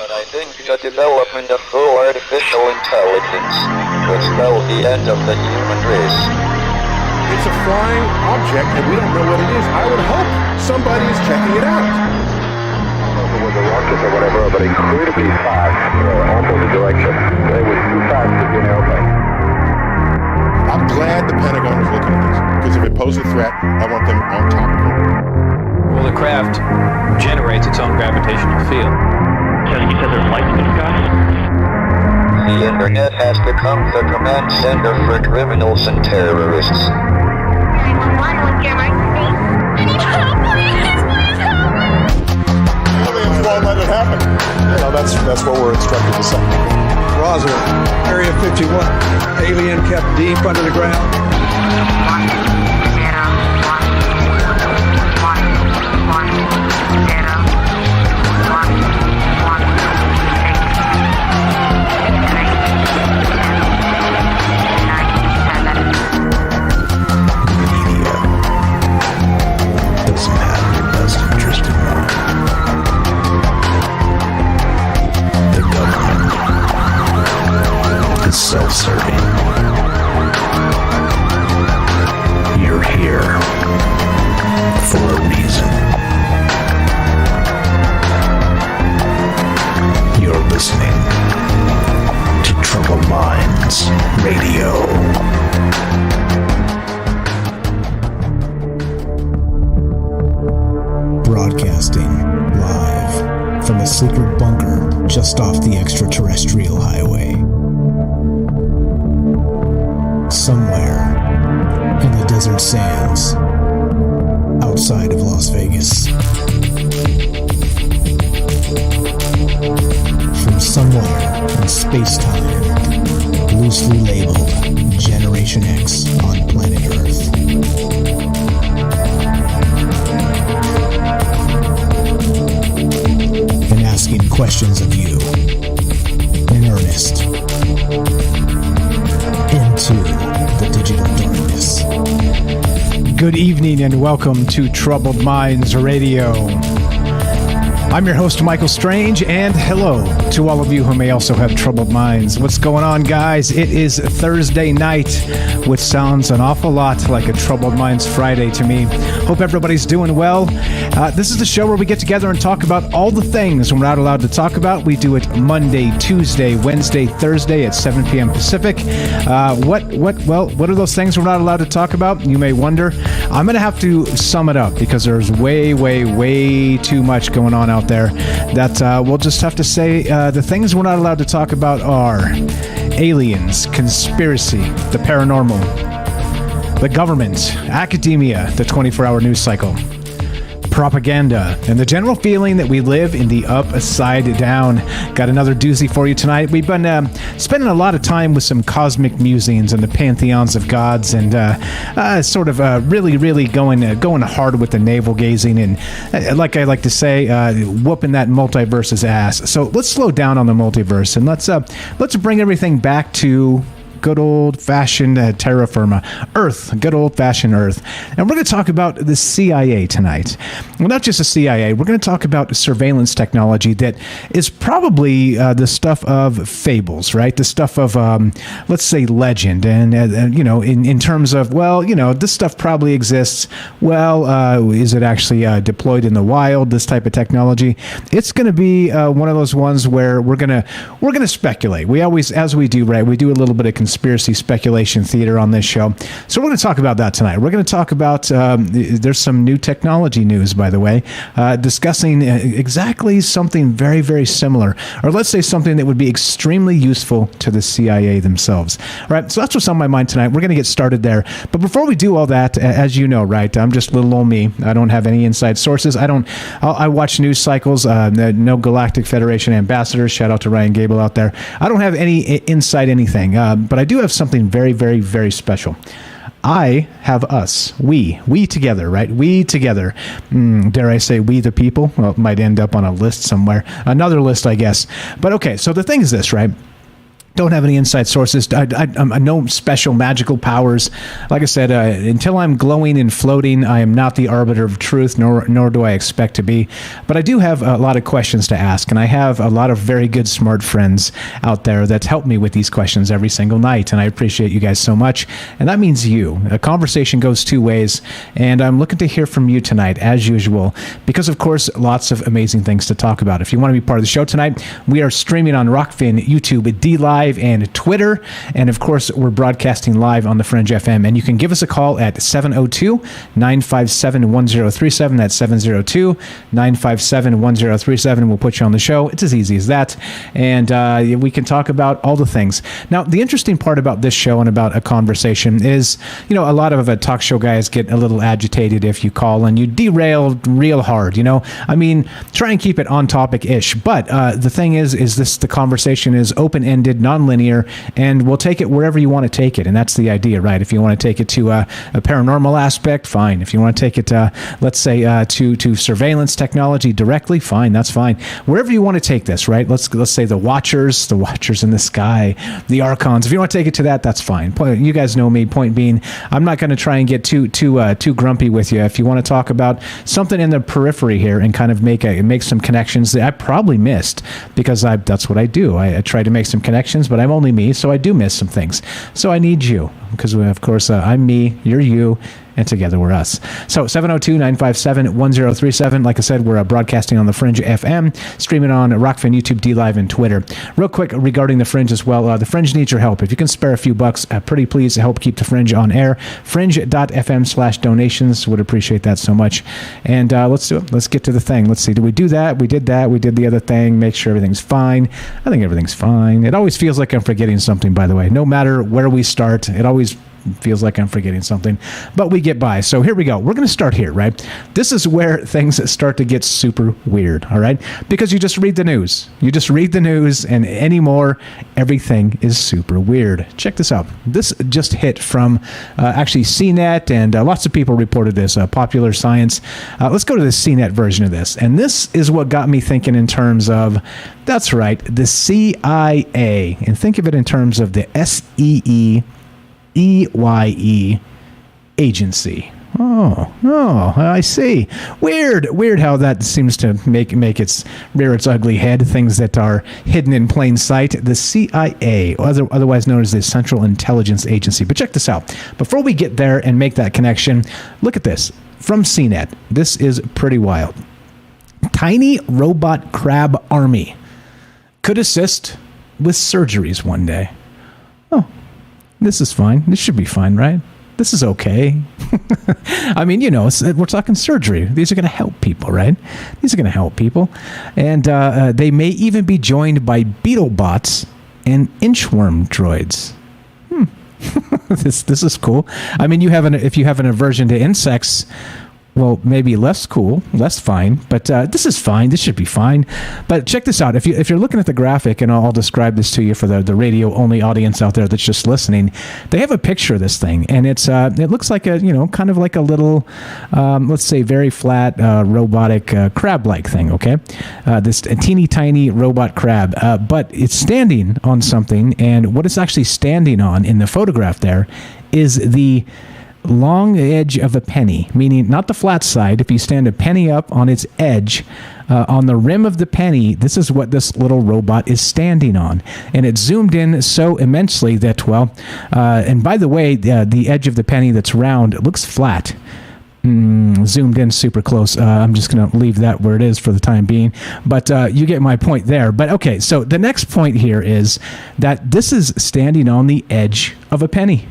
But I think the development of full artificial intelligence could spell the end of the human race. It's a flying object, and we don't know what it is. I would hope somebody is checking it out. It was a rocket or whatever, but incredibly fast, opposite direction. It was too fast to be an airplane. I'm glad the Pentagon is looking at this, because if it poses a threat, I want them on top of it. Well, the craft generates its own gravitational field. He says there's lights in the sky? The internet has become the command center for criminals and terrorists. 911, what's your emergency? I need help, please help me! Aliens won't let it happen. That's what we're instructed to say. Roswell, Area 51. Alien kept deep under the ground. 1, 0, self-serving. You're here for a reason. You're listening to Troubled Minds Radio. Broadcasting live from a secret bunker just off the extraterrestrial highway. Somewhere in the desert sands outside of Las Vegas. From somewhere in space-time, loosely labeled Generation X on planet Earth. And asking questions of you in earnest into the digital darkness. Good evening and welcome to Troubled Minds Radio. I'm your host, Michael Strange, and hello to all of you who may also have troubled minds. What's going on, guys? It is Thursday night, which sounds an awful lot like a Troubled Minds Friday to me. Hope everybody's doing well. This is the show where we get together and talk about all the things we're not allowed to talk about. We do it Monday, Tuesday, Wednesday, Thursday at 7 p.m. Pacific. What are those things we're not allowed to talk about? You may wonder. I'm going to have to sum it up because there's way too much going on out there that we'll just have to say the things we're not allowed to talk about are aliens, conspiracy, the paranormal, the government, academia, the 24-hour news cycle, propaganda, and the general feeling that we live in the upside down. Got another doozy for you tonight. We've been spending a lot of time with some cosmic musings and the pantheons of gods, and really going hard with the navel gazing, and like I like to say, whooping that multiverse's ass. So let's slow down on the multiverse, and let's bring everything back to good old-fashioned terra firma, Earth, good old-fashioned Earth. And we're going to talk about the CIA tonight. Well, not just the CIA. We're going to talk about surveillance technology that is probably the stuff of fables, right? The stuff of, let's say, legend. And, in terms of, this stuff probably exists. Well, is it actually deployed in the wild, this type of technology? It's going to be one of those ones where we're going to speculate. We always, as we do, right, we do a little bit of conspiracy speculation theater on this show. So we're going to talk about that tonight. We're going to talk about, there's some new technology news, by the way, discussing exactly something very, very similar, or let's say something that would be extremely useful to the CIA themselves. All right, so that's what's on my mind tonight. We're going to get started there. But before we do all that, as you know, right, I'm just little old me. I don't have any inside sources. I watch news cycles, no Galactic Federation ambassadors. Shout out to Ryan Gable out there. I don't have any inside anything, but I do have something very, very, very special. I have us. We together, right? We together. Dare I say we the people? Well, it might end up on a list somewhere. Another list, I guess. But okay, so the thing is this, right? Don't have any inside sources. I'm no special magical powers. Like I said, until I'm glowing and floating, I am not the arbiter of truth, nor do I expect to be. But I do have a lot of questions to ask, and I have a lot of very good, smart friends out there that help me with these questions every single night, and I appreciate you guys so much. And that means you. A conversation goes two ways, and I'm looking to hear from you tonight, as usual, because, of course, lots of amazing things to talk about. If you want to be part of the show tonight, we are streaming on Rockfin, YouTube, D-Live, and Twitter, and of course we're broadcasting live on the Fringe FM, and you can give us a call at 702-957-1037. That's 702-957-1037. We'll put you on the show. It's as easy as that, and we can talk about all the things. Now, the interesting part about this show and about a conversation is, a lot of talk show guys get a little agitated if you call and you derail real hard, I mean, try and keep it on topic-ish, but the thing is the conversation is open-ended, non-linear, and we'll take it wherever you want to take it, and that's the idea, right? If you want to take it to a paranormal aspect, fine. If you want to take it, let's say, to surveillance technology directly, fine, that's fine. Wherever you want to take this, right? Let's say the Watchers in the sky, the Archons. If you want to take it to that, that's fine. You guys know me. Point being, I'm not going to try and get too grumpy with you. If you want to talk about something in the periphery here and kind of make some connections that I probably missed, because that's what I do. I try to make some connections, but I'm only me, so I do miss some things. So I need you, because of course I'm me, you're you, and together we're us. So 702-957-1037. Like I said, we're broadcasting on the Fringe FM, streaming on Rockfin, YouTube, D-Live, and Twitter. Real quick regarding the Fringe as well, the Fringe needs your help. If you can spare a few bucks, pretty please help keep the Fringe on air. Fringe.fm/donations. Would appreciate that so much. And let's do it. Let's get to the thing. Let's see. Did we do that? We did that. We did the other thing. Make sure everything's fine. I think everything's fine. It always feels like I'm forgetting something, by the way. No matter where we start, it always feels like I'm forgetting something, but we get by. So here we go. We're going to start here, right? This is where things start to get super weird, all right? Because you just read the news. And anymore, everything is super weird. Check this out. This just hit from actually CNET, and lots of people reported this, Popular Science. Let's go to the CNET version of this. And this is what got me thinking in terms of, that's right, the CIA. And think of it in terms of the SEEYE agency. Oh, I see. Weird how that seems to make its rear its ugly head, things that are hidden in plain sight. The CIA, otherwise known as the Central Intelligence Agency. But check this out. Before we get there and make that connection, look at this. From CNET. This is pretty wild. Tiny robot crab army could assist with surgeries one day. Oh, this is fine. This should be fine, right? This is okay. I mean, we're talking surgery. These are going to help people, right? These are going to help people. And they may even be joined by beetle bots and inchworm droids. This is cool. I mean, if you have an aversion to insects, well, maybe less cool, less fine, but this is fine. This should be fine. But check this out. If you're looking at the graphic, and I'll describe this to you for the radio only audience out there that's just listening, they have a picture of this thing, and it looks like kind of like a little, let's say, very flat robotic crab-like thing. Okay, this teeny tiny robot crab, but it's standing on something, and what it's actually standing on in the photograph there is the long edge of a penny, meaning not the flat side. If you stand a penny up on its edge, on the rim of the penny, this is what this little robot is standing on. And it's zoomed in so immensely that, and by the way, the edge of the penny that's round, it looks flat. Zoomed in super close. I'm just going to leave that where it is for the time being. But you get my point there. But okay, so the next point here is that this is standing on the edge of a penny.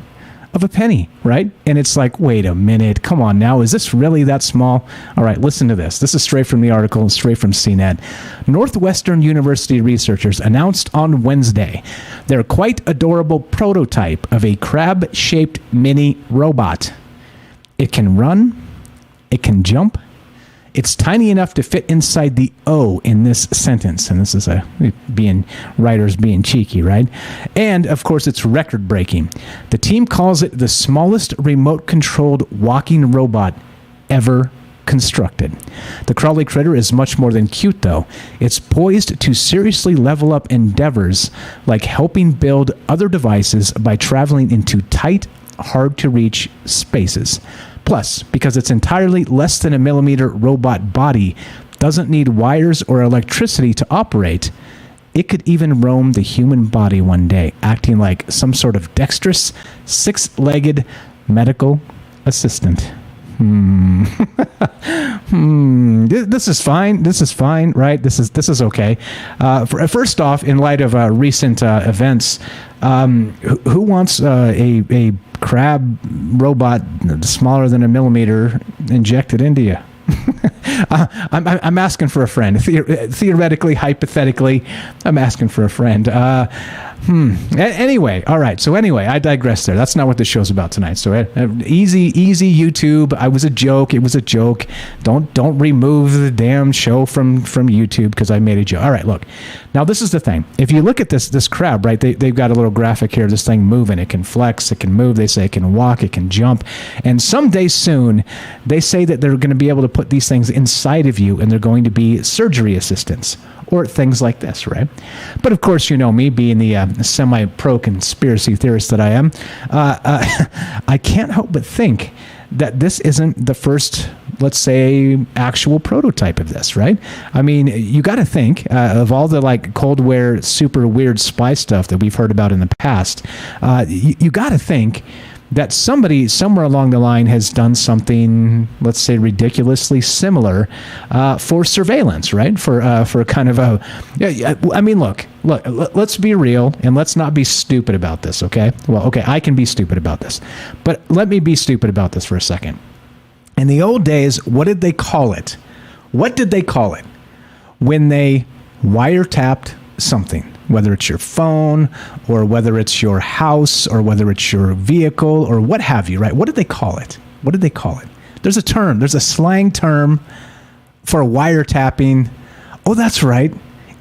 Right? And it's like, wait a minute, come on now, is this really that small? All right, listen to this. This is straight from the article, straight from CNET. Northwestern University researchers announced on Wednesday their quite adorable prototype of a crab-shaped mini robot. It can run, it can jump, it's tiny enough to fit inside the O in this sentence. And this is writers being cheeky, right? And, of course, it's record-breaking. The team calls it the smallest remote-controlled walking robot ever constructed. The crawly critter is much more than cute, though. It's poised to seriously level up endeavors like helping build other devices by traveling into tight, hard-to-reach spaces. Plus, because it's entirely less than a millimeter robot body, doesn't need wires or electricity to operate, it could even roam the human body one day, acting like some sort of dexterous, six-legged medical assistant. This is fine. This is fine, right? This is okay. First off, in light of recent events, who wants a crab robot smaller than a millimeter injected into you? I'm asking for a friend. Theoretically, hypothetically, I'm asking for a friend. Anyway, all right. So anyway, I digress there. That's not what the show's about tonight. So easy YouTube. It was a joke. Don't remove the damn show from YouTube because I made a joke. All right, look. Now this is the thing. If you look at this crab, right? They've got a little graphic here. This thing moving. It can flex. It can move. They say it can walk. It can jump. And someday soon, they say that they're going to be able to put these things inside of you, and they're going to be surgery assistants or things like this, right? But of course, you know me, being the semi-pro conspiracy theorist that I am, I can't help but think that this isn't the first, let's say, actual prototype of this, right? I mean, you got to think of all the like Cold War super weird spy stuff that we've heard about in the past. You got to think that somebody somewhere along the line has done something, let's say, ridiculously similar for surveillance, right? For kind of a, I mean, look, let's be real and let's not be stupid about this, okay? Well, okay, I can be stupid about this, but let me be stupid about this for a second. In the old days, what did they call it? What did they call it when they wiretapped something? Whether it's your phone or whether it's your house or whether it's your vehicle or what have you, right? What did they call it? What did they call it? There's a term. There's a slang term for wiretapping. Oh, that's right.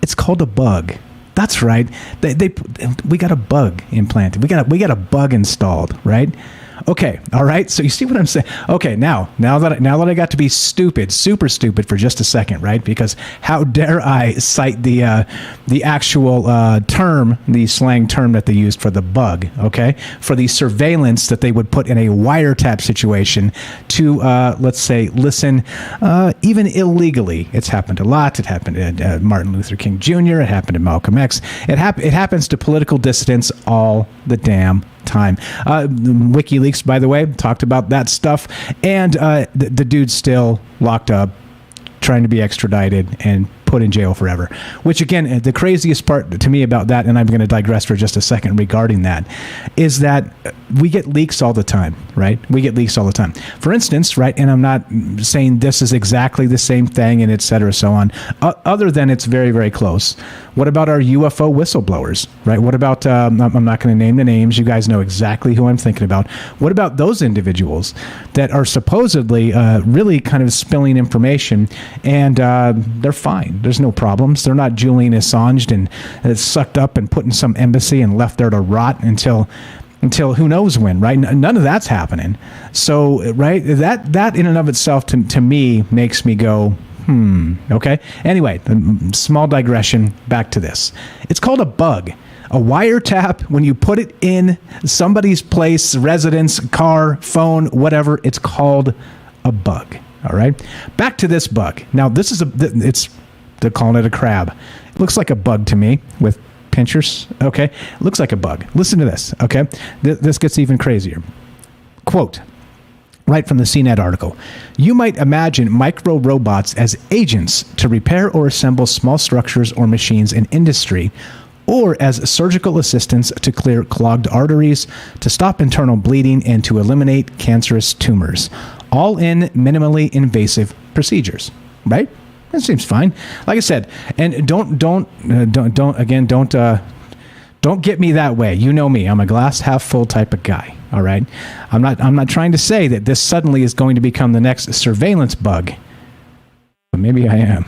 It's called a bug. That's right. We got a bug implanted. We got a bug installed, right? Okay, all right. So you see what I'm saying? Okay, now that I got to be stupid, super stupid for just a second, right? Because how dare I cite the actual term, the slang term that they used for the bug? Okay, for the surveillance that they would put in a wiretap situation to, let's say, listen, even illegally. It's happened a lot. It happened to Martin Luther King Jr. It happened to Malcolm X. It happens to political dissidents all the damn time. WikiLeaks, by the way, talked about that stuff, and the dude's still locked up, trying to be extradited and put in jail forever. Which, again, the craziest part to me about that, and I'm going to digress for just a second regarding that, is that we get leaks all the time, right? We get leaks all the time. For instance, right, and I'm not saying this is exactly the same thing and et cetera, so on, other than it's very, very close. What about our UFO whistleblowers, right? What about, I'm not going to name the names, you guys know exactly who I'm thinking about. What about those individuals that are supposedly really kind of spilling information, and they're fine? There's no problems. They're not Julian Assanged and sucked up and put in some embassy and left there to rot until who knows when, right? None of that's happening. So, right, that in and of itself to me makes me go, okay? Anyway, small digression, back to this. It's called a bug. A wiretap, when you put it in somebody's place, residence, car, phone, whatever, it's called a bug, all right? Back to this bug. Now, this is they're calling it a crab. It looks like a bug to me with pincers, okay? It looks like a bug. Listen to this, okay? This gets even crazier. Quote, right from the CNET article, you might imagine micro robots as agents to repair or assemble small structures or machines in industry, or as surgical assistants to clear clogged arteries, to stop internal bleeding, and to eliminate cancerous tumors, all in minimally invasive procedures, right? That seems fine. Like I said, and don't get me that way. You know me. I'm a glass half full type of guy. All right. I'm not trying to say that this suddenly is going to become the next surveillance bug. Maybe I am.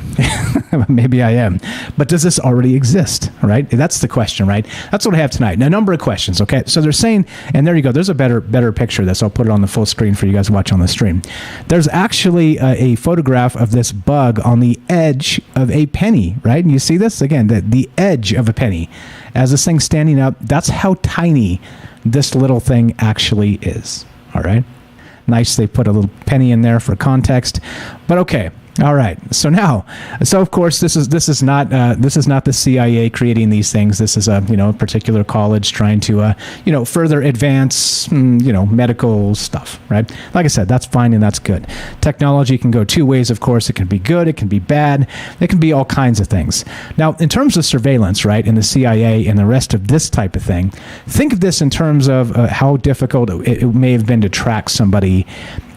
Maybe I am. But does this already exist, right? That's the question, right? That's what I have tonight. Now, a number of questions, okay? So they're saying, and there you go. There's a better picture of this. I'll put it on the full screen for you guys to watch on the stream. There's actually a photograph of this bug on the edge of a penny, right? And you see this? Again, the edge of a penny. As this thing's standing up, that's how tiny this little thing actually is, all right? Nice, they put a little penny in there for context. But okay, all right. So of course this is not the CIA creating these things. This is a particular college trying to further advance medical stuff, right? Like I said, that's fine and that's good. Technology can go two ways, of course. It can be good, it can be bad, it can be all kinds of things. Now, in terms of surveillance, right, and the CIA and the rest of this type of thing, think of this in terms of how difficult it may have been to track somebody.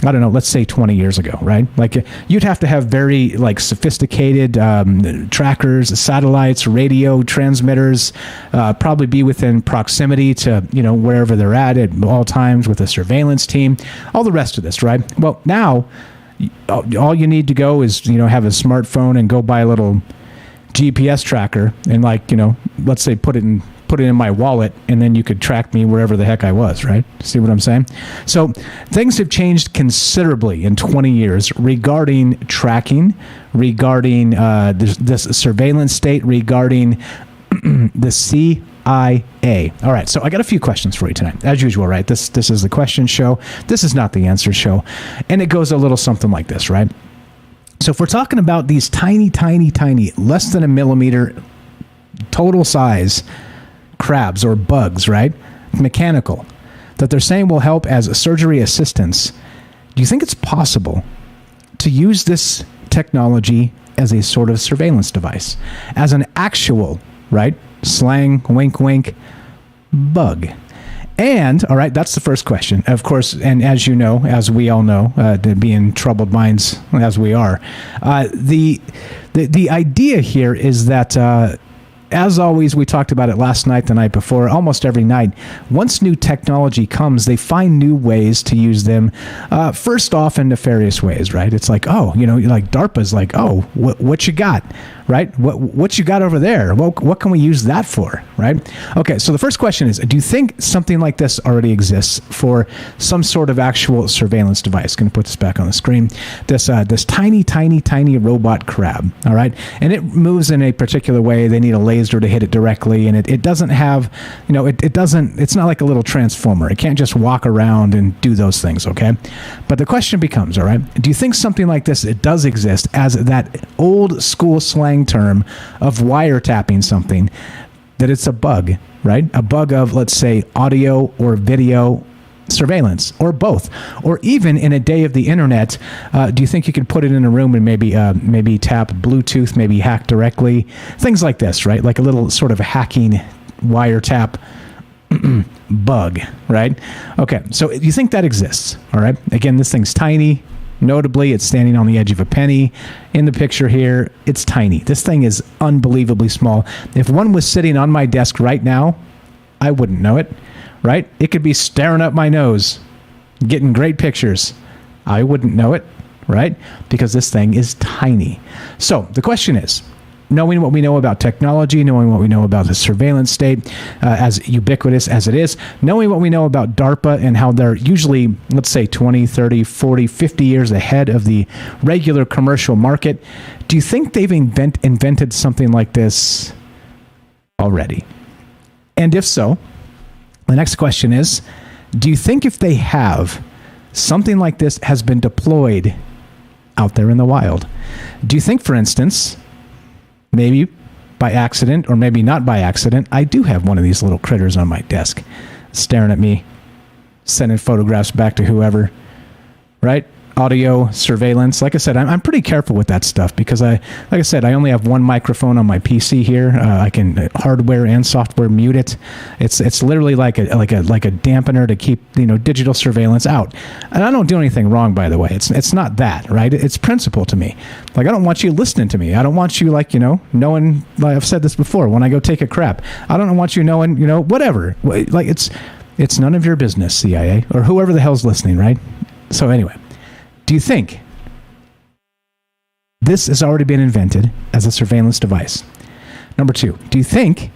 I don't know, let's say 20 years ago, right? Like you'd have to have very sophisticated trackers, satellites, radio transmitters, probably be within proximity to, wherever they're at all times with a surveillance team, all the rest of this, right? Well, now all you need to go is, have a smartphone and go buy a little GPS tracker and let's say put it in my wallet, and then you could track me wherever the heck I was, right? See what I'm saying? So things have changed considerably in 20 years regarding tracking, regarding this surveillance state, regarding the CIA. All right, so I got a few questions for you tonight. As usual, right? This is the question show. This is not the answer show. And it goes a little something like this, right? So if we're talking about these tiny, less than a millimeter total size crabs or bugs, right? Mechanical, that they're saying will help as surgery assistants. Do you think it's possible to use this technology as a sort of surveillance device, as an actual, right? Slang, wink, wink, bug? And, all right, that's the first question. Of course, and as you know, as we all know, being troubled minds as we are, the idea here is that as always, we talked about it last night, the night before, almost every night. Once new technology comes, they find new ways to use them. First off, in nefarious ways, right? It's like, like DARPA's like, what you got, right? What you got over there? Well, what can we use that for, right? Okay, so the first question is, do you think something like this already exists for some sort of actual surveillance device? Going to put this back on the screen. This tiny robot crab, all right? And it moves in a particular way. They need a laser to hit it directly, and it doesn't have, it's not like a little transformer. It can't just walk around and do those things, okay? But the question becomes, all right, do you think something like this, it does exist as that old school slang term of wiretapping something, that it's a bug, right? A bug of, let's say, audio or video surveillance, or both, or even in a day of the internet, do you think you could put it in a room and maybe tap Bluetooth, maybe hack directly, things like this, right? Like a little sort of hacking wiretap bug, right? Okay, so you think that exists, all right? Again, this thing's tiny. Notably, it's standing on the edge of a penny. In the picture here, it's tiny. This thing is unbelievably small. If one was sitting on my desk right now, I wouldn't know it. Right? It could be staring up my nose, getting great pictures. I wouldn't know it, right? Because this thing is tiny. So the question is, knowing what we know about technology, knowing what we know about the surveillance state, as ubiquitous as it is, knowing what we know about DARPA and how they're usually, let's say, 20, 30, 40, 50 years ahead of the regular commercial market, do you think they've invented something like this already? And if so, the next question is, do you think if they have, something like this has been deployed out there in the wild? Do you think, for instance, maybe by accident or maybe not by accident, I do have one of these little critters on my desk staring at me, sending photographs back to whoever, right? Audio surveillance. Like I said, I'm pretty careful with that stuff because I only have one microphone on my PC here. I can hardware and software mute it. It's literally like a dampener to keep digital surveillance out. And I don't do anything wrong, by the way. It's not that, right? It's principle to me. Like, I don't want you listening to me. I don't want you knowing. Like I've said this before. When I go take a crap, I don't want you knowing. Whatever. Like it's none of your business, CIA or whoever the hell's listening, right? So anyway. Do you think this has already been invented as a surveillance device? Number 2, do you think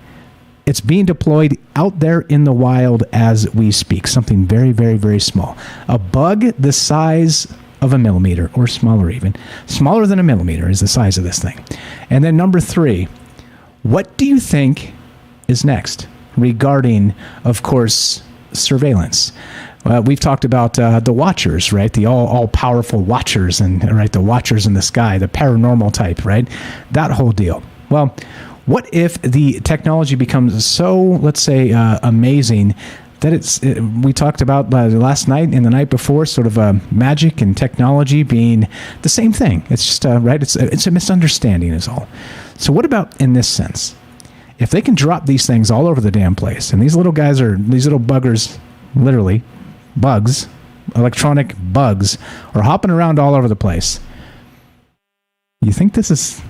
it's being deployed out there in the wild as we speak? Something very, very, very small. A bug the size of a millimeter, or smaller even. Smaller than a millimeter is the size of this thing. And then number 3, what do you think is next regarding, of course, surveillance? We've talked about the watchers, right? The all-powerful watchers, and right, the watchers in the sky, the paranormal type, right? That whole deal. Well, what if the technology becomes so, let's say, amazing that we talked about last night and the night before, sort of magic and technology being the same thing. It's just, right? It's a misunderstanding is all. So what about in this sense? If they can drop these things all over the damn place, and these little buggers, literally, bugs, electronic bugs, are hopping around all over the place, you think this is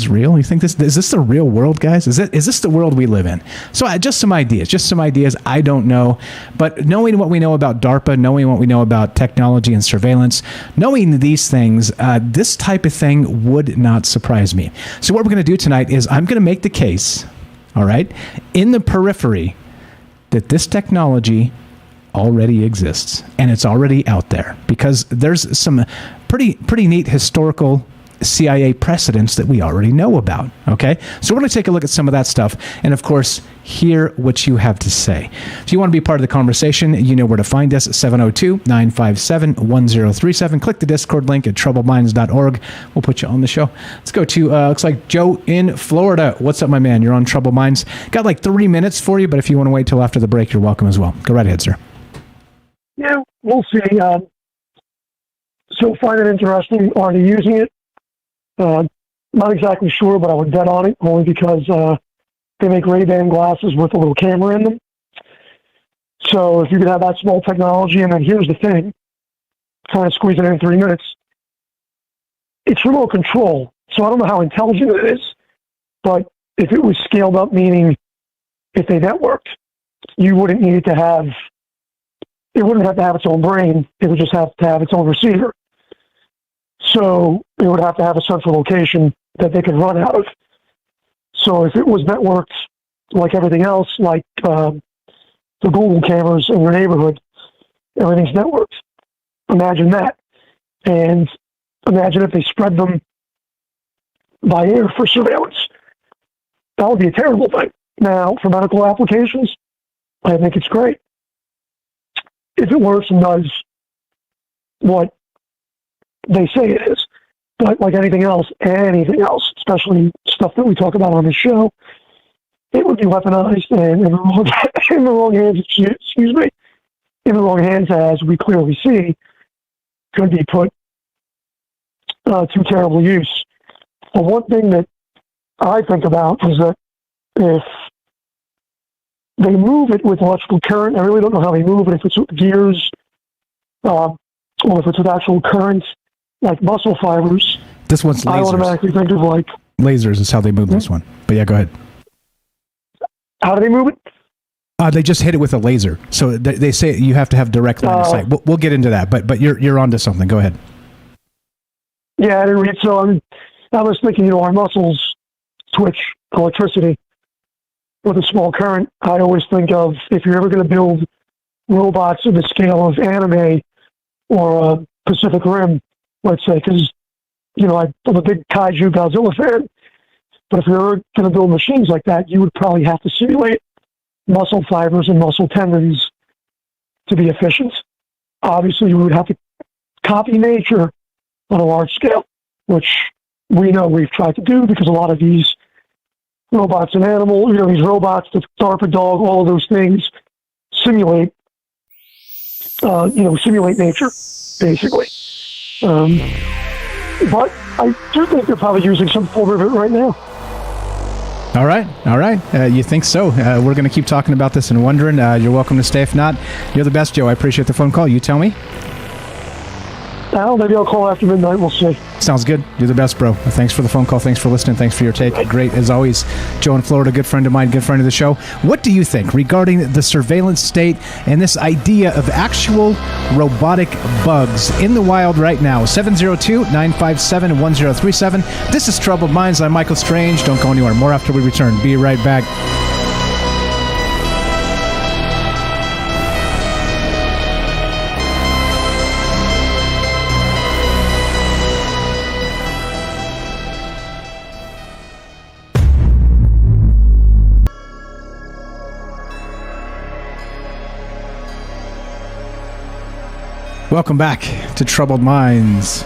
real? You think is this the real world, guys? Is this the world we live in? So just some ideas. I don't know, but knowing what we know about DARPA, knowing what we know about technology and surveillance, knowing these things, this type of thing would not surprise me. So what we're going to do tonight is I'm going to make the case, all right, in the periphery, that this technology already exists and it's already out there, because there's some pretty neat historical CIA precedents that we already know about. Okay, so we're going to take a look at some of that stuff, and of course, hear what you have to say. If you want to be part of the conversation, you know where to find us: 702-957-1037. Click the Discord link at troubleminds.org. We'll put you on the show. Let's go to looks like Joe in Florida. What's up, my man? You're on Trouble Minds. Got like 3 minutes for you, but if you want to wait till after the break, you're welcome as well. Go right ahead, sir. Yeah, we'll see. So find it interesting. Already using it. Not exactly sure, but I would bet on it, only because they make Ray-Ban glasses with a little camera in them. So if you could have that small technology, and then here's the thing, trying to squeeze it in 3 minutes, it's remote control. So I don't know how intelligent it is, but if it was scaled up, meaning if they networked, you wouldn't need it to have, it wouldn't have to have its own brain, it would just have to have its own receiver. So it would have to have a central location that they could run out of. So if it was networked like everything else, like the Google cameras in your neighborhood, everything's networked. Imagine that. And imagine if they spread them by air for surveillance. That would be a terrible thing. Now, for medical applications, I think it's great. If it works and does what they say it is. But like anything else, especially stuff that we talk about on the show, it would be weaponized and in the wrong hands, in the wrong hands, as we clearly see, could be put to terrible use. The one thing that I think about is that if they move it with electrical current, I really don't know how they move it, if it's with gears, or if it's with actual current, like muscle fibers. This one's lasers. I automatically think of like... Lasers is how they move this one. But yeah, go ahead. How do they move it? They just hit it with a laser. So they say you have to have direct line of sight. We'll get into that, but you're onto something. Go ahead. Yeah, I didn't read. So I was thinking, our muscles twitch electricity with a small current. I always think of, if you're ever going to build robots of the scale of anime or Pacific Rim, let's say, because, I'm a big kaiju Godzilla fan, but if you're ever going to build machines like that, you would probably have to simulate muscle fibers and muscle tendons to be efficient. Obviously, you would have to copy nature on a large scale, which we know we've tried to do, because a lot of these robots and animals, these robots, the DARPA dog, all of those things simulate nature, basically. But I do think they're probably using some form of it right now. All right. You think so? We're going to keep talking about this and wondering. You're welcome to stay. If not, you're the best, Joe. I appreciate the phone call. You tell me. Al, maybe I'll call after midnight. We'll see. Sounds good. You're the best, bro. Thanks for the phone call. Thanks for listening. Thanks for your take. Great, as always. Joe in Florida, good friend of mine, good friend of the show. What do you think regarding the surveillance state and this idea of actual robotic bugs in the wild right now? 702-957-1037. This is Troubled Minds. I'm Michael Strange. Don't go anywhere. More after we return. Be right back. Welcome back to Troubled Minds.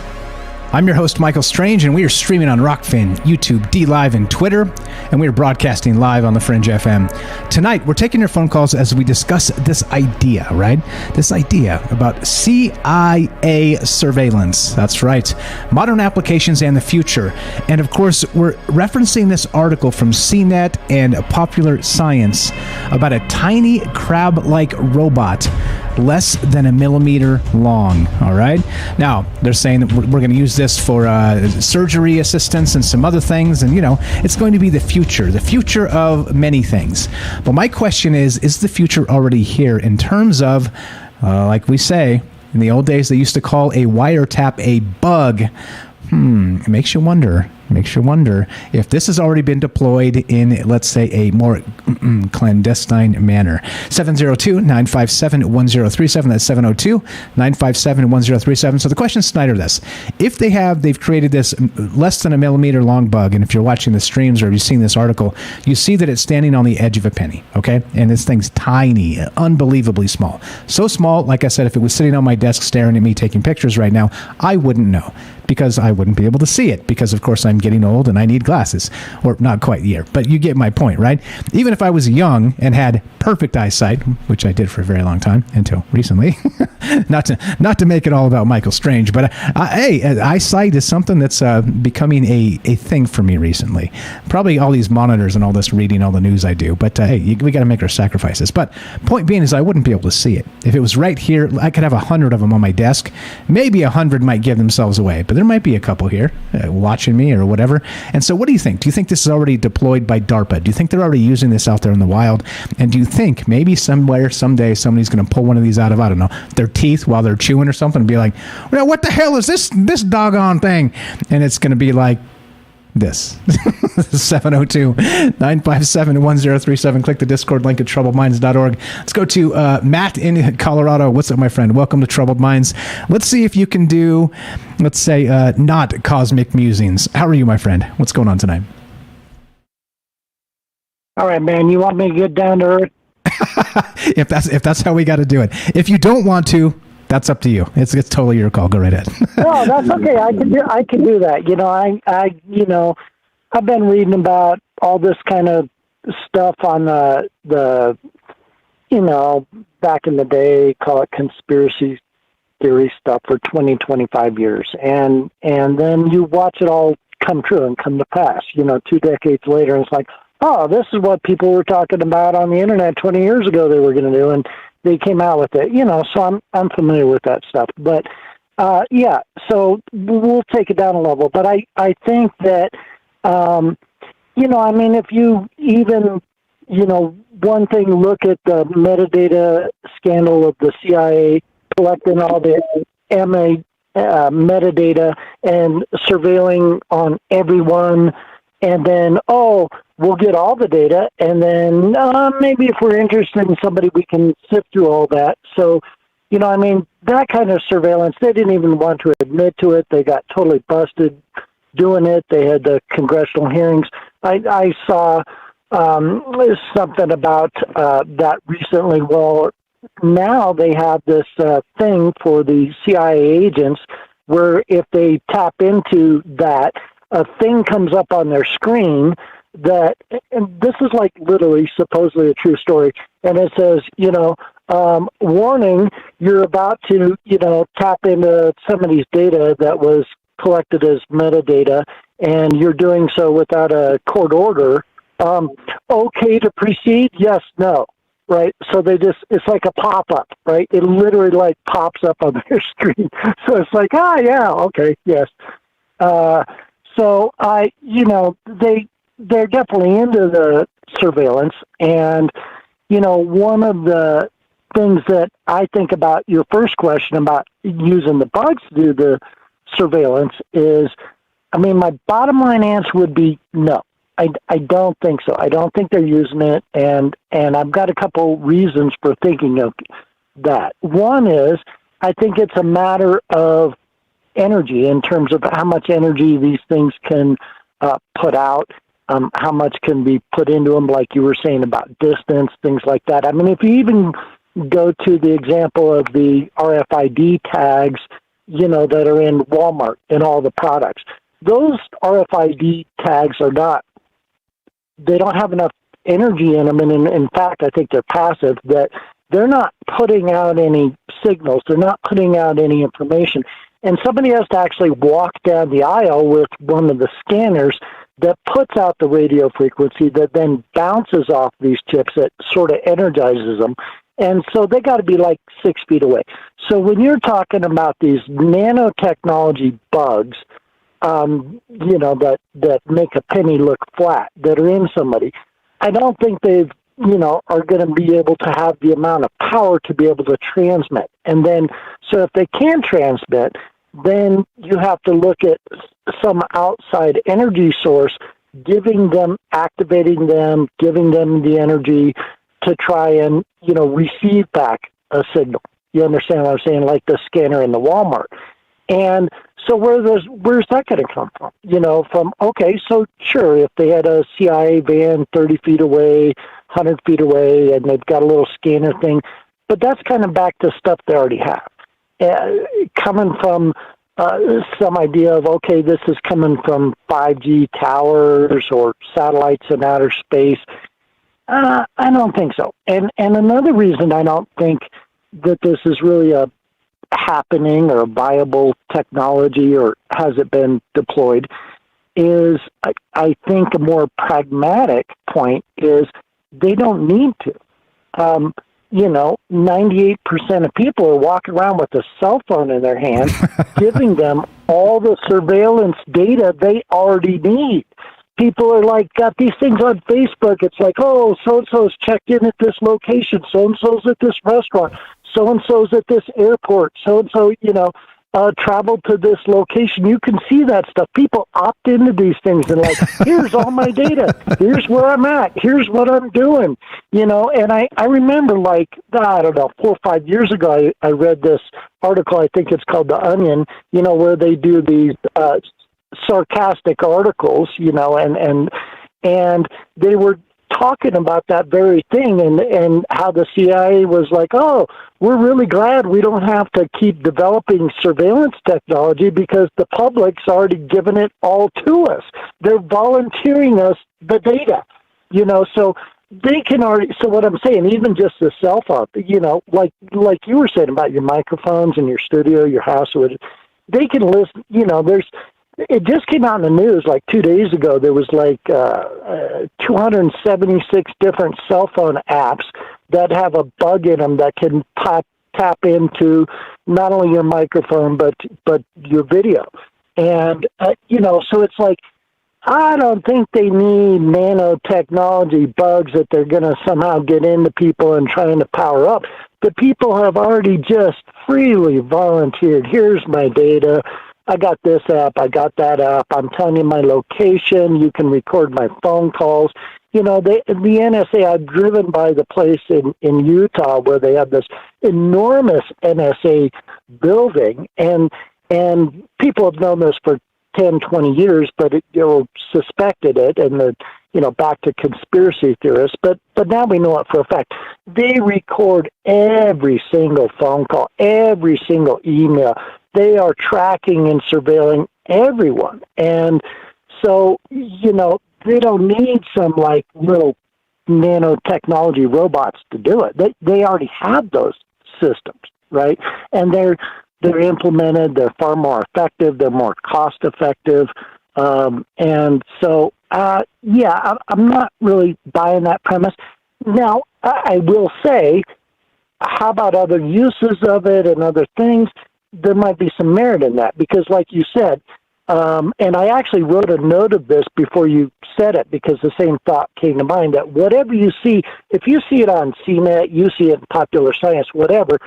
I'm your host, Michael Strange, and we are streaming on Rockfin, YouTube, DLive, and Twitter, and we are broadcasting live on the Fringe FM. Tonight, we're taking your phone calls as we discuss this idea, right? This idea about CIA surveillance. That's right. Modern applications and the future. And of course, we're referencing this article from CNET and Popular Science about a tiny crab-like robot less than a millimeter long. All right. Now they're saying that we're going to use this for surgery assistance and some other things, and it's going to be the future of many things. But my question is the future already here in terms of, like we say in the old days, they used to call a wiretap a bug. It makes you wonder if this has already been deployed in, let's say, a more clandestine manner. 702-957-1037. That's 702-957-1037. So the question is tonight are this. If they've created this less than a millimeter long bug, and if you're watching the streams or you've seen this article, you see that it's standing on the edge of a penny, okay? And this thing's tiny, unbelievably small. So small, like I said, if it was sitting on my desk staring at me taking pictures right now, I wouldn't know, because I wouldn't be able to see it, because of course I'm getting old and I need glasses. Or not quite yet, but you get my point, right? Even if I was young and had perfect eyesight, which I did for a very long time until recently, not to make it all about Michael Strange, but hey, eyesight is something that's becoming a thing for me recently. Probably all these monitors and all this reading all the news I do, but hey, we got to make our sacrifices. But point being is I wouldn't be able to see it. If it was right here, I could have 100 of them on my desk. Maybe 100 might give themselves away, but there might be a couple here watching me or whatever. And so what do you think? Do you think this is already deployed by DARPA? Do you think they're already using this out there in the wild? And do you think maybe somewhere, someday, somebody's going to pull one of these out of, I don't know, their teeth while they're chewing or something and be like, well, what the hell is this doggone thing? And it's going to be like this. 702-957-1037. Click the Discord link at troubledminds.org. Let's go to Matt in Colorado. What's up, my friend? Welcome to Troubled Minds. Let's see if you can do, let's say, not cosmic musings. How are you, my friend? What's going on tonight? All right, man. You want me to get down to earth? If that's how we got to do it. If you don't want to, that's up to you. It's totally your call. Go right ahead. No, that's okay. I can do that. I've been reading about all this kind of stuff on the back in the day, call it conspiracy theory stuff for 20, 25 years. And then you watch it all come true and come to pass, 2 decades later. And it's like, oh, this is what people were talking about on the internet 20 years ago they were going to do. And they came out with it, so I'm familiar with that stuff. But, so we'll take it down a level. But I think that, if you even, one thing, look at the metadata scandal of the CIA collecting all the metadata and surveilling on everyone, and then, we'll get all the data, and then maybe if we're interested in somebody, we can sift through all that. So, that kind of surveillance, they didn't even want to admit to it. They got totally busted doing it. They had the congressional hearings. I saw something about that recently. Well, now they have this thing for the CIA agents where if they tap into that, a thing comes up on their screen that, and this is like literally supposedly a true story, and it says, warning, you're about to, tap into somebody's data that was collected as metadata, and you're doing so without a court order. Okay to proceed? Yes, no. right? So it's like a pop-up, right? It literally like pops up on their screen. So it's like, yeah, okay, yes. So they're definitely into the surveillance. And, one of the things that I think about your first question about using the bugs to do the surveillance is, my bottom line answer would be no. I don't think so. I don't think they're using it, and I've got a couple reasons for thinking of that. One is I think it's a matter of energy in terms of how much energy these things can put out, how much can be put into them, like you were saying about distance, things like that. If you even go to the example of the RFID tags, that are in Walmart and all the products, those RFID tags they don't have enough energy in them, and in fact, I think they're passive, that they're not putting out any signals, they're not putting out any information, and somebody has to actually walk down the aisle with one of the scanners that puts out the radio frequency that then bounces off these chips that sort of energizes them, and so they got to be like 6 feet away. So when you're talking about these nanotechnology bugs, that make a penny look flat, that are in somebody, I don't think they've, are going to be able to have the amount of power to be able to transmit. And then, so if they can transmit, then you have to look at some outside energy source, activating them, giving them the energy to try and, receive back a signal. You understand what I'm saying? Like the scanner in the Walmart. And so where's that going to come from? Okay, so sure, if they had a CIA van 30 feet away, 100 feet away, and they've got a little scanner thing, but that's kind of back to stuff they already have. Coming from some idea of, okay, this is coming from 5G towers or satellites in outer space, I don't think so. And another reason I don't think that this is really a happening or a viable technology, or has it been deployed, is I think a more pragmatic point is they don't need to. 98% of people are walking around with a cell phone in their hand, giving them all the surveillance data they already need. People are like, got these things on Facebook. It's like, oh, so-and-so's checked in at this location. So-and-so's at this restaurant. So-and-so's at this airport. So-and-so, traveled to this location. You can see that stuff. People opt into these things and like, here's all my data. Here's where I'm at. Here's what I'm doing. And I remember like, I don't know, 4 or 5 years ago, I read this article, I think it's called The Onion, where they do these sarcastic articles, and they were talking about that very thing, and how the CIA was like, oh, we're really glad we don't have to keep developing surveillance technology because the public's already given it all to us. They're volunteering us the data, so they can already, so what I'm saying, even just the cell phone, like you were saying about your microphones in your studio, your house, they can listen, it just came out in the news like 2 days ago. There was like 276 different cell phone apps that have a bug in them that can tap into not only your microphone but your video. And so it's like, I don't think they need nanotechnology bugs that they're going to somehow get into people and trying to power up. The people have already just freely volunteered. Here's my data. I got this app, I got that app, I'm telling you my location, you can record my phone calls. The NSA, I've driven by the place in Utah where they have this enormous NSA building, and people have known this for 10, 20 years, but suspected it, and back to conspiracy theorists, but now we know it for a fact. They record every single phone call, every single email. They are tracking and surveilling everyone. And so, they don't need some like little nanotechnology robots to do it. They already have those systems, right? And they're implemented, they're far more effective, they're more cost effective. And so, I'm not really buying that premise. Now, I will say, how about other uses of it and other things? There might be some merit in that because, like you said, and I actually wrote a note of this before you said it because the same thought came to mind that whatever you see, if you see it on CNET, you see it in Popular Science, whatever,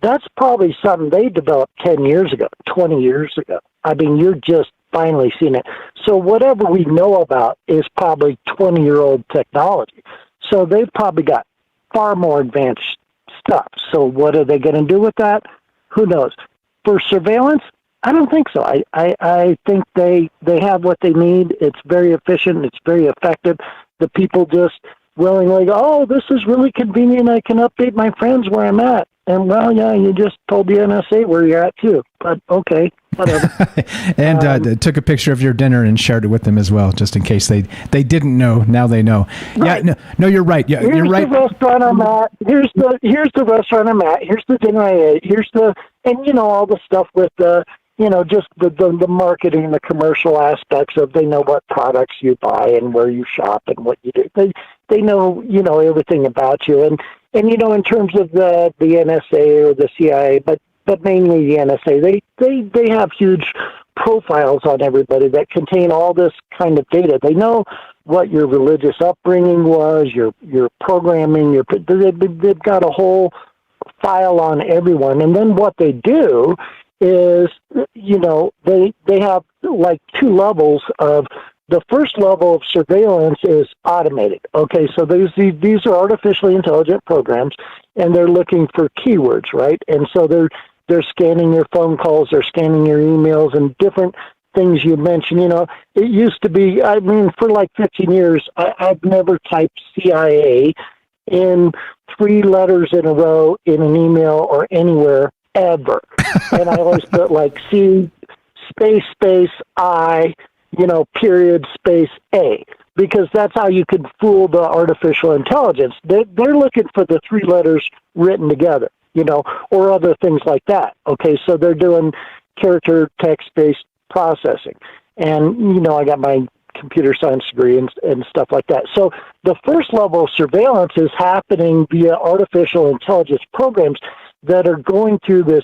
that's probably something they developed 10 years ago, 20 years ago. I mean, you're just finally seeing it. So whatever we know about is probably 20-year-old technology. So they've probably got far more advanced stuff. So what are they going to do with that? Who knows? For surveillance, I don't think so. I think they have what they need. It's very efficient. It's very effective. The people just willingly go, oh, this is really convenient. I can update my friends where I'm at. And, well, yeah, you just told the NSA where you're at, too. But, okay, whatever. And took a picture of your dinner and shared it with them as well, just in case they didn't know. Now they know. Right. Yeah, no, you're right. Yeah, you're right. Here's the restaurant I'm at. Here's the restaurant I'm at. Here's the dinner I ate. And, all the stuff with the, just the marketing and the commercial aspects of they know what products you buy and where you shop and what you do. They know, everything about you. And in terms of the NSA or the CIA, but mainly the NSA, they have huge profiles on everybody that contain all this kind of data. They know what your religious upbringing was, your programming, they've got a whole file on everyone. And then what they do is, they have like two levels of. The first level of surveillance is automated. Okay, so these are artificially intelligent programs, and they're looking for keywords, right? And so they're scanning your phone calls, they're scanning your emails, and different things you mentioned. It used to be, for like 15 years, I've never typed CIA in 3 letters in a row in an email or anywhere ever. And I always put like C, space, I, period, space, A, because that's how you can fool the artificial intelligence. They're looking for the 3 letters written together, or other things like that. Okay, so they're doing character text-based processing. And, I got my computer science degree and stuff like that. So the first level of surveillance is happening via artificial intelligence programs that are going through this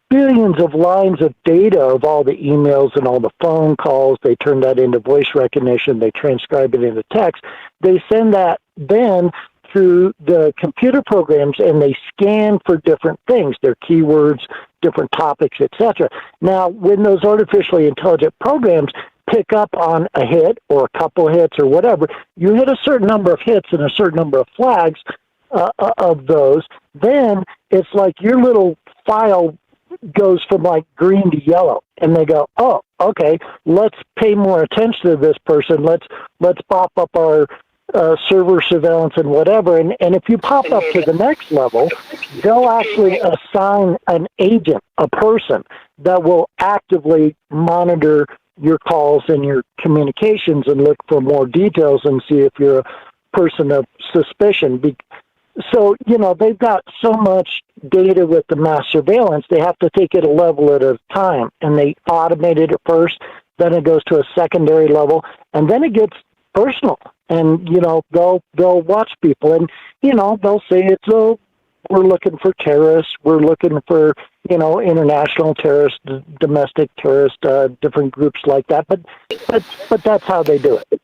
billions of lines of data of all the emails and all the phone calls. They turn that into voice recognition. They transcribe it into text. They send that then through the computer programs, and they scan for different things, their keywords, different topics, etc. Now, when those artificially intelligent programs pick up on a hit or a couple hits or whatever, you hit a certain number of hits and a certain number of flags of those, then it's like your little file goes from like green to yellow, and they go, oh, okay, let's pay more attention to this person. Let's pop up our server surveillance and whatever. And if you pop up to the next level, they'll actually assign an agent, a person that will actively monitor your calls and your communications and look for more details and see if you're a person of suspicion. So, they've got so much data with the mass surveillance, they have to take it a level at a time. And they automated it first, then it goes to a secondary level, and then it gets personal. And, they'll watch people, and, they'll say we're looking for terrorists, we're looking for, international terrorists, domestic terrorists, different groups like that. But that's how they do it.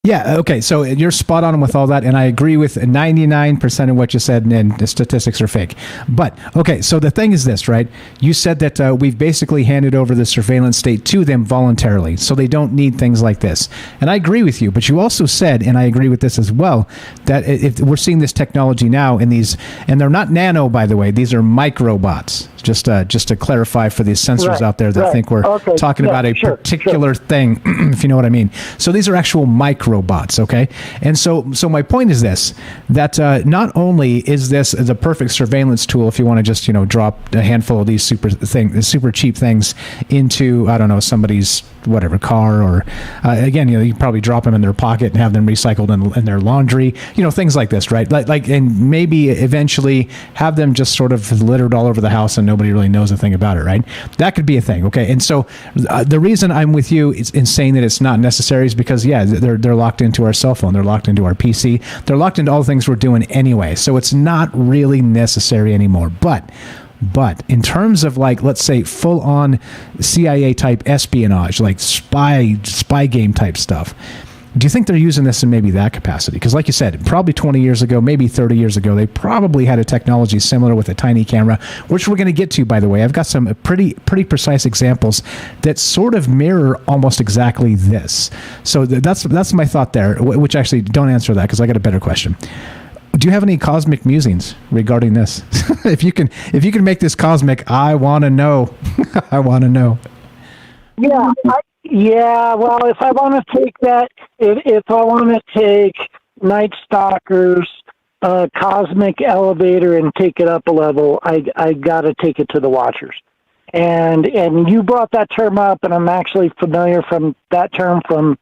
Yeah, okay, so you're spot on with all that, and I agree with 99% of what you said, and the statistics are fake. But, okay, so the thing is this, right? You said that we've basically handed over the surveillance state to them voluntarily, so they don't need things like this. And I agree with you, but you also said, and I agree with this as well, that if we're seeing this technology now in these, and they're not nano, by the way, these are microbots, just to clarify for these censors out there that think we're talking about a particular thing, if you know what I mean. So these are actual microbots, okay? And so my point is this, that not only is this the perfect surveillance tool if you want to just, drop a handful of these super cheap things into, I don't know, somebody's whatever car, or again, you probably drop them in their pocket and have them recycled in their laundry, things like this, right? Like, and maybe eventually have them just sort of littered all over the house and nobody really knows a thing about it, right? That could be a thing, okay? And so the reason I'm with you in saying that it's not necessary is because, they're locked into our cell phone, they're locked into our PC, they're locked into all the things we're doing anyway. So it's not really necessary anymore. But in terms of, like, let's say full on CIA type espionage, like spy game type stuff, do you think they're using this in maybe that capacity? Because like you said, probably 20 years ago, maybe 30 years ago, they probably had a technology similar with a tiny camera, which we're going to get to, by the way. I've got some pretty precise examples that sort of mirror almost exactly this. So that's my thought there, which actually, don't answer that because I got a better question. Do you have any cosmic musings regarding this? If you can make this cosmic, I want to know. I want to know. Yeah, well, if I want to take that, if I want to take Night Stalker's cosmic elevator and take it up a level, I got to take it to the Watchers. And you brought that term up, and I'm actually familiar from that term from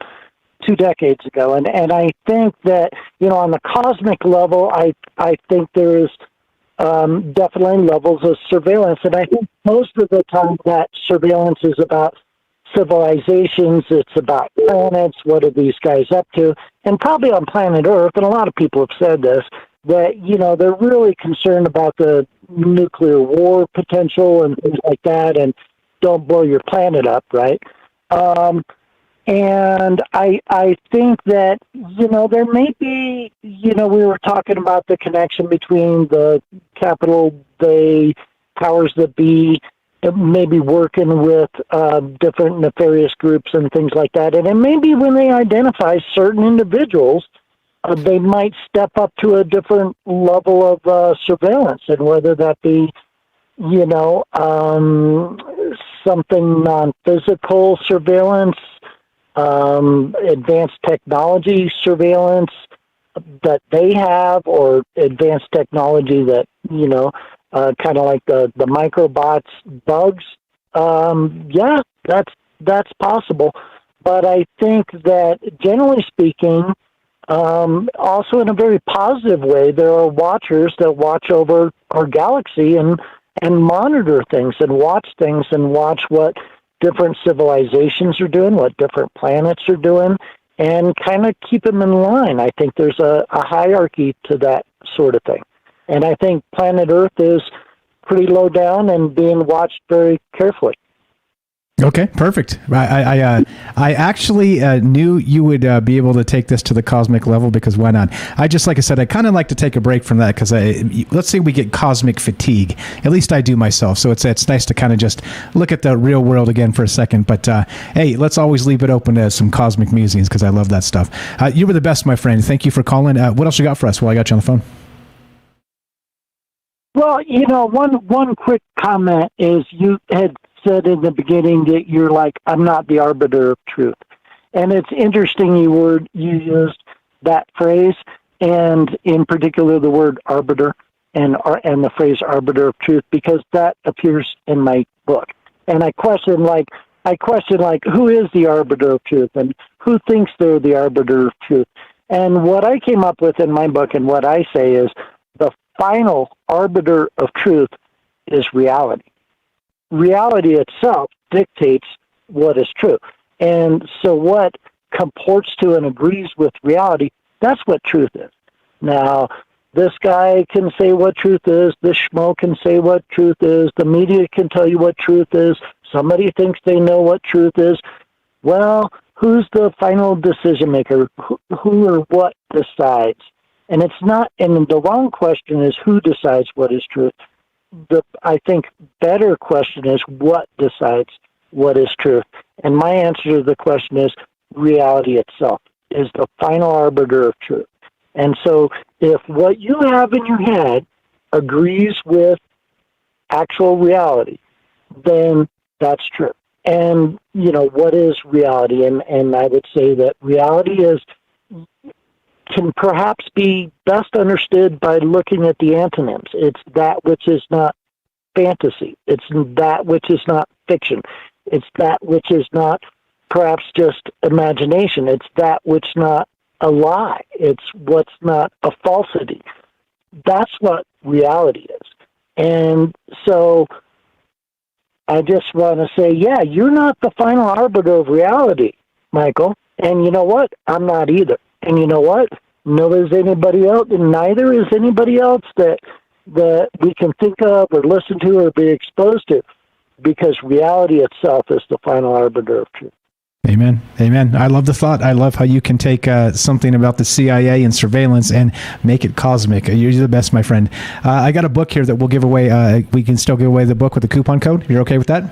2 decades ago. And I think that, on the cosmic level, I think there is definitely levels of surveillance. And I think most of the time that surveillance is about civilizations, it's about planets, what are these guys up to, and probably on planet Earth, and a lot of people have said this, that, they're really concerned about the nuclear war potential and things like that, and don't blow your planet up, right? And I think that, there may be, we were talking about the connection between the capital They powers that be, maybe working with different nefarious groups and things like that. And it may be when they identify certain individuals, they might step up to a different level of surveillance, and whether that be, something non-physical surveillance, advanced technology surveillance that they have, or advanced technology that, kind of like the microbots bugs. That's possible. But I think that, generally speaking, also in a very positive way, there are watchers that watch over our galaxy and monitor things and watch what different civilizations are doing, what different planets are doing, and kind of keep them in line. I think there's a hierarchy to that sort of thing. And I think planet Earth is pretty low down and being watched very carefully. Okay, perfect. I actually knew you would be able to take this to the cosmic level, because why not? Like I said, I kind of like to take a break from that, because let's say we get cosmic fatigue. At least I do myself. So it's nice to kind of just look at the real world again for a second. But hey, let's always leave it open to some cosmic musings, because I love that stuff. You were the best, my friend. Thank you for calling. What else you got for us while I got you on the phone? Well, one quick comment is, you had said in the beginning that you're like, I'm not the arbiter of truth. And it's interesting you used that phrase, and in particular the word arbiter and the phrase arbiter of truth, because that appears in my book. And I question who is the arbiter of truth, and who thinks they're the arbiter of truth. And what I came up with in my book, and what I say, is the final arbiter of truth is reality. Reality itself dictates what is true. And so what comports to and agrees with reality, that's what truth is. Now, this guy can say what truth is, this schmo can say what truth is, the media can tell you what truth is, somebody thinks they know what truth is. Well, who's the final decision maker? Who or what decides? And it's not, and the wrong question is who decides what is truth. I think better question is what decides what is truth. And my answer to the question is reality itself is the final arbiter of truth. And so if what you have in your head agrees with actual reality, then that's true. And, what is reality? And I would say that reality can perhaps be best understood by looking at the antonyms. It's that which is not fantasy. It's that which is not fiction. It's that which is not perhaps just imagination. It's that which not a lie. It's what's not a falsity. That's what reality is. And so I just want to say, yeah, you're not the final arbiter of reality, Michael. And you know what? I'm not either. And you know what? Neither is anybody else, and neither is anybody else that we can think of or listen to or be exposed to, because reality itself is the final arbiter of truth. Amen. Amen. I love the thought. I love how you can take something about the CIA and surveillance and make it cosmic. You're the best, my friend. I got a book here that we'll give away. We can still give away the book with the coupon code. You're okay with that?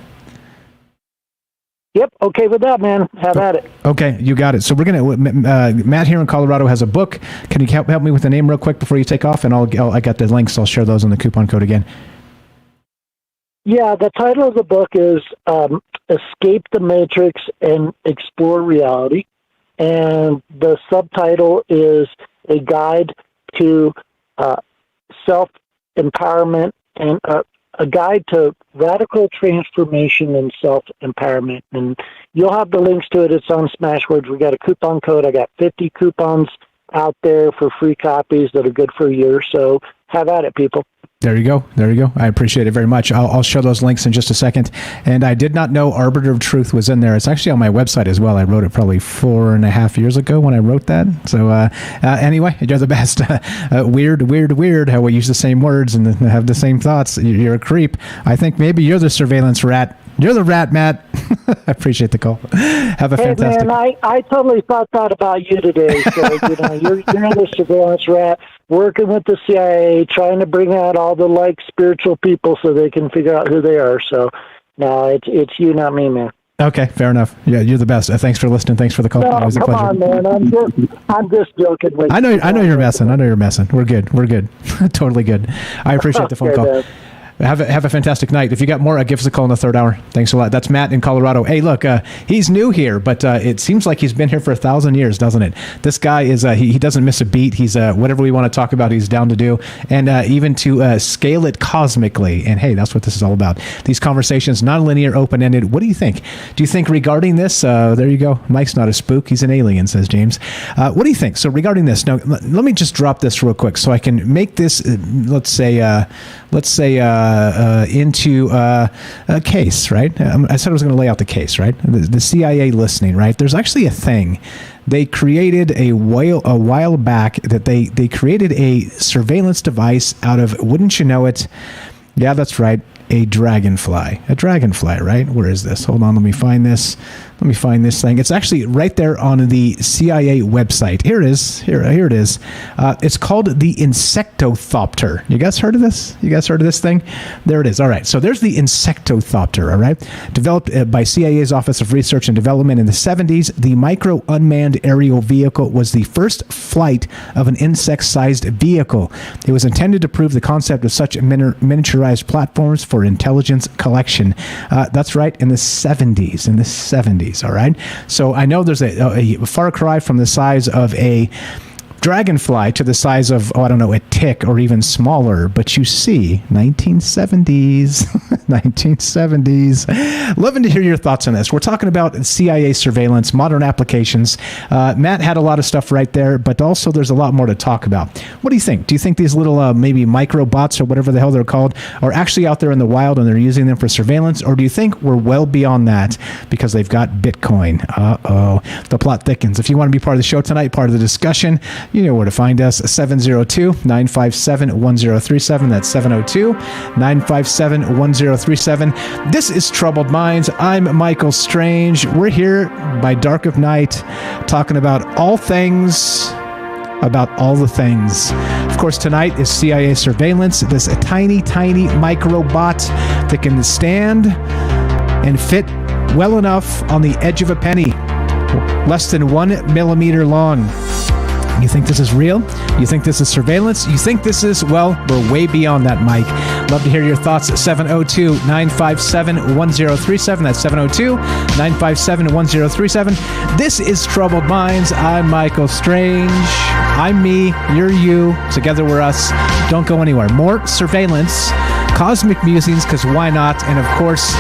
Yep, okay with that, man. Have at it. Okay, you got it. So we're gonna. Matt here in Colorado has a book. Can you help me with the name real quick before you take off? And I got the links. I'll share those on the coupon code again. Yeah, the title of the book is Escape the Matrix and Explore Reality. And the subtitle is A Guide to Self-Empowerment and a Guide to Radical Transformation and Self-Empowerment. And you'll have the links to it. It's on Smashwords. We got a coupon code. I got 50 coupons out there for free copies that are good for a year. So have at it, people. There you go. There you go. I appreciate it very much. I'll show those links in just a second. And I did not know Arbiter of Truth was in there. It's actually on my website as well. I wrote it probably 4.5 years ago when I wrote that. So anyway, you're the best. Weird how we use the same words and have the same thoughts. You're a creep. I think maybe you're the surveillance rat. You're the rat, Matt. I appreciate the call. Have a fantastic... man, I totally thought that about you today. So, you're the surveillance rat, working with the CIA, trying to bring out all the spiritual people so they can figure out who they are. So, no, it's you, not me, man. Okay, fair enough. Yeah, you're the best. Thanks for listening. Thanks for the call. No, It was a come pleasure. on, man. I'm just joking with I know you're messing. I know you're messing. We're good. Totally good. I appreciate the phone call. Man. Have a fantastic night. If you got more, give us a call in the third hour. Thanks a lot. That's Matt in Colorado. Hey, look, he's new here, but it seems like he's been here for 1,000 years, doesn't it? This guy is he doesn't miss a beat. He's whatever we want to talk about, he's down to do, and even to scale it cosmically. And hey, that's what this is all about. These conversations, non-linear, open-ended. What do you think? Do you think regarding this? There you go. Mike's not a spook. He's an alien, says James. What do you think? So regarding this, now let me just drop this real quick so I can make this. Let's say into a case, right? I said I was going to lay out the case, right? The CIA listening, right? There's actually a thing. They created a while back that they created a surveillance device out of, wouldn't you know it? Yeah, that's right. A dragonfly, right? Where is this? Hold on. Let me find this thing. It's actually right there on the CIA website. Here it is. Here it is. It's called the Insectothopter. You guys heard of this? You guys heard of this thing? There it is. All right. So there's the Insectothopter. All right. Developed by CIA's Office of Research and Development in the 70s, the micro unmanned aerial vehicle was the first flight of an insect-sized vehicle. It was intended to prove the concept of such miniaturized platforms for intelligence collection. That's right, in the 70s, all right? So I know there's a far cry from the size of a dragonfly to the size of, a tick or even smaller, but you see, 1970s. Loving to hear your thoughts on this. We're talking about CIA surveillance, modern applications. Matt had a lot of stuff right there, but also there's a lot more to talk about. What do you think? Do you think these little maybe microbots or whatever the hell they're called are actually out there in the wild and they're using them for surveillance, or do you think we're well beyond that because they've got Bitcoin? The plot thickens. If you want to be part of the show tonight, part of the discussion, you know where to find us, 702-957-1037. That's 702-957-1037. This is Troubled Minds. I'm Michael Strange. We're here by dark of night talking about all things, about all the things. Of course, tonight is CIA surveillance. This tiny microbot that can stand and fit well enough on the edge of a penny, less than 1 millimeter long. You think this is real? You think this is surveillance? You think this is, well, we're way beyond that, Mike. Love to hear your thoughts at 702-957-1037. That's 702-957-1037. This is Troubled Minds. I'm Michael Strange. I'm me. You're you. Together we're us. Don't go anywhere. More surveillance, cosmic musings, because why not? And of course,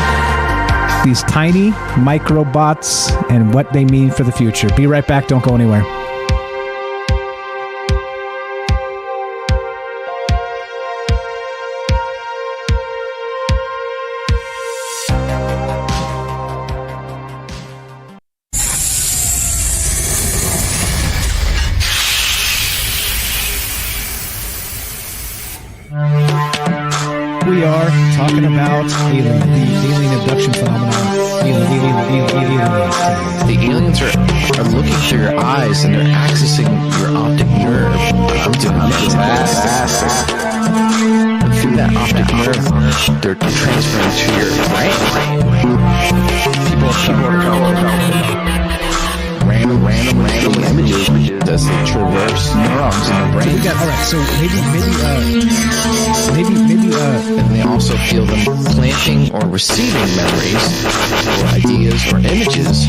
these tiny microbots and what they mean for the future. Be right back. Don't go anywhere. We are talking about the alien abduction phenomenon. The aliens are looking through your eyes and they're accessing your optic nerve. I'm doing that. And through that optic nerve, they're transferring to your brain. People are random images as they traverse neurons in the brain. Alright, so and they also feel them planting or receiving memories or ideas or images.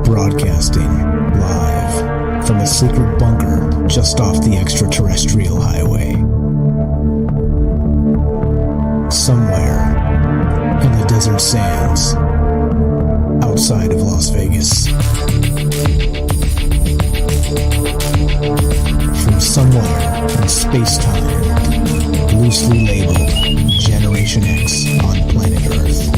Broadcasting live from a secret bunker just off the extraterrestrial highway. Somewhere in the desert sands outside of Las Vegas. From somewhere in space-time, loosely labeled Generation X on planet Earth.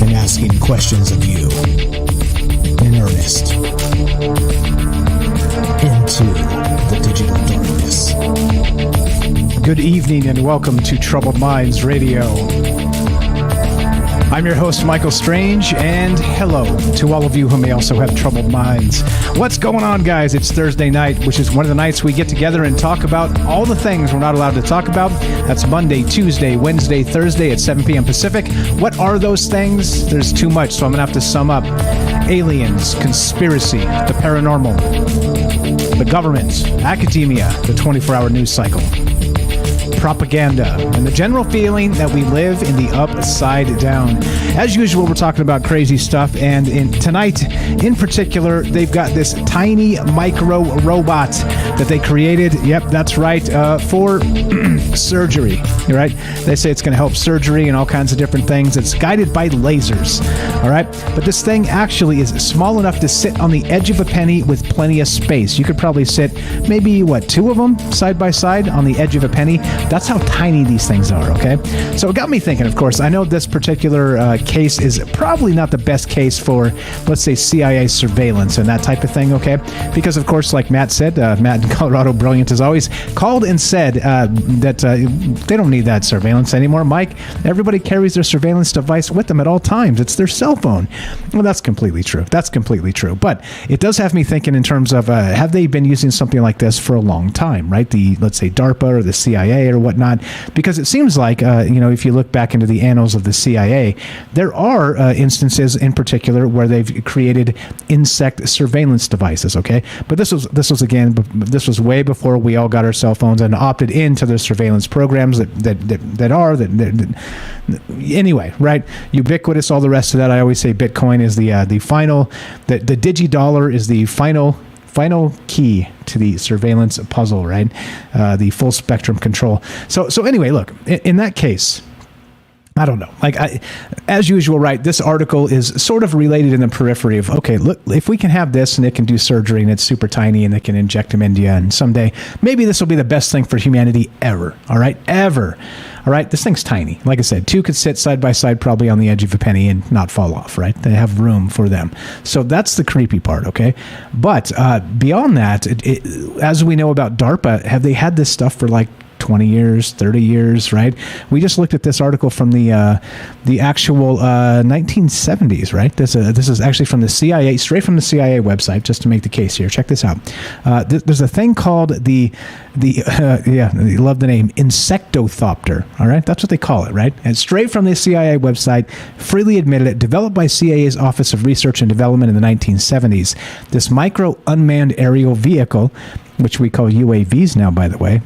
And asking questions of you in earnest into the digital darkness. Good evening and welcome to Troubled Minds Radio. I'm your host, Michael Strange, and hello to all of you who may also have troubled minds. What's going on, guys? It's Thursday night, which is one of the nights we get together and talk about all the things we're not allowed to talk about. That's Monday, Tuesday, Wednesday, Thursday at 7 p.m. Pacific. What are those things? There's too much, so I'm going to have to sum up. Aliens, conspiracy, the paranormal, the government, academia, the 24-hour news cycle, propaganda, and the general feeling that we live in the upside down. As usual, we're talking about crazy stuff, and tonight, in particular, they've got this tiny micro robot that they created. Yep, that's right, for surgery. Right? They say it's going to help surgery and all kinds of different things. It's guided by lasers. All right, but this thing actually is small enough to sit on the edge of a penny with plenty of space. You could probably sit maybe two of them side by side on the edge of a penny. That's how tiny these things are, okay? So it got me thinking, of course. I know this particular case is probably not the best case for, let's say, CIA surveillance and that type of thing, okay? Because, of course, like Matt said, Matt in Colorado, brilliant as always, called and said that they don't need that surveillance anymore. Mike, everybody carries their surveillance device with them at all times. It's their cell phone. Well, that's completely true. That's completely true. But it does have me thinking in terms of, have they been using something like this for a long time, right? Let's say, DARPA or the CIA or whatnot, because it seems like, if you look back into the annals of the CIA, there are instances in particular where they've created insect surveillance devices, okay? But this was way before we all got our cell phones and opted into the surveillance programs anyway, right? Ubiquitous, all the rest of that. I always say Bitcoin is the final, the digidollar is the final key to the surveillance puzzle, right? The full spectrum control. So anyway, look, in that case, I don't know. As usual, right? This article is sort of related in the periphery of, okay, look, if we can have this and it can do surgery and it's super tiny and they can inject them into you, and someday maybe this will be the best thing for humanity ever. All right, ever. All right, this thing's tiny. Like I said, two could sit side by side, probably on the edge of a penny and not fall off. Right? They have room for them. So that's the creepy part. Okay, but beyond that, as we know about DARPA, have they had this stuff for 20 years, 30 years, right? We just looked at this article from the actual 1970s, right? This is actually from the CIA, straight from the CIA website, just to make the case here. Check this out. There's a thing called you love the name, Insectothopter, all right? That's what they call it, right? And straight from the CIA website, freely admitted it, developed by CIA's Office of Research and Development in the 1970s. This micro unmanned aerial vehicle which we call UAVs now, by the way,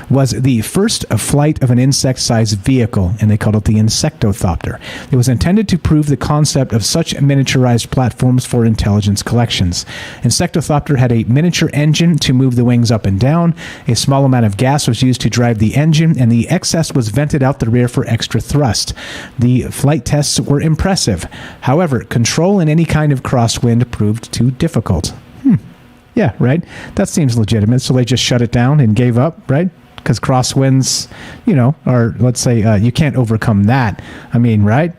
was the first flight of an insect-sized vehicle, and they called it the Insectothopter. It was intended to prove the concept of such miniaturized platforms for intelligence collections. Insectothopter had a miniature engine to move the wings up and down. A small amount of gas was used to drive the engine, and the excess was vented out the rear for extra thrust. The flight tests were impressive. However, control in any kind of crosswind proved too difficult. Yeah, right? That seems legitimate. So they just shut it down and gave up, right? Because crosswinds, are, let's say, you can't overcome that. I mean, right?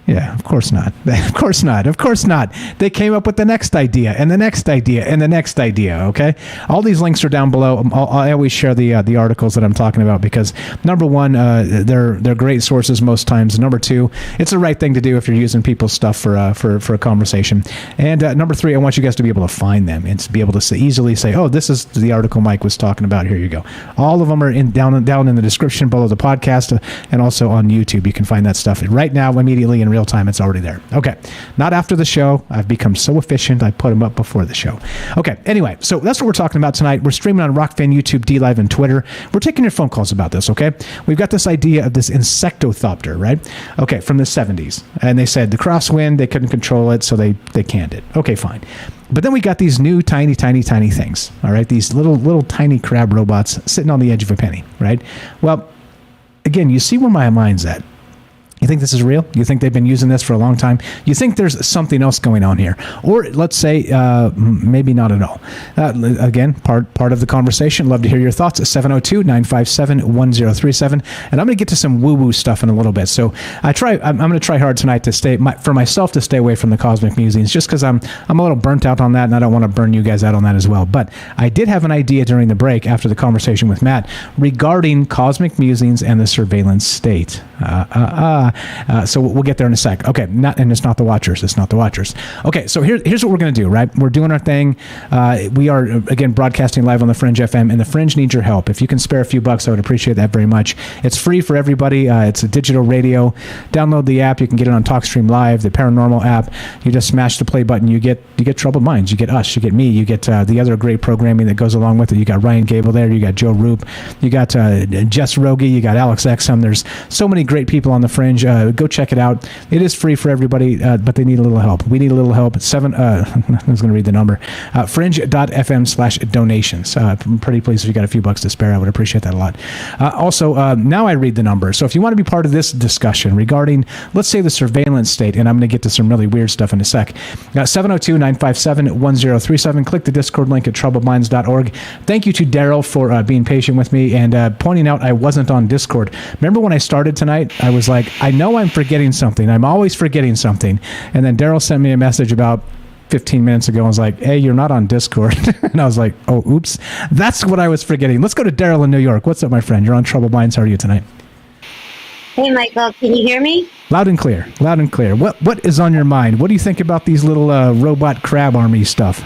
Yeah, of course not. Of course not. Of course not. They came up with the next idea and the next idea and the next idea, okay? All these links are down below. I always share the articles that I'm talking about because, number one, they're great sources most times. Number two, it's the right thing to do if you're using people's stuff for a conversation. And number three, I want you guys to be able to find them and to be able to easily say, oh, this is the article Mike was talking about. Here you go. All of them are down in the description below the podcast and also on YouTube. You can find that stuff right now, immediately in real time. It's already there. Okay. Not after the show. I've become so efficient. I put them up before the show. Okay. Anyway, so that's what we're talking about tonight. We're streaming on Rockfan, YouTube, DLive, and Twitter. We're taking your phone calls about this, okay? We've got this idea of this Insectothopter, right? Okay, from the 70s. And they said the crosswind, they couldn't control it, so they canned it. Okay, fine. But then we got these new tiny things, all right? These little tiny crab robots sitting on the edge of a penny, right? Well, again, you see where my mind's at. You think this is real? You think they've been using this for a long time? You think there's something else going on here? Or let's say maybe not at all. Again, part of the conversation. Love to hear your thoughts at 702-957-1037. And I'm going to get to some woo-woo stuff in a little bit. So I'm going to try hard tonight to stay away from the cosmic musings, just because I'm a little burnt out on that, and I don't want to burn you guys out on that as well. But I did have an idea during the break after the conversation with Matt regarding cosmic musings and the surveillance state. So we'll get there in a sec. Okay, and it's not the Watchers. It's not the Watchers. Okay, so here's what we're going to do, right? We're doing our thing. We are, again, broadcasting live on the Fringe FM, and the Fringe needs your help. If you can spare a few bucks, I would appreciate that very much. It's free for everybody. It's a digital radio. Download the app. You can get it on TalkStream Live, the Paranormal app. You just smash the play button. You get Troubled Minds. You get us. You get me. You get the other great programming that goes along with it. You got Ryan Gable there. You got Joe Roop. You got Jess Rogie. You got Alex Exum. There's so many great people on the Fringe. Go check it out. It is free for everybody, but they need a little help. We need a little help. I was going to read the number. Fringe.fm/donations. I'm pretty pleased if you got a few bucks to spare. I would appreciate that a lot. Also, now I read the number. So if you want to be part of this discussion regarding, let's say, the surveillance state, and I'm going to get to some really weird stuff in a sec, 702-957-1037. Click the Discord link at troubledminds.org. Thank you to Daryl for being patient with me and pointing out I wasn't on Discord. Remember when I started tonight, I was like, I know I'm forgetting something. I'm always forgetting something. And then Daryl sent me a message about 15 minutes ago and was like, hey, you're not on Discord. And I was like, oh, oops. That's what I was forgetting. Let's go to Daryl in New York. What's up, my friend? You're on Troubled Minds. How are you tonight? Hey, Michael. Can you hear me? Loud and clear. Loud and clear. What is on your mind? What do you think about these little robot crab army stuff?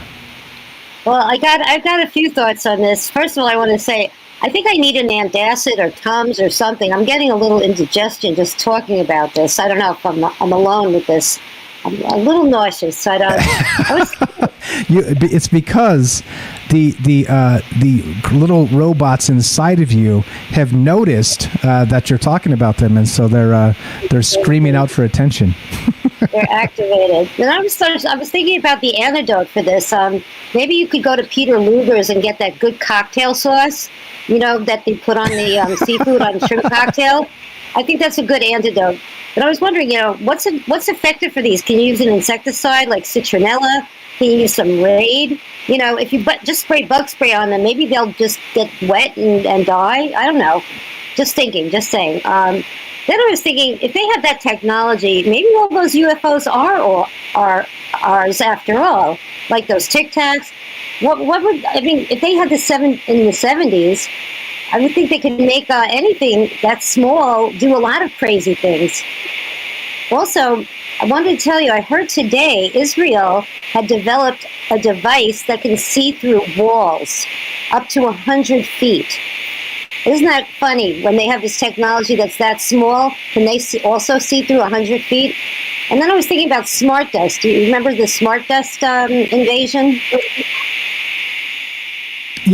Well, I've got a few thoughts on this. First of all, I want to say, I think I need an antacid or Tums or something. I'm getting a little indigestion just talking about this. I don't know if I'm alone with this. I'm a little nauseous. It's because the little robots inside of you have noticed that you're talking about them, and so they're screaming out for attention. They're activated. And I was thinking about the antidote for this. Maybe you could go to Peter Luger's and get that good cocktail sauce, that they put on the seafood on shrimp cocktail. I think that's a good antidote. But I was wondering, what's effective for these? Can you use an insecticide like citronella? Can you use some Raid? If you just spray bug spray on them, maybe they'll just get wet and die. I don't know. Just saying. Then I was thinking, if they have that technology, maybe all those UFOs are ours after all, like those Tic Tacs. If they had in the 70s, I would think they could make anything that small do a lot of crazy things. Also, I wanted to tell you, I heard today Israel had developed a device that can see through walls up to 100 feet. Isn't that funny? When they have this technology that's that small, can they also see through 100 feet? And then I was thinking about smart dust. Do you remember the smart dust invasion?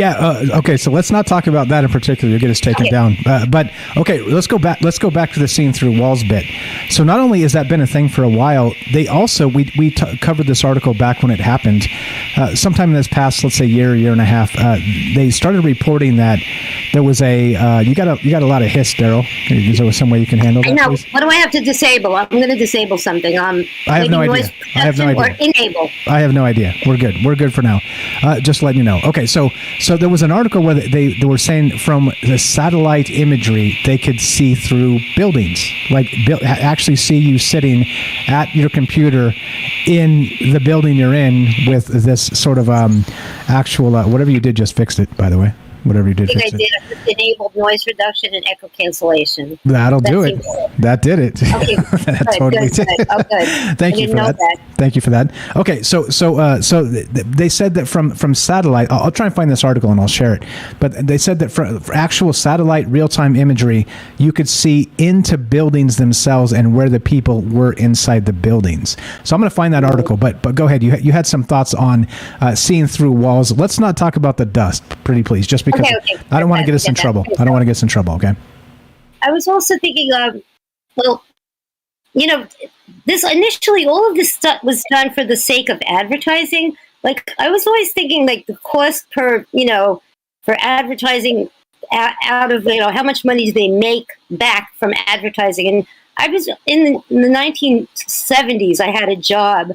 Okay, so let's not talk about that in particular. You'll get us taken down. But okay, let's go back. Let's go back to the seeing through walls bit. So not only has that been a thing for a while, they also we covered this article back when it happened. Sometime in this past, let's say year and a half, they started reporting that there was a you got a lot of hiss, Daryl. Is there some way you can handle that? No. Please? What do I have to disable? I'm going to disable something. I have no idea. I have no idea. Or enable. I have no idea. We're good. We're good for now. Just letting you know. Okay, so there was an article where they were saying from the satellite imagery they could see through buildings, like actually see you sitting at your computer in the building you're in with this sort of actual whatever you did just fixed it, by the way. Whatever you did. I think I did enabled noise reduction and echo cancellation. That'll do it. That did it. Okay, that totally did. Oh, good. Thank you for that. Thank you for that. Okay, so they said that from satellite. I'll try and find this article and I'll share it. But they said that for actual satellite real-time imagery, you could see into buildings themselves and where the people were inside the buildings. So I'm going to find that article. But go ahead. You had some thoughts on seeing through walls. Let's not talk about the dust, pretty please. Just because I don't want to get us in trouble. I don't want to get us in trouble. Okay. I was also thinking, this initially, all of this stuff was done for the sake of advertising. Like, I was always thinking, like, the cost per, for advertising out of, how much money do they make back from advertising? And I was in the 1970s, I had a job.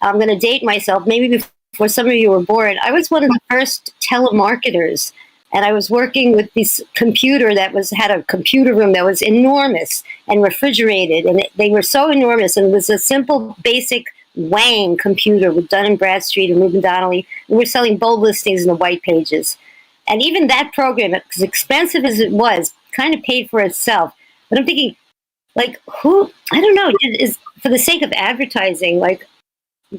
I'm going to date myself, maybe before some of you were born. I was one of the first telemarketers. And I was working with this computer that had a computer room that was enormous and refrigerated. And they were so enormous. And it was a simple, basic Wang computer with Dun & Bradstreet and Reuben Donnelly. And we're selling bold listings in the white pages. And even that program, as expensive as it was, kind of paid for itself. But I'm thinking, like, I don't know, is for the sake of advertising, like,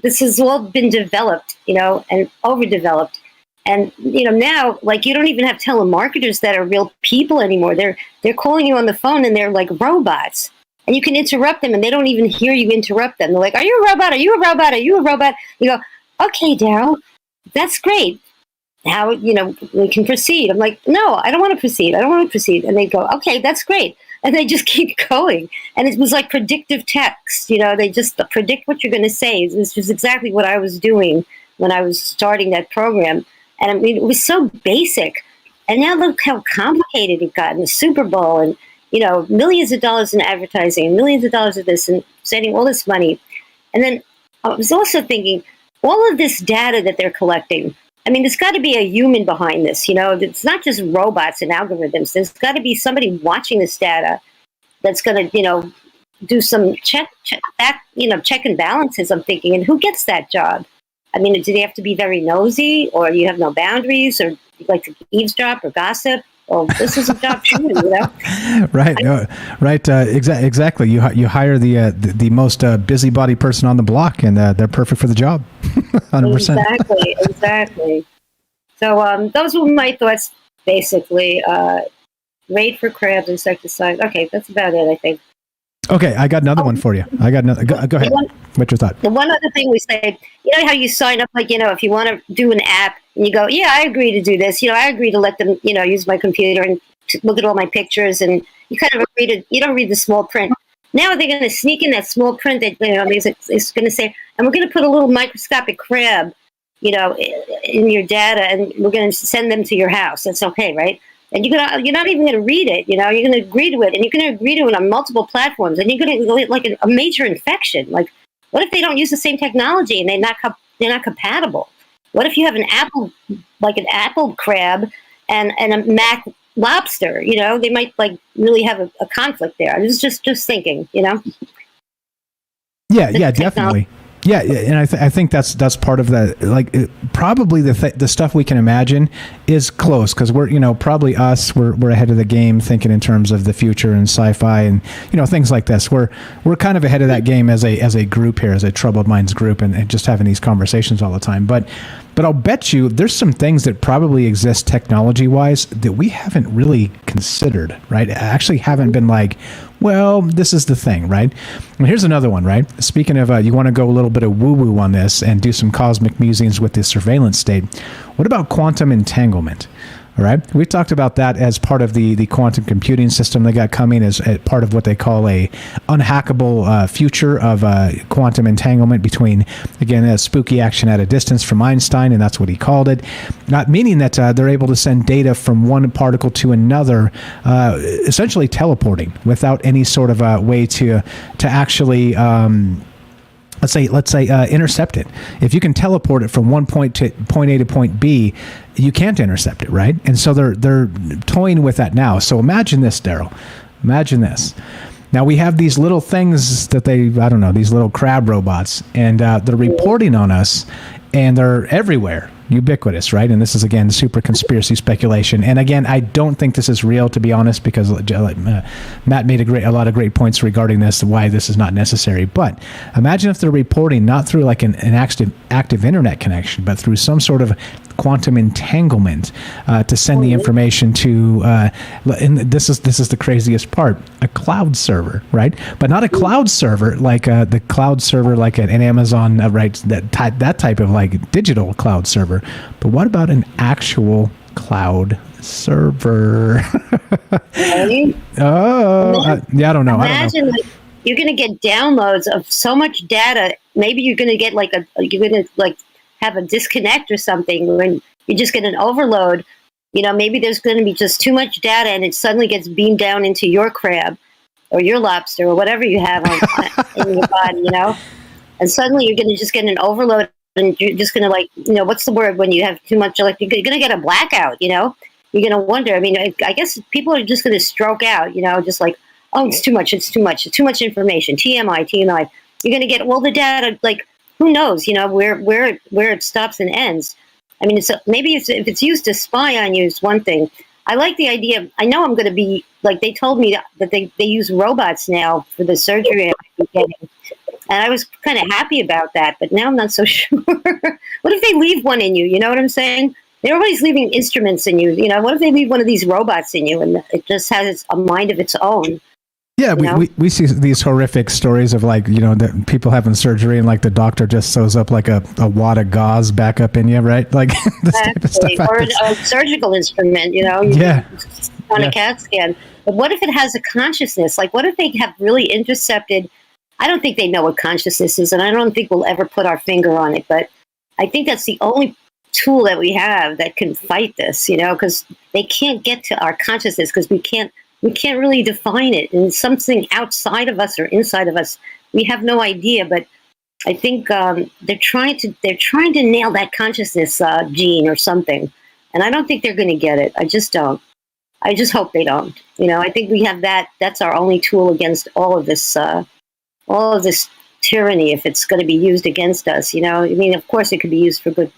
this has all been developed, and overdeveloped. And, now, like, you don't even have telemarketers that are real people anymore. They're calling you on the phone and they're like robots. And you can interrupt them and they don't even hear you interrupt them. They're like, are you a robot? Are you a robot? Are you a robot? You go, okay, Daryl, that's great. Now, we can proceed. I'm like, no, I don't want to proceed. I don't want to proceed. And they go, okay, that's great. And they just keep going. And it was like predictive text. They just predict what you're going to say. This was exactly what I was doing when I was starting that program. And I mean, it was so basic. And now look how complicated it got in the Super Bowl and, millions of dollars in advertising and millions of dollars of this and sending all this money. And then I was also thinking, all of this data that they're collecting, I mean, there's got to be a human behind this. It's not just robots and algorithms. There's got to be somebody watching this data that's going to, do some check and balances, I'm thinking. And who gets that job? I mean, do they have to be very nosy, or you have no boundaries, or you like to eavesdrop or gossip? Well, this is a job too, Right, right. Exactly. You hire the most busybody person on the block, and they're perfect for the job. 100%. Exactly. So those were my thoughts, basically. Raid for crabs, insecticide. Okay, that's about it, I think. Okay, I got another one for you. I got another. Go ahead. What's your thought? The one other thing we say, how you sign up, like, if you want to do an app and you go, yeah, I agree to do this. I agree to let them, use my computer and look at all my pictures. And you kind of agree to, you don't read the small print. Now they're going to sneak in that small print that, it's going to say, and we're going to put a little microscopic crab, in your data, and we're going to send them to your house. That's okay, right? And you're not even going to read it, you're going to agree to it, and you're going to agree to it on multiple platforms, and you're going to go like a major infection. Like, what if they don't use the same technology and they're not compatible? What if you have an apple crab and a Mac lobster? They might really have a conflict there. I was just thinking, Yeah, definitely. Yeah, and I think that's part of that. Probably the stuff we can imagine is close, because we're probably we're ahead of the game, thinking in terms of the future and sci-fi and things like this. We're kind of ahead of that game as a group here, as a Troubled Minds group, and just having these conversations all the time. But But I'll bet you there's some things that probably exist technology-wise that we haven't really considered, right? Actually haven't been like, well, this is the thing, right? And here's another one, right? Speaking of, you want to go a little bit of woo-woo on this and do some cosmic musings with the surveillance state. What about quantum entanglement? All right. We talked about that as part of the quantum computing system they got coming as part of what they call a unhackable future of quantum entanglement between, again, a spooky action at a distance from Einstein, and that's what he called it. Meaning that they're able to send data from one particle to another, essentially teleporting without any sort of way to actually let's say intercept it. If you can teleport it from one point A to point B, you can't intercept it, right? And so they're toying with that now. So imagine this, Daryl. Imagine this. Now we have these little things that these little crab robots, and they're reporting on us, and they're everywhere. Ubiquitous, right? And this is, again, super conspiracy speculation. And again, I don't think this is real, to be honest, because Matt made a lot of great points regarding this, why this is not necessary. But imagine if they're reporting not through like an active internet connection, but through some sort of quantum entanglement to send the information to, and this is the craziest part, a cloud server, right? But not a cloud server like the cloud server like an Amazon, right? That type of like digital cloud server. But what about an actual cloud server? Right? Yeah, I don't know. Imagine like, you're going to get downloads of so much data. Maybe you're going to get have a disconnect or something when you just get an overload. Maybe there's going to be just too much data and it suddenly gets beamed down into your crab or your lobster or whatever you have in your body, and suddenly you're going to just get an overload and you're just going to what's the word when you have too much, you're going to get a blackout, you're going to wonder. I mean, I guess people are just going to stroke out, just like, oh, it's too much information, TMI. You're going to get all the data, like, who knows, where it stops and ends. I mean, maybe if it's used to spy on you is one thing. I like the idea. I know I'm going to be, like, they told me that they use robots now for the surgery I'm getting. And I was kind of happy about that, but now I'm not so sure. What if they leave one in you? You know what I'm saying? They're always leaving instruments in you. What if they leave one of these robots in you and it just has a mind of its own? Yeah, we see these horrific stories of like, that people having surgery and like the doctor just sews up like a wad of gauze back up in you, right? Like this type of stuff. Or a surgical instrument, on a CAT scan. But what if it has a consciousness? Like, what if they have really intercepted? I don't think they know what consciousness is, and I don't think we'll ever put our finger on it. But I think that's the only tool that we have that can fight this, because they can't get to our consciousness because we can't really define it. And something outside of us or inside of us, we have no idea. But I think they're trying to nail that consciousness gene or something. And I don't think they're going to get it. I just don't. I just hope they don't. I think we have that. That's our only tool against all of this tyranny. If it's going to be used against us, I mean, of course, it could be used for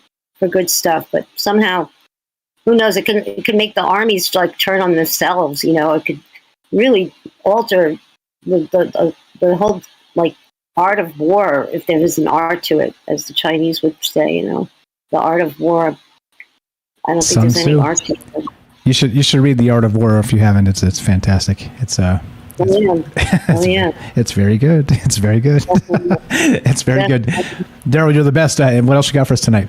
good stuff, but somehow. Who knows? It can make the armies like turn on themselves. It could really alter the whole like art of war if there is an art to it, as the Chinese would say. The art of war. I don't think there's any art to it. You should read The Art of War if you haven't. It's fantastic. It's It's very good. It's very good. It's very good. Daryl, you're the best. And what else you got for us tonight?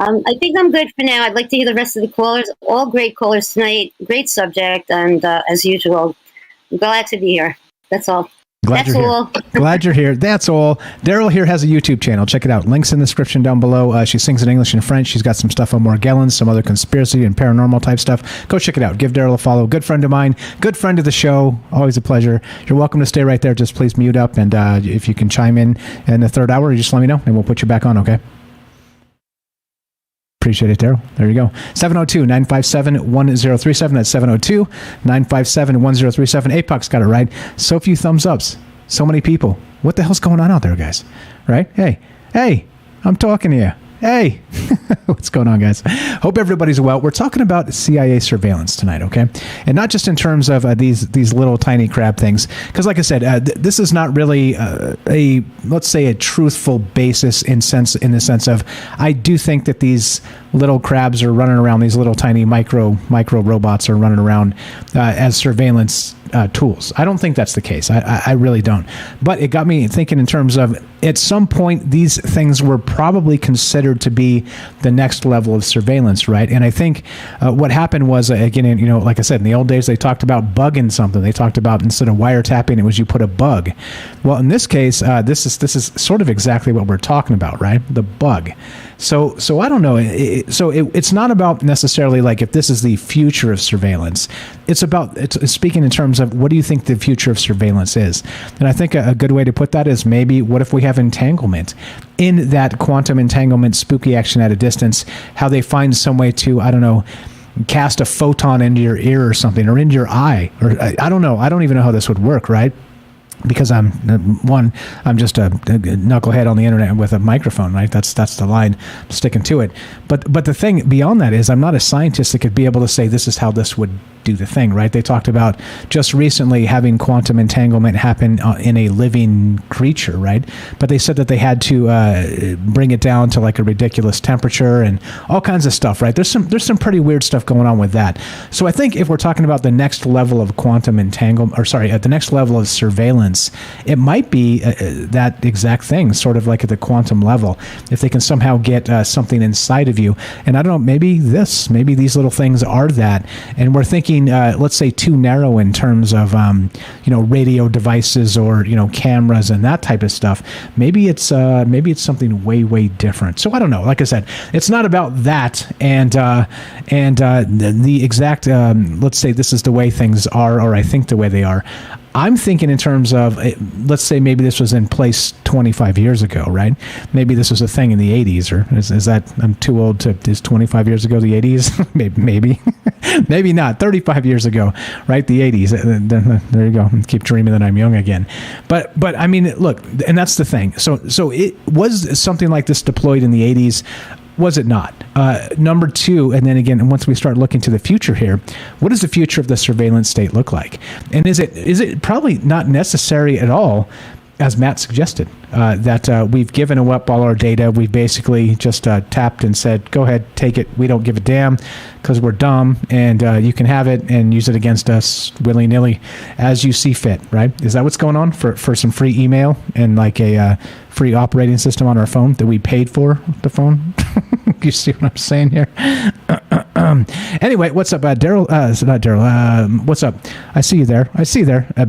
I think I'm good for now. I'd like to hear the rest of the callers. All great callers tonight. Great subject. And as usual, I'm glad to be here. That's all. Glad you're here. That's all. Daryl here has a YouTube channel. Check it out. Links in the description down below. She sings in English and French. She's got some stuff on Morgellons, some other conspiracy and paranormal type stuff. Go check it out. Give Daryl a follow. Good friend of mine. Good friend of the show. Always a pleasure. You're welcome to stay right there. Just please mute up. And if you can chime in the third hour, just let me know and we'll put you back on, okay? Appreciate it, Daryl. There you go. 702-957-1037. That's 702-957-1037. Apoc's got it right. So few thumbs ups. So many people. What the hell's going on out there, guys? Right? Hey, I'm talking to you. Hey, what's going on, guys? Hope everybody's well. We're talking about CIA surveillance tonight, okay? And not just in terms of these little tiny crab things, because like I said, this is not really let's say a truthful basis in the sense of I do think that these little crabs are running around, these little tiny micro robots are running around as surveillance tools. I don't think that's the case. I really don't. But it got me thinking in terms of at some point these things were probably considered to be the next level of surveillance, right? And I think what happened was, again, like I said, in the old days they talked about bugging something. They talked about instead of wiretapping, it was you put a bug. Well, in this case, this is sort of exactly what we're talking about, right? The bug. So I don't know. It's not about necessarily like if this is the future of surveillance. It's speaking in terms of what do you think the future of surveillance is? And I think a good way to put that is maybe what if we have entanglement? In that quantum entanglement, spooky action at a distance, how they find some way to, I don't know, cast a photon into your ear or something, or into your eye, or I don't know. I don't even know how this would work, right? Because I'm just a knucklehead on the internet with a microphone, right? That's the line, I'm sticking to it. But the thing beyond that is I'm not a scientist that could be able to say this is how this would do the thing, right? They talked about just recently having quantum entanglement happen in a living creature, right? But they said that they had to bring it down to like a ridiculous temperature and all kinds of stuff, right? There's some pretty weird stuff going on with that. So I think if we're talking about the next level of quantum entanglement, at the next level of surveillance, it might be that exact thing, sort of like at the quantum level. If they can somehow get something inside of you, and I don't know, maybe these little things are that, and we're thinking, let's say, too narrow in terms of, radio devices or cameras and that type of stuff. Maybe it's something way different. So I don't know. Like I said, it's not about that, and the exact. Let's say this is the way things are, or I think the way they are. I'm thinking in terms of, let's say maybe this was in place 25 years ago, right? Maybe this was a thing in the 80s, or is that, I'm too old to, is 25 years ago the 80s? maybe, maybe not, 35 years ago, right? The 80s, there you go, keep dreaming that I'm young again. But I mean, look, and that's the thing. So it was something like this deployed in the 80s. Was it not? Number two, and then again, once we start looking to the future here, what does the future of the surveillance state look like? And is it probably not necessary at all, as Matt suggested, that we've given up all our data. We've basically just tapped and said, go ahead, take it. We don't give a damn because we're dumb, and you can have it and use it against us willy-nilly as you see fit, right? Is that what's going on for some free email and like a free operating system on our phone that we paid for the phone? You see what I'm saying here? Anyway, what's up, Daryl? It's not Daryl. What's up? I see you there.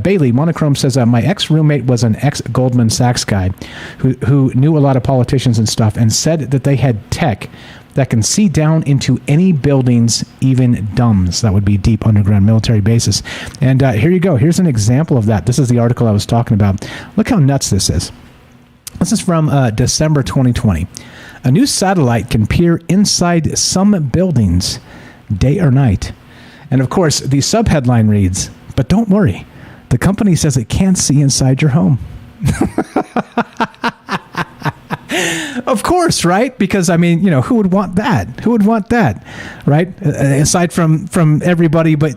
Bailey Monochrome says, my ex-roommate was an ex-Goldman Sachs guy who knew a lot of politicians and stuff, and said that they had tech that can see down into any buildings, even DUMBs. That would be deep underground military bases. And here you go. Here's an example of that. This is the article I was talking about. Look how nuts this is. This is from December 2020. A new satellite can peer inside some buildings, day or night. And of course, the subheadline reads, but don't worry, the company says it can't see inside your home. Of course, right? Because, I mean, who would want that? Who would want that, right? Aside from everybody but,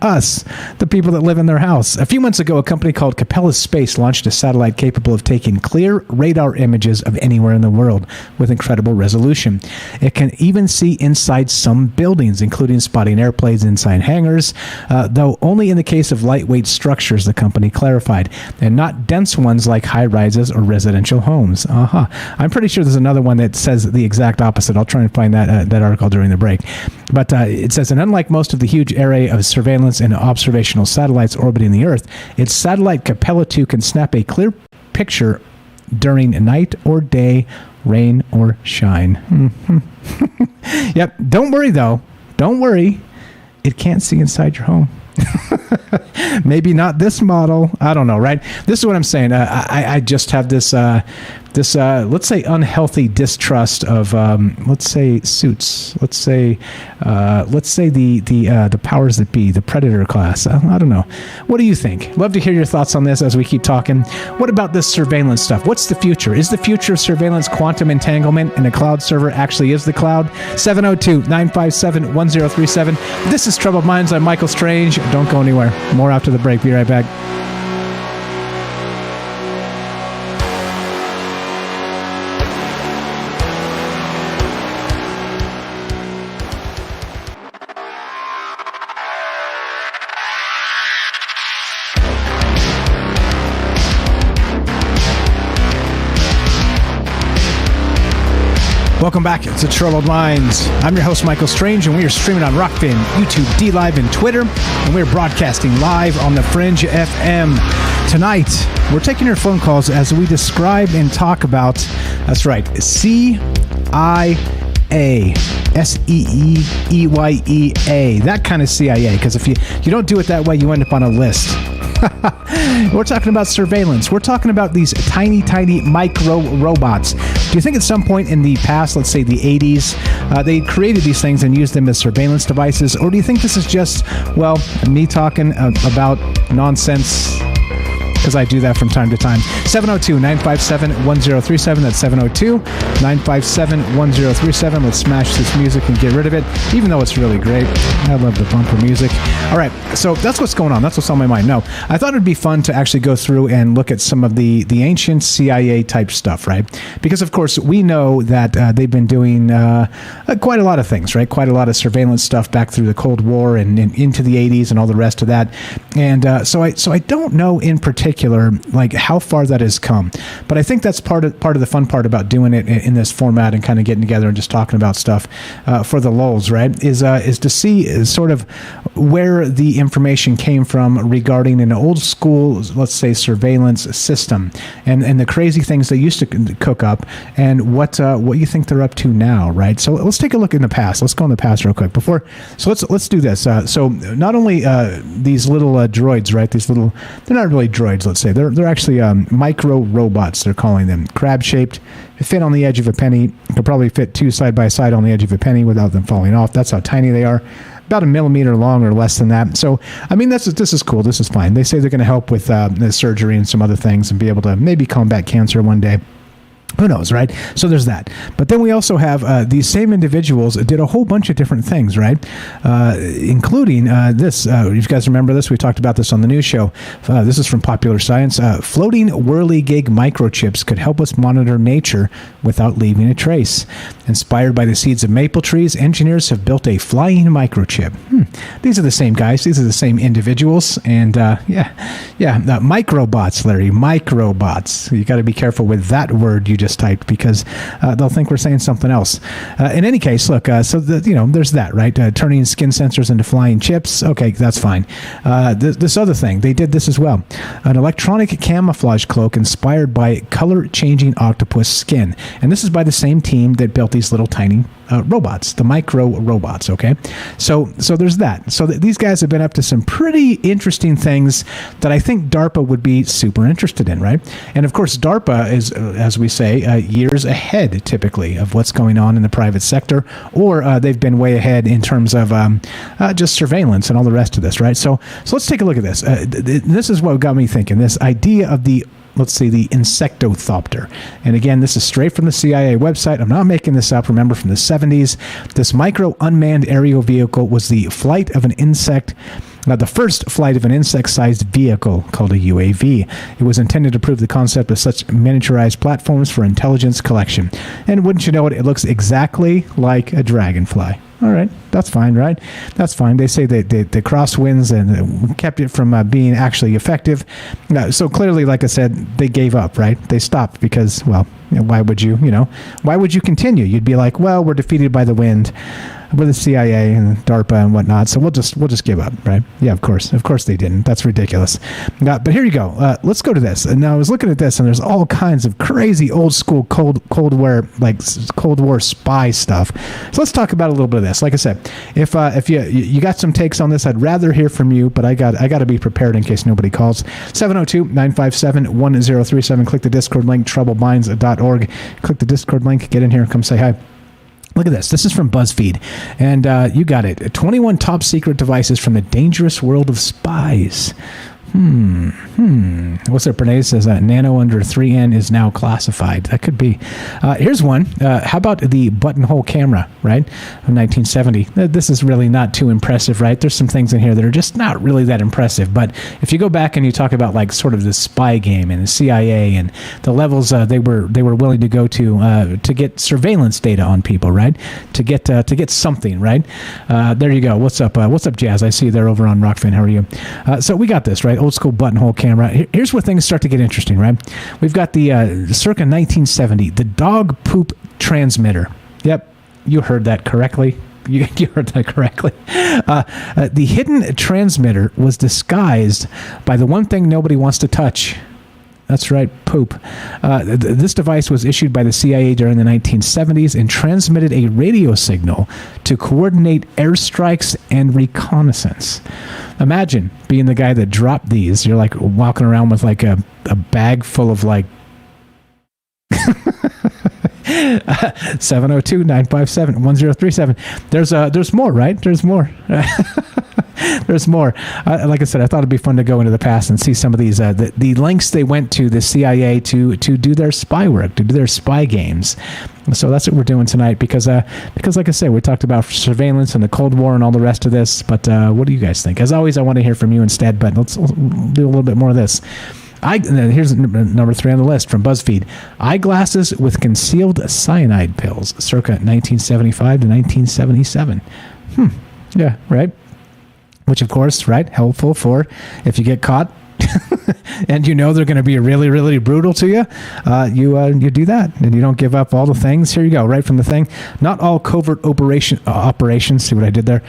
us, the people that live in their house. A few months ago, a company called Capella Space launched a satellite capable of taking clear radar images of anywhere in the world with incredible resolution. It can even see inside some buildings, including spotting airplanes inside hangars, though only in the case of lightweight structures, the company clarified, and not dense ones like high-rises or residential homes. I'm pretty sure there's another one that says the exact opposite. I'll try and find that article during the break. But it says, and unlike most of the huge array of surveillance and observational satellites orbiting the Earth, its satellite Capella 2 can snap a clear picture during night or day, rain or shine. Mm-hmm. Yep. Don't worry, though. Don't worry. It can't see inside your home. Maybe not this model. I don't know, right? This is what I'm saying. I just have this this let's say unhealthy distrust of let's say suits, let's say the powers that be, the predator class. I don't know. What do you think? Love to hear your thoughts on this as we keep talking. What about this surveillance stuff? What's the future? Is the future of surveillance quantum entanglement and a cloud server actually is the cloud? 702-957-1037. This is Troubled Minds. I'm Michael Strange. Don't go anywhere. More after the break. Be right back. Welcome back to Troubled Minds. I'm your host, Michael Strange, and we are streaming on Rockfin, YouTube, DLive, and Twitter, and we're broadcasting live on The Fringe FM. Tonight, we're taking your phone calls as we describe and talk about, that's right, CIA. SEEEYEA. That kind of CIA, because if you don't do it that way, you end up on a list. We're talking about surveillance. We're talking about these tiny, tiny micro robots. Do you think at some point in the past, let's say the 80s, they created these things and used them as surveillance devices? Or do you think this is just, well, me talking about nonsense? Because I do that from time to time. 702-957-1037. That's 702-957-1037. Let's smash this music and get rid of it, even though it's really great. I love the bumper music. All right, so that's what's going on. That's what's on my mind. No, I thought it'd be fun to actually go through and look at some of the ancient CIA type stuff, right? Because, of course, we know that they've been doing quite a lot of things, right? Quite a lot of surveillance stuff back through the Cold War and into the 80s and all the rest of that. And so I don't know in particular like how far that has come, but I think that's part of the fun part about doing it in this format and kind of getting together and just talking about stuff for the lulz, right? Is to see sort of where the information came from regarding an old school, let's say, surveillance system and the crazy things they used to cook up and what you think they're up to now, right? So let's take a look in the past. Let's go in the past real quick let's do this. So not only these little droids, right? They're not really droids. Let's say they're actually micro robots. They're calling them crab-shaped. They fit on the edge of a penny. Could probably fit two side by side on the edge of a penny without them falling off. That's how tiny they are. About a millimeter long or less than that. So, I mean, this is cool. This is fine. They say they're going to help with the surgery and some other things and be able to maybe combat cancer one day. Who knows, right? So there's that. But then we also have these same individuals did a whole bunch of different things, right? Including this. You guys remember this? We talked about this on the news show. This is from Popular Science. Floating whirligig microchips could help us monitor nature without leaving a trace. Inspired by the seeds of maple trees, engineers have built a flying microchip. These are the same guys. These are the same individuals. And microbots, Larry. Microbots. You got to be careful with that word you just typed because they'll think we're saying something else. In any case, look, so there's that, right? Turning skin sensors into flying chips. Okay, that's fine. This other thing, they did this as well. An electronic camouflage cloak inspired by color-changing octopus skin. And this is by the same team that built these little tiny robots, the micro robots, okay? So there's that. So these guys have been up to some pretty interesting things that I think DARPA would be super interested in, right? And of course, DARPA is, as we say, years ahead typically of what's going on in the private sector, or they've been way ahead in terms of just surveillance and all the rest of this, right? So let's take a look at this. This is what got me thinking, this idea of the Insectothopter. And again, this is straight from the CIA website. I'm not making this up. Remember, from the 70s, this micro unmanned aerial vehicle was the flight of an insect. The first flight of an insect-sized vehicle called a UAV. It was intended to prove the concept of such miniaturized platforms for intelligence collection. And wouldn't you know it, it looks exactly like a dragonfly. All right, that's fine, right? That's fine. They say they crosswinds and kept it from being actually effective. So clearly, like I said, they gave up, right? They stopped because, well, why would you continue? You'd be like, well, we're defeated by the wind with the CIA and DARPA and whatnot, so we'll just give up, right? Yeah, of course they didn't. That's ridiculous. But here you go. Let's go to this. And now I was looking at this, and there's all kinds of crazy old school Cold War spy stuff. So let's talk about a little bit of this. Like I said, if you got some takes on this, I'd rather hear from you, but I got to be prepared in case nobody calls. 702-957-1037. Click the Discord link, troubledminds.org. PlayNetRadio.org. Click the Discord link, get in here, and come say hi. Look at this. This is from BuzzFeed, and you got it. 21 top secret devices from the dangerous world of spies. What's up, Bernays? Says nano under 3N is now classified. That could be. Here's one. How about the buttonhole camera, right? Of 1970. This is really not too impressive, right? There's some things in here that are just not really that impressive. But if you go back and you talk about like sort of the spy game and the CIA and the levels they were willing to go to get surveillance data on people, right? To get something, right? There you go. What's up? What's up, Jazz? I see you there over on Rockfin. How are you? So we got this, right? Old school buttonhole camera. Here's where things start to get interesting, right? We've got the circa 1970, the dog poop transmitter. Yep, you heard that correctly. You heard that correctly. The hidden transmitter was disguised by the one thing nobody wants to touch. That's right, poop. This device was issued by the CIA during the 1970s and transmitted a radio signal to coordinate airstrikes and reconnaissance. Imagine being the guy that dropped these. You're like walking around with like a bag full of like 702-957-1037. There's more, right? There's more. There's more. Like I said, I thought it'd be fun to go into the past and see some of these the lengths they went to, the CIA to do their spy work, to do their spy games. So that's what we're doing tonight because like I said, we talked about surveillance and the Cold War and all the rest of this. But what do you guys think? As always, I want to hear from you instead. But let's do a little bit more of this. Here's number 3 on the list from BuzzFeed. Eyeglasses with concealed cyanide pills, circa 1975 to 1977. Yeah, right. Which, of course, right, helpful for if you get caught and you know they're going to be really, really brutal to you, you do that and you don't give up all the things. Here you go, right from the thing. Not all covert operations, see what I did there?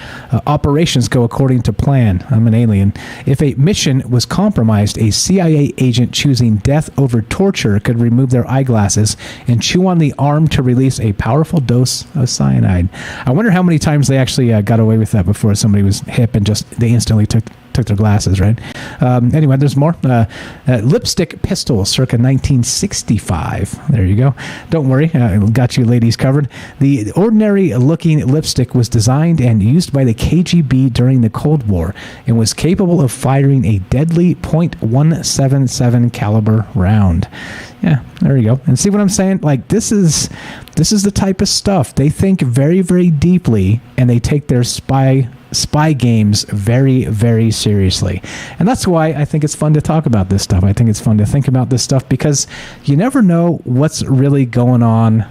Operations go according to plan. I'm an alien. If a mission was compromised, a CIA agent choosing death over torture could remove their eyeglasses and chew on the arm to release a powerful dose of cyanide. I wonder how many times they actually got away with that before somebody was hip and just they instantly took their glasses, right? Anyway, there's more. Lipstick pistol, circa 1965. There you go. Don't worry, got you ladies covered. The ordinary-looking lipstick was designed and used by the KGB during the Cold War and was capable of firing a deadly .177 caliber round. Yeah, there you go. And see what I'm saying? Like this is the type of stuff they think very, very deeply, and they take their spy games very, very seriously. And that's why I think it's fun to talk about this stuff. I think it's fun to think about this stuff because you never know what's really going on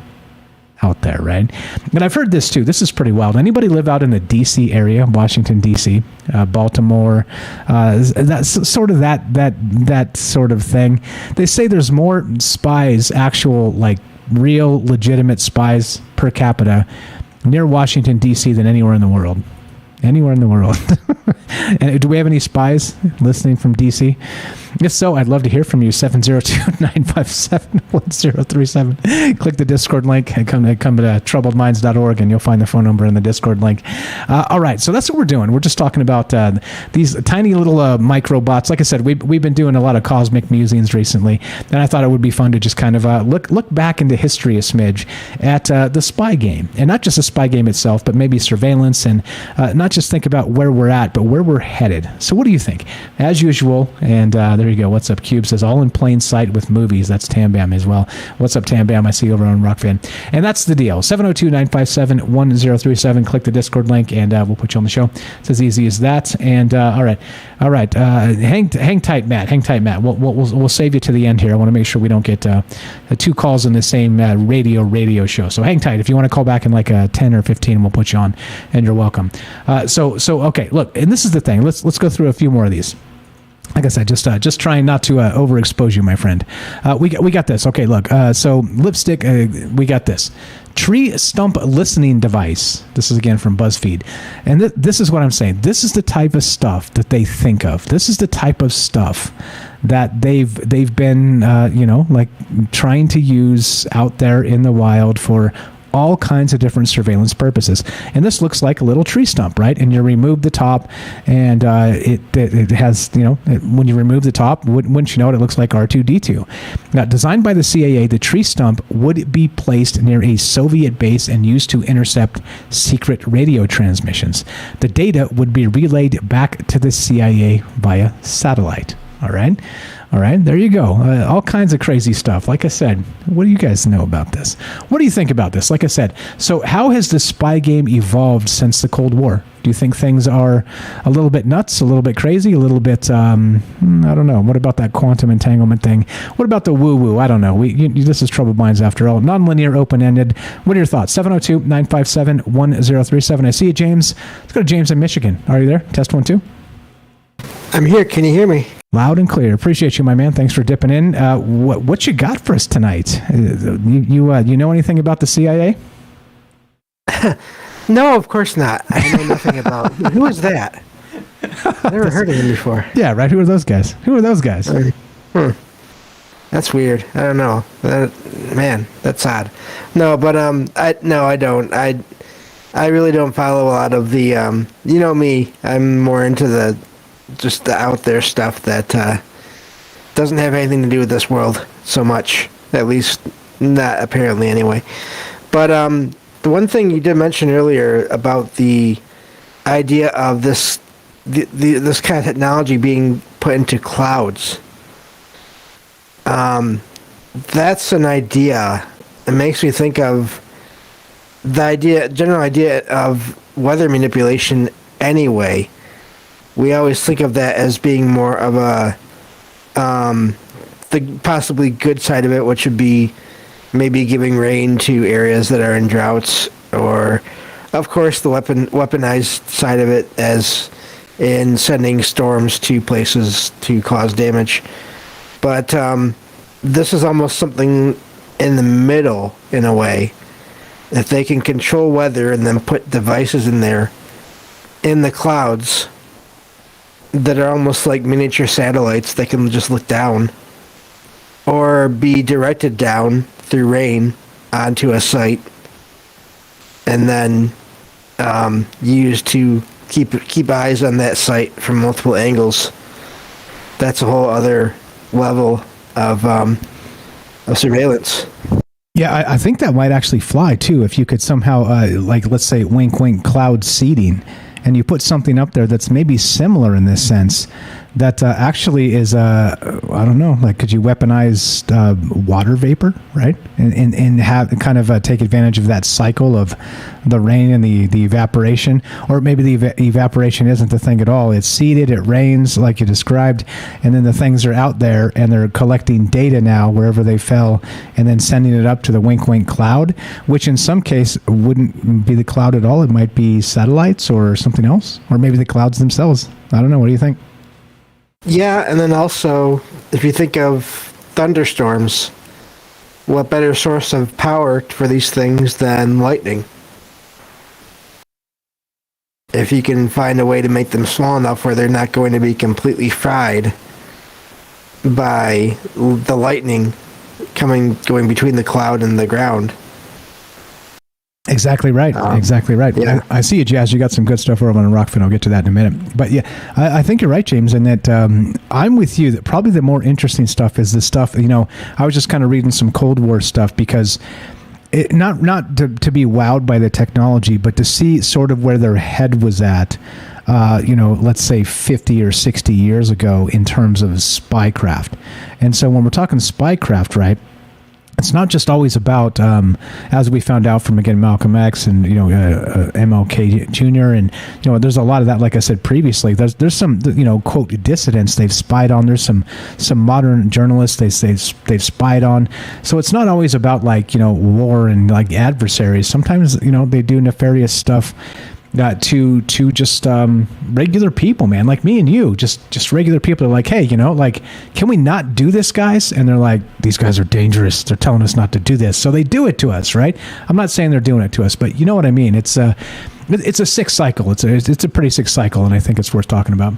out there, right? And I've heard this too. This is pretty wild. Anybody live out in the D.C. area, Washington, D.C., Baltimore, that's sort of that sort of thing. They say there's more spies, actual like real legitimate spies per capita near Washington, D.C. than anywhere in the world. Anywhere in the world. And do we have any spies listening from DC? If so, I'd love to hear from you. 702-957-1037. Click the Discord link and come to troubledminds.org and you'll find the phone number in the Discord link. All right, so that's what we're doing. We're just talking about these tiny little microbots. Like I said, we've been doing a lot of cosmic musings recently, and I thought it would be fun to just kind of look back into history a smidge at the spy game, and not just the spy game itself, but maybe surveillance, and not just think about where we're at, but where we're headed. So what do you think? As usual, and there you go. What's up, Cube? Says all in plain sight with movies. That's Tam Bam as well. What's up, Tam Bam? I see you over on Rockfan. And that's the deal. 702-957-1037. Click the Discord link, and we'll put you on the show. It's as easy as that. And all right. Hang tight, Matt. Hang tight, Matt. We'll save you to the end here. I want to make sure we don't get 2 calls in the same radio show. So hang tight. If you want to call back in like 10 or 15, we'll put you on, and you're welcome. So okay. Look, and this is the thing. Let's go through a few more of these. Like I said, just trying not to overexpose you, my friend. We got this. Okay, look. So lipstick. We got this. Tree stump listening device. This is again from BuzzFeed, and this is what I'm saying. This is the type of stuff that they think of. This is the type of stuff that they've been like trying to use out there in the wild for all kinds of different surveillance purposes. And this looks like a little tree stump, right? And you remove the top, and it has, when you remove the top, wouldn't you know it, it looks like R2-D2. Now, designed by the CIA, the tree stump would be placed near a Soviet base and used to intercept secret radio transmissions. The data would be relayed back to the CIA via satellite. All right, there you go. All kinds of crazy stuff. Like I said, what do you guys know about this? What do you think about this? Like I said, so how has the spy game evolved since the Cold War? Do you think things are a little bit nuts, a little bit crazy, a little bit, I don't know. What about that quantum entanglement thing? What about the woo-woo? I don't know. This is Troubled Minds after all. Non-linear, open-ended. What are your thoughts? 702-957-1037. I see you, James. Let's go to James in Michigan. Are you there? Test 1, 2. I'm here. Can you hear me? Loud and clear. Appreciate you, my man. Thanks for dipping in. What you got for us tonight? You know anything about the CIA? No, of course not. I know nothing about. Who is that? I've never heard of him before. Yeah, right. Who are those guys? That's weird. I don't know. Man, that's odd. No, but I don't. I really don't follow a lot of the. You know me. I'm more into the out there stuff that doesn't have anything to do with this world so much. At least not apparently anyway. But the one thing you did mention earlier about the idea of this kind of technology being put into clouds. That's an idea. It makes me think of the general idea of weather manipulation anyway. We always think of that as being more of a the possibly good side of it, which would be maybe giving rain to areas that are in droughts, or of course the weaponized side of it as in sending storms to places to cause damage. But this is almost something in the middle in a way. If they can control weather and then put devices in there in the clouds that are almost like miniature satellites that can just look down or be directed down through rain onto a site and then used to keep eyes on that site from multiple angles. That's a whole other level of surveillance. Yeah, I think that might actually fly too if you could somehow, like let's say wink wink cloud seeding, and you put something up there that's maybe similar in this sense, that actually is, I don't know, like could you weaponize water vapor, right? And have kind of take advantage of that cycle of the rain and the evaporation, or maybe the evaporation isn't the thing at all. It's seeded, it rains like you described, and then the things are out there and they're collecting data now wherever they fell and then sending it up to the wink wink cloud, which in some case wouldn't be the cloud at all. It might be satellites or something else, or maybe the clouds themselves. I don't know. What do you think? Yeah, and then also, if you think of thunderstorms, what better source of power for these things than lightning? If you can find a way to make them small enough where they're not going to be completely fried by the lightning going between the cloud and the ground. Exactly right. Exactly right. Yeah. I see you, Jazz. You got some good stuff over on Rockfin. I'll get to that in a minute. But yeah, I think you're right, James, in that I'm with you that probably the more interesting stuff is the stuff, I was just kind of reading some Cold War stuff because not to be wowed by the technology, but to see sort of where their head was at, let's say 50 or 60 years ago in terms of spycraft. And so when we're talking spycraft, right, it's not just always about, as we found out from, again, Malcolm X and, MLK Jr. And, there's a lot of that, like I said previously, there's some, quote, dissidents they've spied on. There's some modern journalists they've spied on. So it's not always about war and like adversaries. Sometimes, they do nefarious stuff to just regular people, man, like me and you, just regular people are like, hey, can we not do this, guys? And they're like, these guys are dangerous. They're telling us not to do this. So they do it to us, right? I'm not saying they're doing it to us, but you know what I mean? It's a sick cycle. It's a pretty sick cycle, and I think it's worth talking about.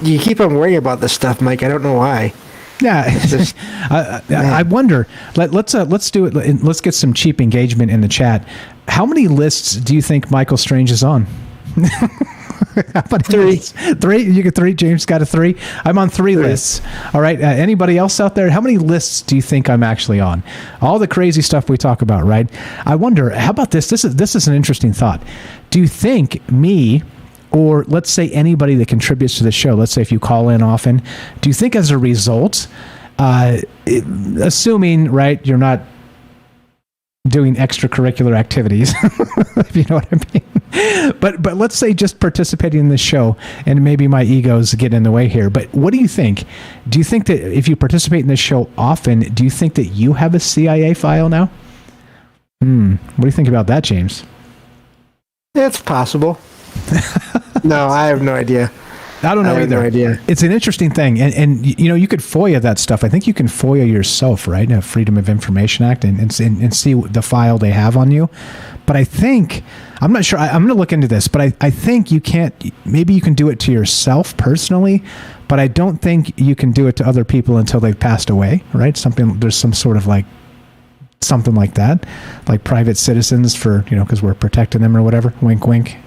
You keep on worrying about this stuff, Mike. I don't know why. Yeah, I wonder. Let's do it. Let's get some cheap engagement in the chat. How many lists do you think Michael Strange is on? How about 3? 3? You get 3. James got a 3. I'm on 3 lists. All right. Anybody else out there? How many lists do you think I'm actually on? All the crazy stuff we talk about, right? I wonder. How about this? This is an interesting thought. Do you think me, or let's say anybody that contributes to the show, let's say if you call in often, do you think as a result, assuming, right, you're not doing extracurricular activities, if you know what I mean, but let's say just participating in this show, and maybe my ego's getting in the way here, but what do you think? Do you think that if you participate in this show often, do you think that you have a CIA file now? What do you think about that, James? It's possible. No, I have no idea. I don't know either. No idea. It's an interesting thing, and you know, you could FOIA that stuff. I think you can FOIA yourself, right? Freedom of Information Act, and see the file they have on you. But I think, I'm not sure. I'm going to look into this, but I think you can't. Maybe you can do it to yourself personally, but I don't think you can do it to other people until they've passed away, right? There's some sort of something like that, like private citizens for, because we're protecting them or whatever. Wink, wink.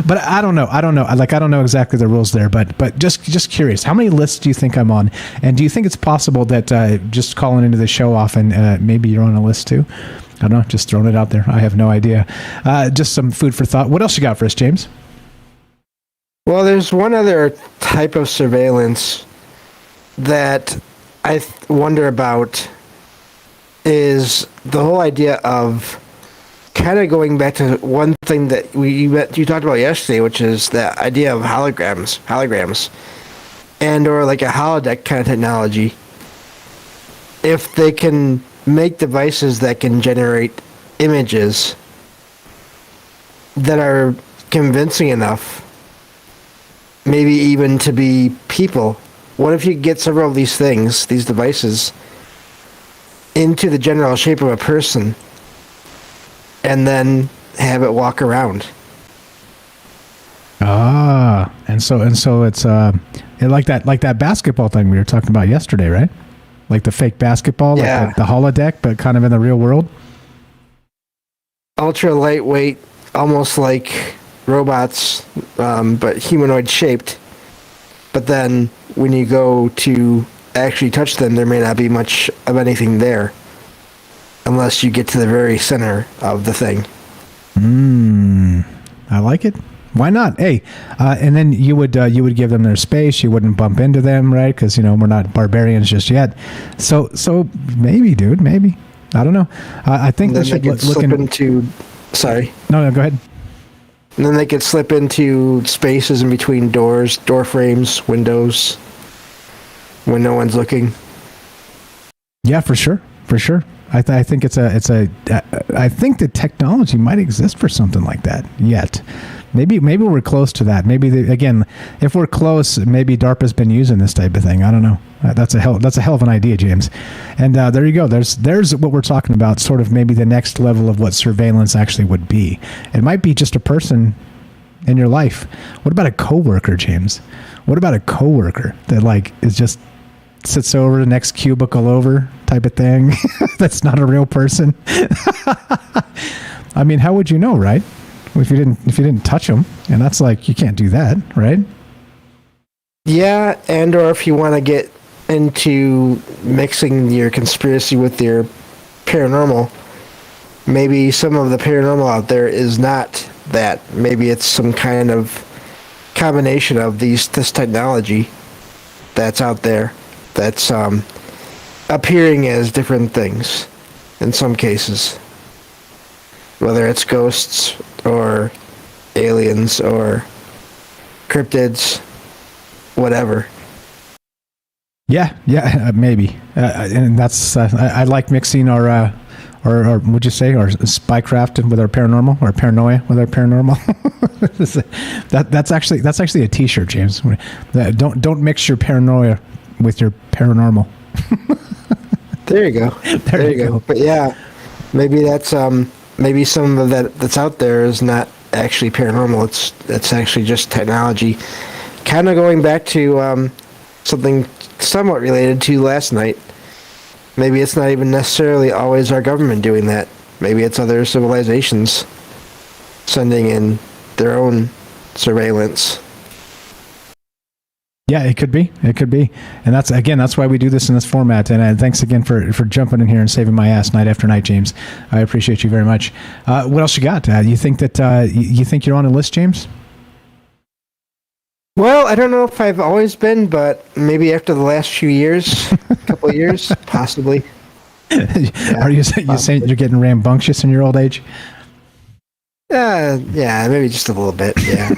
But I don't know. I don't know exactly the rules there. But just curious, how many lists do you think I'm on? And do you think it's possible that just calling into the show often, maybe you're on a list too? I don't know. Just throwing it out there. I have no idea. Just some food for thought. What else you got for us, James? Well, there's one other type of surveillance that I wonder about, is the whole idea of kind of going back to one thing that you talked about yesterday, which is the idea of holograms, and or like a holodeck kind of technology. If they can make devices that can generate images that are convincing enough, maybe even to be people. What if you get several of these things, these devices, into the general shape of a person, and then have it walk around? And so it's like that basketball thing we were talking about yesterday, right? Like the fake basketball, yeah. Like the holodeck, but kind of in the real world. Ultra lightweight, almost like robots, but humanoid shaped. But then when you go to actually touch them, there may not be much of anything there, unless you get to the very center of the thing. I like it. Why not? Hey, and then you would give them their space. You wouldn't bump into them, right? Because we're not barbarians just yet. So maybe, dude, maybe. I don't know. I think they should look into. Sorry. No, go ahead. And then they could slip into spaces in between doors, door frames, windows, when no one's looking. Yeah, for sure. I think I think the technology might exist for something like that yet. Maybe we're close to that. Maybe again, if we're close, maybe DARPA's been using this type of thing. I don't know. That's a hell of an idea, James. And there you go. There's what we're talking about. Sort of maybe the next level of what surveillance actually would be. It might be just a person in your life. What about a coworker, James? What about a coworker that is just sits over the next cubicle over type of thing? That's not a real person. I mean, how would you know, right? If you didn't touch them, and that's you can't do that, right? Yeah, and or if you want to get into mixing your conspiracy with your paranormal, maybe some of the paranormal out there is not that. Maybe it's some kind of combination of this technology that's out there that's appearing as different things in some cases, whether it's ghosts or aliens or cryptids, whatever. Yeah, maybe. And that's I like mixing our would you say our spycraft with our paranormal, or paranoia with our paranormal. that's actually a T-shirt, James. Don't mix your paranoia with your paranormal. There you go. There you go. But yeah, maybe that's maybe some of that's out there is not actually paranormal. It's actually just technology. Kind of going back to something somewhat related to last night. Maybe it's not even necessarily always our government doing that. Maybe it's other civilizations sending in their own surveillance. Yeah, it could be. It could be. And that's why we do this in this format. And thanks again for jumping in here and saving my ass night after night, James. I appreciate you very much. What else you got? You think that you think you're on a list, James? Well, I don't know if I've always been, but maybe after the last few years, a couple of years, possibly. Are you saying you're getting rambunctious in your old age? Yeah, maybe just a little bit, yeah.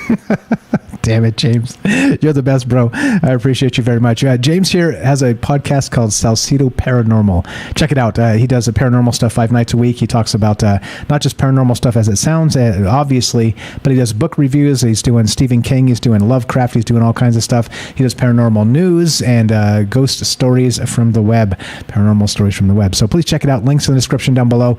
Damn it, James. You're the best, bro. I appreciate you very much. James here has a podcast called Salcedo Paranormal. Check it out. He does paranormal stuff 5 nights a week. He talks about not just paranormal stuff as it sounds, obviously, but he does book reviews. He's doing Stephen King. He's doing Lovecraft. He's doing all kinds of stuff. He does paranormal news and ghost stories from the web. Paranormal stories from the web. So please check it out. Links in the description down below.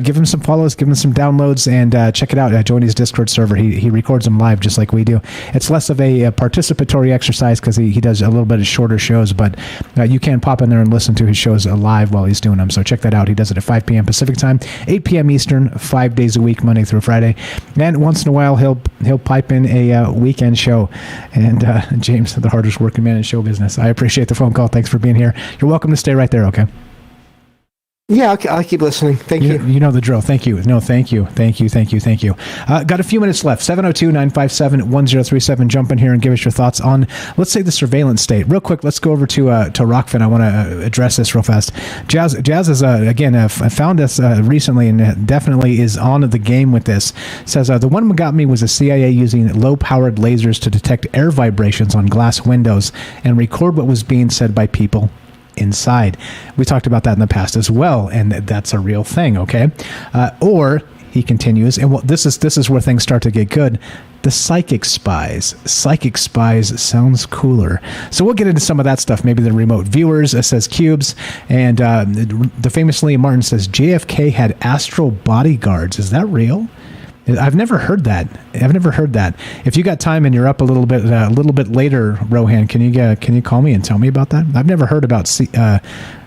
Give him some follows. Give him some downloads. And check it out. Join his Discord server. He records them live just like we do. It's less of a participatory exercise because he does a little bit of shorter shows, but you can pop in there and listen to his shows live while he's doing them. So check that out. He does it at 5 p.m. Pacific time, 8 p.m. Eastern, 5 days a week, Monday through Friday. And once in a while, he'll pipe in a weekend show. And James, the hardest working man in show business. I appreciate the phone call. Thanks for being here. You're welcome to stay right there, okay? Yeah, I'll keep listening. Thank you. You know the drill. Thank you. No, thank you. Thank you. Got a few minutes left. 702-957-1037. Jump in here and give us your thoughts on, let's say, the surveillance state. Real quick, let's go over to Rockfin. I want to address this real fast. Jazz is, again, found us recently and definitely is on the game with this. Says, the one that got me was the CIA using low-powered lasers to detect air vibrations on glass windows and record what was being said by people inside. We talked about that in the past as well, and that's a real thing, okay? Or he continues, and this is where things start to get good. The psychic spies. Psychic spies sounds cooler. So we'll get into some of that stuff. Maybe the remote viewers, says Cubes, and the famous Liam Martin says JFK had astral bodyguards. Is that real? I've never heard that. If you got time and you're up a little bit later, Rohan, can you call me and tell me about that? I've never heard about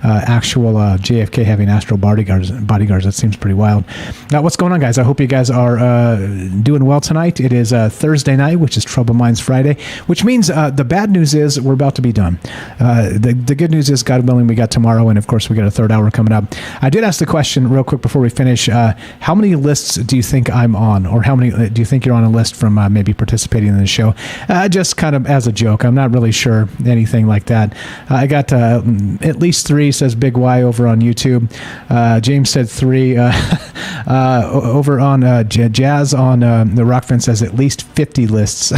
actual JFK having astral bodyguards. That seems pretty wild. Now, what's going on, guys? I hope you guys are doing well tonight. It is Thursday night, which is Trouble Minds Friday, which means the bad news is we're about to be done. The good news is, God willing, we got tomorrow, and of course we got a third hour coming up. I did ask the question real quick before we finish. How many lists do you think I'm on? Or how many do you think you're on a list from maybe participating in the show? Just kind of as a joke. I'm not really sure anything like that. I got at least 3, says Big Y over on YouTube. James said 3. Over on Jazz on the Rockfin says at least 50 lists.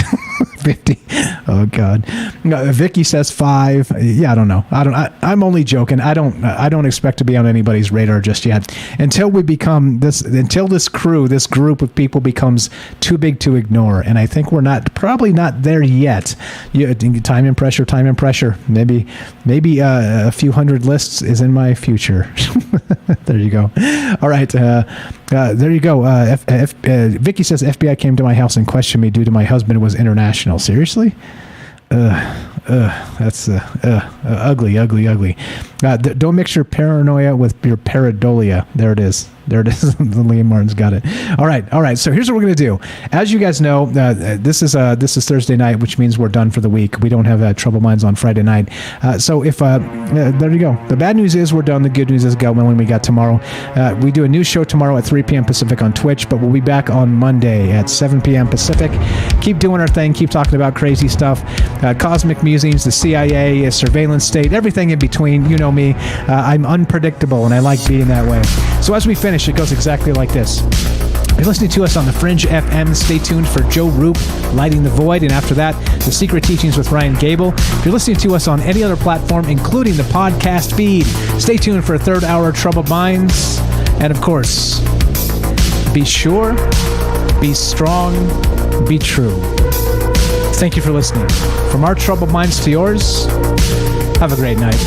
50. Oh God. Vicky says 5. Yeah, I don't know. I'm only joking. I don't expect to be on anybody's radar just yet until we become until this group of people becomes too big to ignore. And I think we're probably not there yet. Time and pressure. Maybe a few hundred lists is in my future. There you go. All right. There you go. Vicky says FBI came to my house and questioned me due to my husband was international. Seriously? That's ugly. Don't mix your paranoia with your pareidolia. There it is. Liam Martin's got it. All right. So here's what we're gonna do. As you guys know, this is Thursday night, which means we're done for the week. We don't have Trouble Minds on Friday night. So if there you go. The bad news is we're done. The good news is, God willing, we got tomorrow. We do a new show tomorrow at 3 p.m. Pacific on Twitch, but we'll be back on Monday at 7 p.m. Pacific. Keep doing our thing. Keep talking about crazy stuff. Cosmic musings, the CIA, surveillance state, everything in between. You know me. I'm unpredictable, and I like being that way. So as we finish, it goes exactly like this. You're listening to us on the Fringe FM. Stay tuned for Joe Roop, Lighting the Void, and after that, The Secret Teachings with Ryan Gable. If you're listening to us on any other platform, including the podcast feed, stay tuned for a third hour of Troubled Minds. And of course, be sure, be strong, be true. Thank you for listening. From our Troubled Minds to yours, have a great night.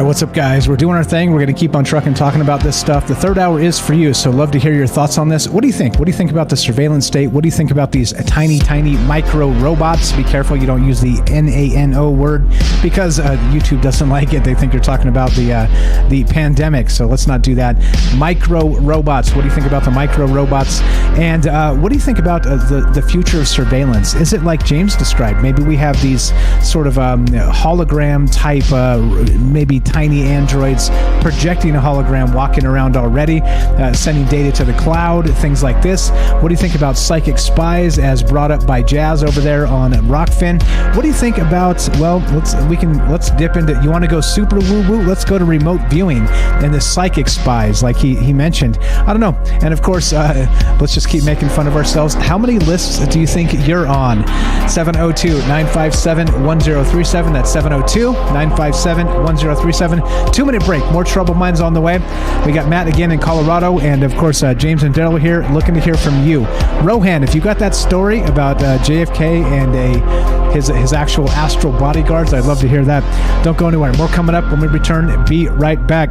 what's up, guys? We're doing our thing. We're going to keep on trucking, talking about this stuff. The third hour is for you, so love to hear your thoughts on this. What do you think? What do you think about the surveillance state? What do you think about these tiny, tiny micro robots? Be careful you don't use the NANO word, because YouTube doesn't like it. They think you're talking about the pandemic, so let's not do that. Micro robots. What do you think about the micro robots? And what do you think about the future of surveillance? Is it like James described? Maybe we have these sort of hologram type, maybe tiny androids projecting a hologram, walking around already, sending data to the cloud, things like this. What do you think about psychic spies, as brought up by Jazz over there on Rockfin? What do you think about? Well, let's dip into. You want to go super woo woo? Let's go to remote viewing and the psychic spies, like he mentioned. I don't know. And of course, let's just keep making fun of ourselves. How many lists do you think you're on? 702-957-1037. That's 702-957-1037. 2-minute break. More Troubled Minds on the way. We got Matt again in Colorado, and of course James and Daryl here, looking to hear from you. Rohan, if you got that story about JFK and his actual astral bodyguards, I'd love to hear that. Don't go anywhere. More coming up when we return. Be right back.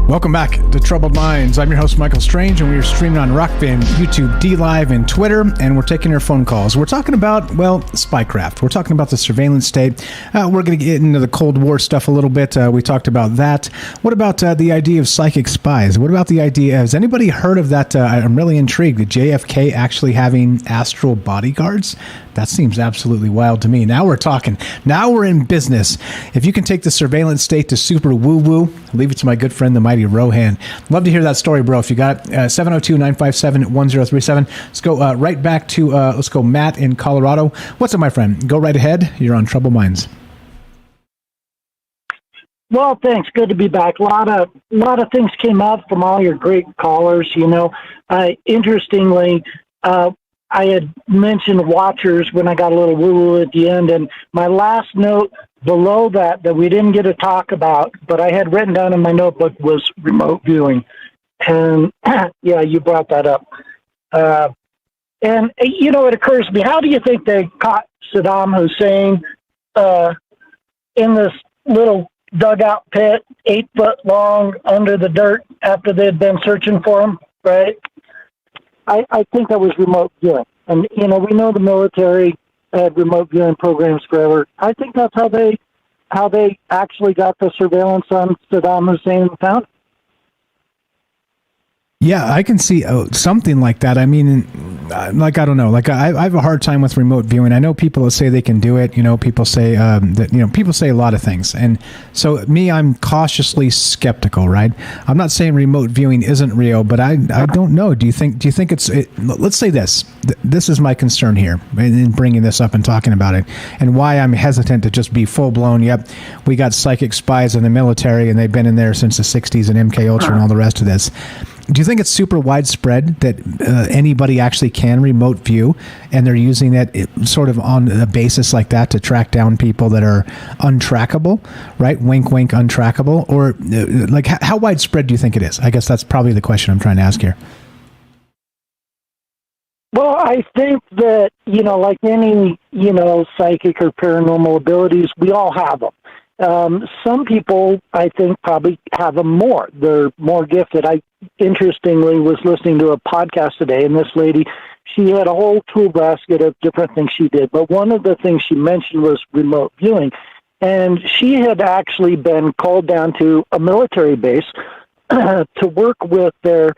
Welcome back to Troubled Minds. I'm your host, Michael Strange, and we are streaming on Rockfin, YouTube, D-Live, and Twitter, and we're taking your phone calls. We're talking about, well, spycraft. We're talking about the surveillance state. We're going to get into the Cold War stuff a little bit. We talked about that. What about the idea of psychic spies? What about the idea, has anybody heard of that? I'm really intrigued. The JFK actually having astral bodyguards? That seems absolutely wild to me. Now we're talking. Now we're in business. If you can take the surveillance state to super woo-woo, leave it to my good friend, the mighty Rohan. Love to hear that story, bro. If you got it, 702-957-1037. Let's go right back to, let's go Matt in Colorado. What's up, my friend? Go right ahead. You're on Troubled Minds. Well, thanks. Good to be back. A lot of things came up from all your great callers. You know, interestingly, I had mentioned watchers when I got a little woo-woo at the end, and my last note below that we didn't get to talk about, but I had written down in my notebook, was remote viewing. And yeah, you brought that up. And, you know, it occurs to me, how do you think they caught Saddam Hussein in this little dugout pit, 8 foot long, under the dirt, after they'd been searching for him, right? I think that was remote viewing. And, you know, we know the military had remote viewing programs forever. I think that's how they actually got the surveillance on Saddam Hussein and found him. Yeah, I can see something like that. I mean, like, I don't know. Like, I have a hard time with remote viewing. I know people that say they can do it. You know, people say that, you know, people say a lot of things. And so me, I'm cautiously skeptical, right? I'm not saying remote viewing isn't real, but I don't know. Do you think it's, let's say this. This is my concern here in bringing this up and talking about it, and why I'm hesitant to just be full blown. Yep, we got psychic spies in the military, and they've been in there since the 60s and MK Ultra and all the rest of this. Do you think it's super widespread that anybody actually can remote view, and they're using it sort of on a basis like that to track down people that are untrackable, right? Wink, wink, untrackable. Or like, how widespread do you think it is? I guess that's probably the question I'm trying to ask here. Well, I think that, you know, like any, you know, psychic or paranormal abilities, we all have them. Some people, I think, probably have them more. They're more gifted. I, interestingly, was listening to a podcast today, and this lady, she had a whole tool basket of different things she did. But one of the things she mentioned was remote viewing. And she had actually been called down to a military base to work with their...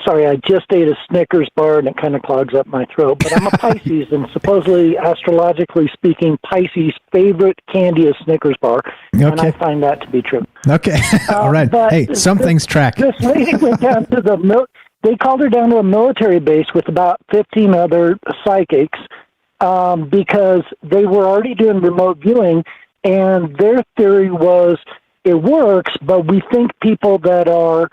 Sorry, I just ate a Snickers bar, and it kind of clogs up my throat. But I'm a Pisces, and supposedly, astrologically speaking, Pisces' favorite candy is Snickers bar, and I find that to be true. Okay, all right. Hey, some things track. This lady went down to they called her down to a military base with about 15 other psychics because they were already doing remote viewing, and their theory was it works, but we think people that are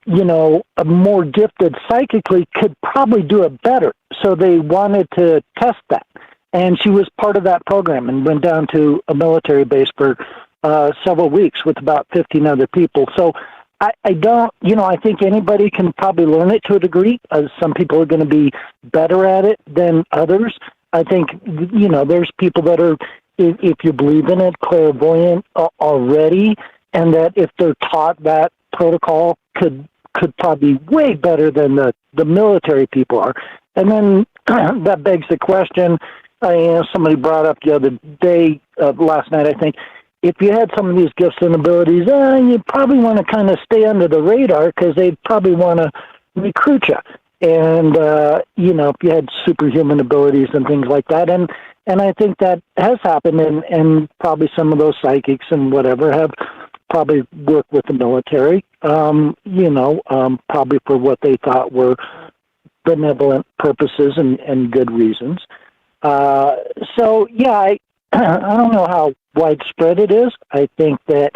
you know, more gifted psychically could probably do it better. So they wanted to test that. And she was part of that program and went down to a military base for several weeks with about 15 other people. So I don't, I think anybody can probably learn it to a degree. Some people are going to be better at it than others. I think, there's people that are, if you believe in it, clairvoyant already, and that if they're taught that protocol could probably be way better than the military people are. And then that begs the question, somebody brought up the other day, last night, I think, if you had some of these gifts and abilities, you probably want to kind of stay under the radar because they'd probably want to recruit you. And, if you had superhuman abilities and things like that. And I think that has happened, and probably some of those psychics and whatever have probably worked with the military, probably for what they thought were benevolent purposes and good reasons. So, yeah, I don't know how widespread it is. I think that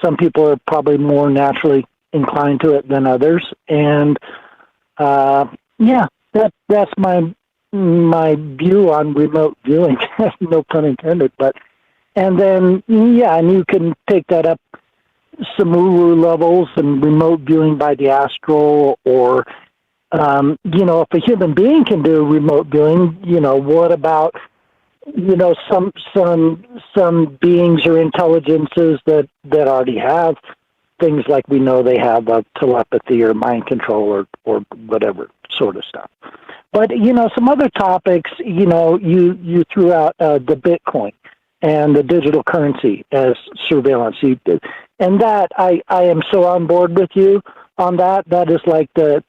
some people are probably more naturally inclined to it than others. And, that's my view on remote viewing. No pun intended. And then you can take that up some Uru levels and remote viewing by the astral, or if a human being can do remote viewing, what about some beings or intelligences that already have things like we know they have telepathy or mind control or whatever sort of stuff. But some other topics, you threw out the Bitcoin and the digital currency as surveillance. And that I am so on board with you on that. That is like the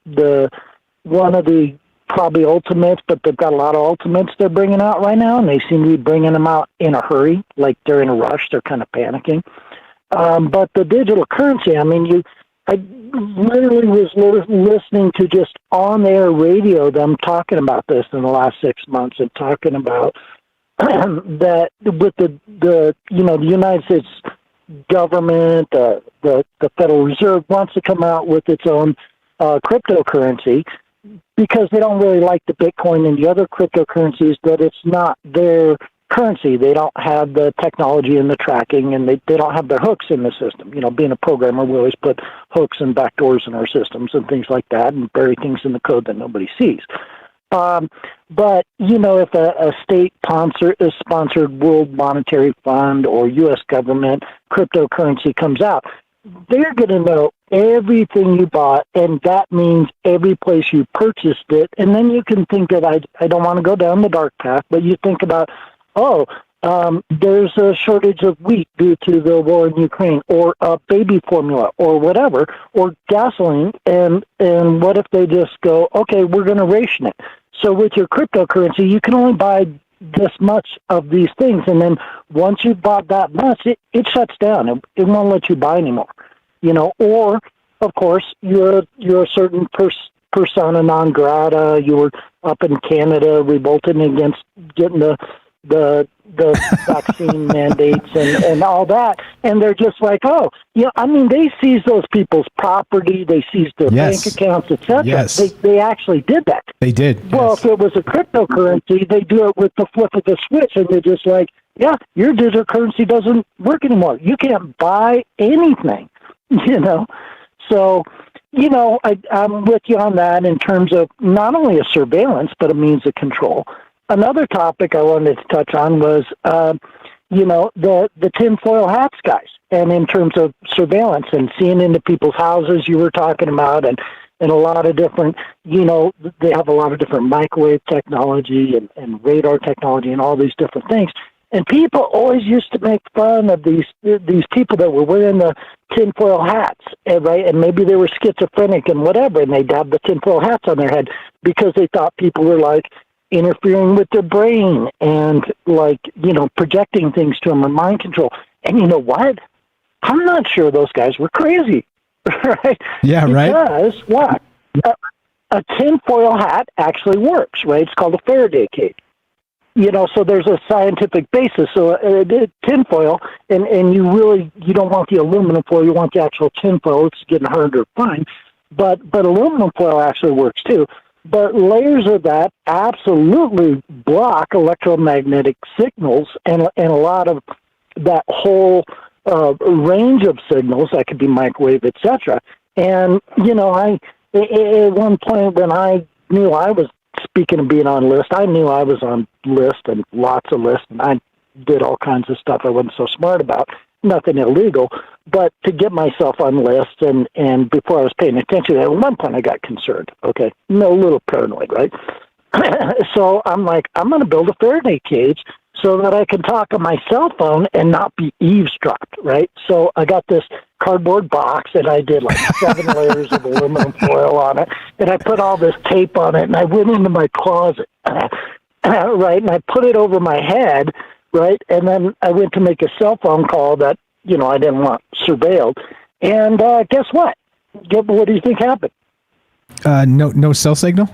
one of the probably ultimates, but they've got a lot of ultimates they're bringing out right now, and they seem to be bringing them out in a hurry, like they're in a rush. They're kind of panicking. But the digital currency, I literally was listening to just on-air radio, them talking about this in the last 6 months, and talking about that with the United States government, the Federal Reserve wants to come out with its own cryptocurrency, because they don't really like the Bitcoin and the other cryptocurrencies, that it's not their currency. They don't have the technology and the tracking, and they don't have their hooks in the system. Being a programmer, we always put hooks and backdoors in our systems and things like that, and bury things in the code that nobody sees. But, if a state-sponsored World Monetary Fund or U.S. government cryptocurrency comes out, they're going to know everything you bought, and that means every place you purchased it. And then you can think that I don't want to go down the dark path, but you think about, there's a shortage of wheat due to the war in Ukraine, or baby formula, or whatever, or gasoline, and what if they just go, okay, we're going to ration it. So with your cryptocurrency, you can only buy this much of these things, and then once you've bought that much, it shuts down. It won't let you buy anymore. Or, of course, you're a certain persona non grata. You were up in Canada revolting against getting the vaccine mandates and all that, and they're just like, they seized those people's property, they seized their bank accounts, etc. Yes. They actually did that. They did. Well, if it was a cryptocurrency, they do it with the flip of the switch, and they're just like, your digital currency doesn't work anymore. You can't buy anything, So, I'm with you on that in terms of not only a surveillance, but a means of control. Another topic I wanted to touch on was, the tinfoil hats guys, and in terms of surveillance and seeing into people's houses you were talking about, and a lot of different, they have a lot of different microwave technology and radar technology and all these different things. And people always used to make fun of these people that were wearing the tinfoil hats, right? And maybe they were schizophrenic and whatever, and they'd have the tinfoil hats on their head because they thought people were like interfering with their brain and projecting things to them and mind control. And you know what? I'm not sure those guys were crazy, right? Yeah, right. Because what? A tinfoil hat actually works, right? It's called a Faraday cage. So there's a scientific basis. So tinfoil, and you don't want the aluminum foil, you want the actual tinfoil. It's getting harder to find, but aluminum foil actually works too. But layers of that absolutely block electromagnetic signals, and a lot of that whole range of signals that could be microwave, etc. And I at one point when I knew I was, speaking of being on list, I knew I was on list and lots of lists, and I did all kinds of stuff I wasn't so smart about. Nothing illegal, but to get myself on lists, and before I was paying attention, at one point I got concerned. Okay, a little paranoid, right? So I'm like, I'm going to build a Faraday cage so that I can talk on my cell phone and not be eavesdropped, right? So I got this cardboard box, and I did like 7 layers of aluminum foil on it, and I put all this tape on it, and I went into my closet, right, and I put it over my head, right, and then I went to make a cell phone call that, I didn't want surveilled, and guess what? What do you think happened? No cell signal?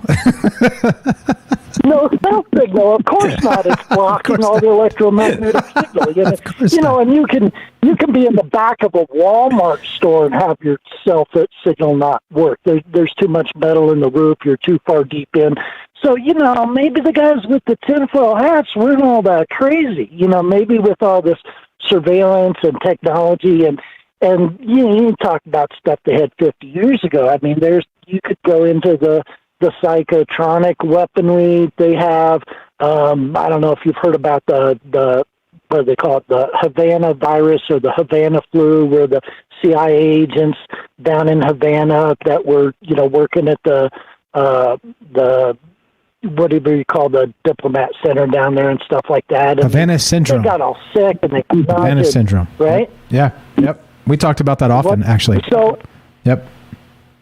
No cell signal, of course not. It's blocking all the electromagnetic signal. And you can be in the back of a Walmart store and have your cell signal not work. There's too much metal in the roof. You're too far deep in. So, maybe the guys with the tinfoil hats weren't all that crazy. Maybe with all this surveillance and technology and you talk about stuff they had 50 years ago. I mean, you could go into the psychotronic weaponry they have. I don't know if you've heard about the what do they call it, the Havana virus or the Havana flu, where the CIA agents down in Havana that were, working at the what do you call the diplomat center down there and stuff like that. And Havana syndrome. They got all sick and they Havana syndrome. Right? Yeah. Yep. We talked about that often, actually. So. Yep.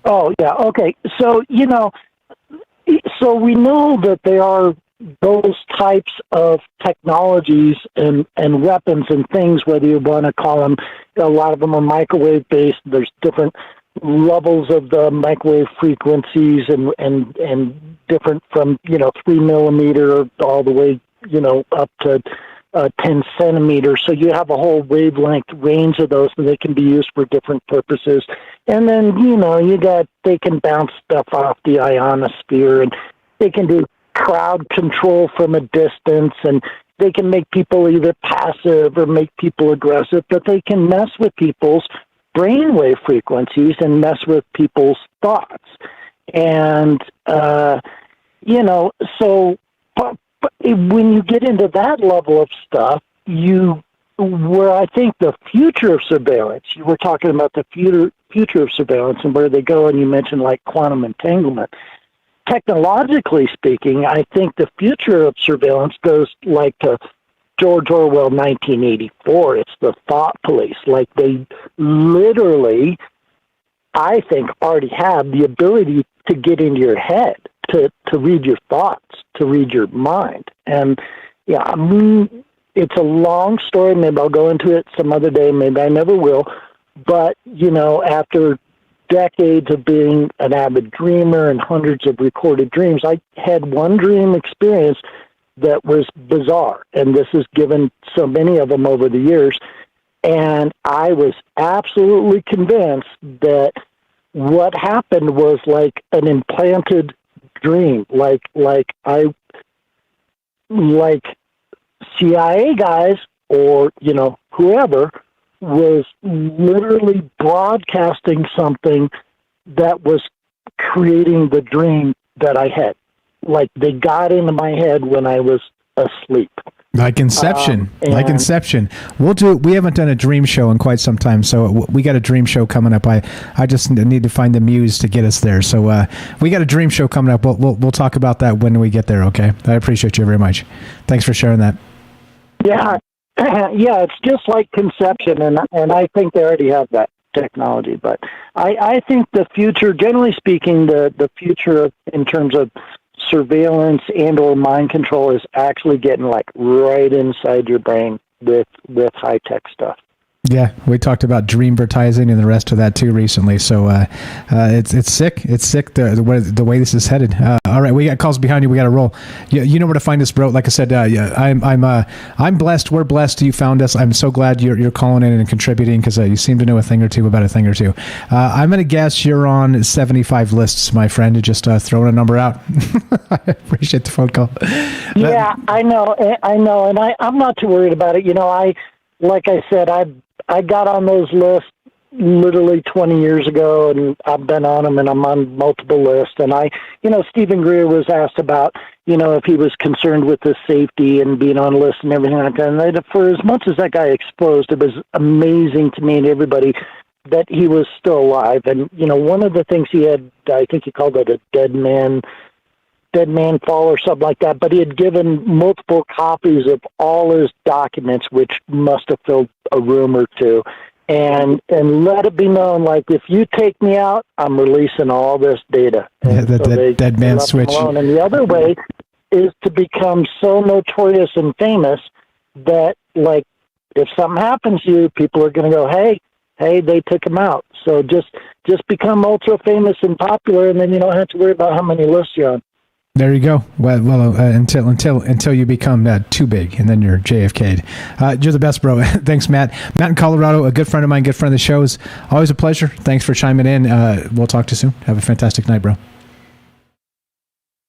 Oh yeah. Okay. So so we know that there are those types of technologies and weapons and things, whether you want to call them, a lot of them are microwave based. There's different levels of the microwave frequencies and different from 3 millimeter all the way up to 10 centimeters. So you have a whole wavelength range of those, and they can be used for different purposes. And then, they can bounce stuff off the ionosphere, and they can do crowd control from a distance, and they can make people either passive or make people aggressive, but they can mess with people's brainwave frequencies and mess with people's thoughts. And, so when you get into that level of stuff, where I think the future of surveillance, you were talking about the future of surveillance and where they go, and you mentioned like quantum entanglement. Technologically speaking, I think the future of surveillance goes like to George Orwell 1984. It's the thought police. Like they literally, I think, already have the ability to get into your head, to read your thoughts, to read your mind. And it's a long story. Maybe I'll go into it some other day. Maybe I never will. But, after decades of being an avid dreamer and hundreds of recorded dreams, I had one dream experience that was bizarre. And this has given so many of them over the years. And I was absolutely convinced that what happened was like an implanted dream, like CIA guys or whoever was literally broadcasting something that was creating the dream that I had. Like they got into my head when I was asleep. Like Inception. We haven't done a dream show in quite some time, so we got a dream show coming up. I just need to find the muse to get us there. So we got a dream show coming up. We'll talk about that when we get there, okay? I appreciate you very much. Thanks for sharing that. Yeah. Yeah, it's just like Conception, and I think they already have that technology. But I think the future, generally speaking, the future in terms of surveillance and or mind control is actually getting like right inside your brain with high tech stuff. Yeah, we talked about dreamvertising and the rest of that too recently. So it's sick. It's sick the way this is headed. All right, we got calls behind you. We got to roll. You know where to find us, bro. Like I said, I'm blessed. We're blessed. You found us. I'm so glad you're calling in and contributing because you seem to know a thing or two about a thing or two. I'm gonna guess you're on 75 lists, my friend. Just throwing a number out. I appreciate the phone call. Yeah, I know, and I'm not too worried about it. Like I said, I got on those lists literally 20 years ago, and I've been on them, and I'm on multiple lists. And Stephen Greer was asked about, if he was concerned with the safety and being on lists and everything like that. And for as much as that guy exposed, it was amazing to me and everybody that he was still alive. And, one of the things he had, I think he called it a dead man fall or something like that, but he had given multiple copies of all his documents, which must have filled a room or two, and let it be known, like, if you take me out, I'm releasing all this data. And dead man switch. And the other way is to become so notorious and famous that, like, if something happens to you, people are going to go, hey, they took him out. So just become ultra famous and popular, and then you don't have to worry about how many lists you're on. There you go. Well, until you become too big, and then you're JFK'd. You're the best, bro. Thanks, Matt. Matt in Colorado, a good friend of mine, good friend of the show's. Always a pleasure. Thanks for chiming in. We'll talk to you soon. Have a fantastic night, bro.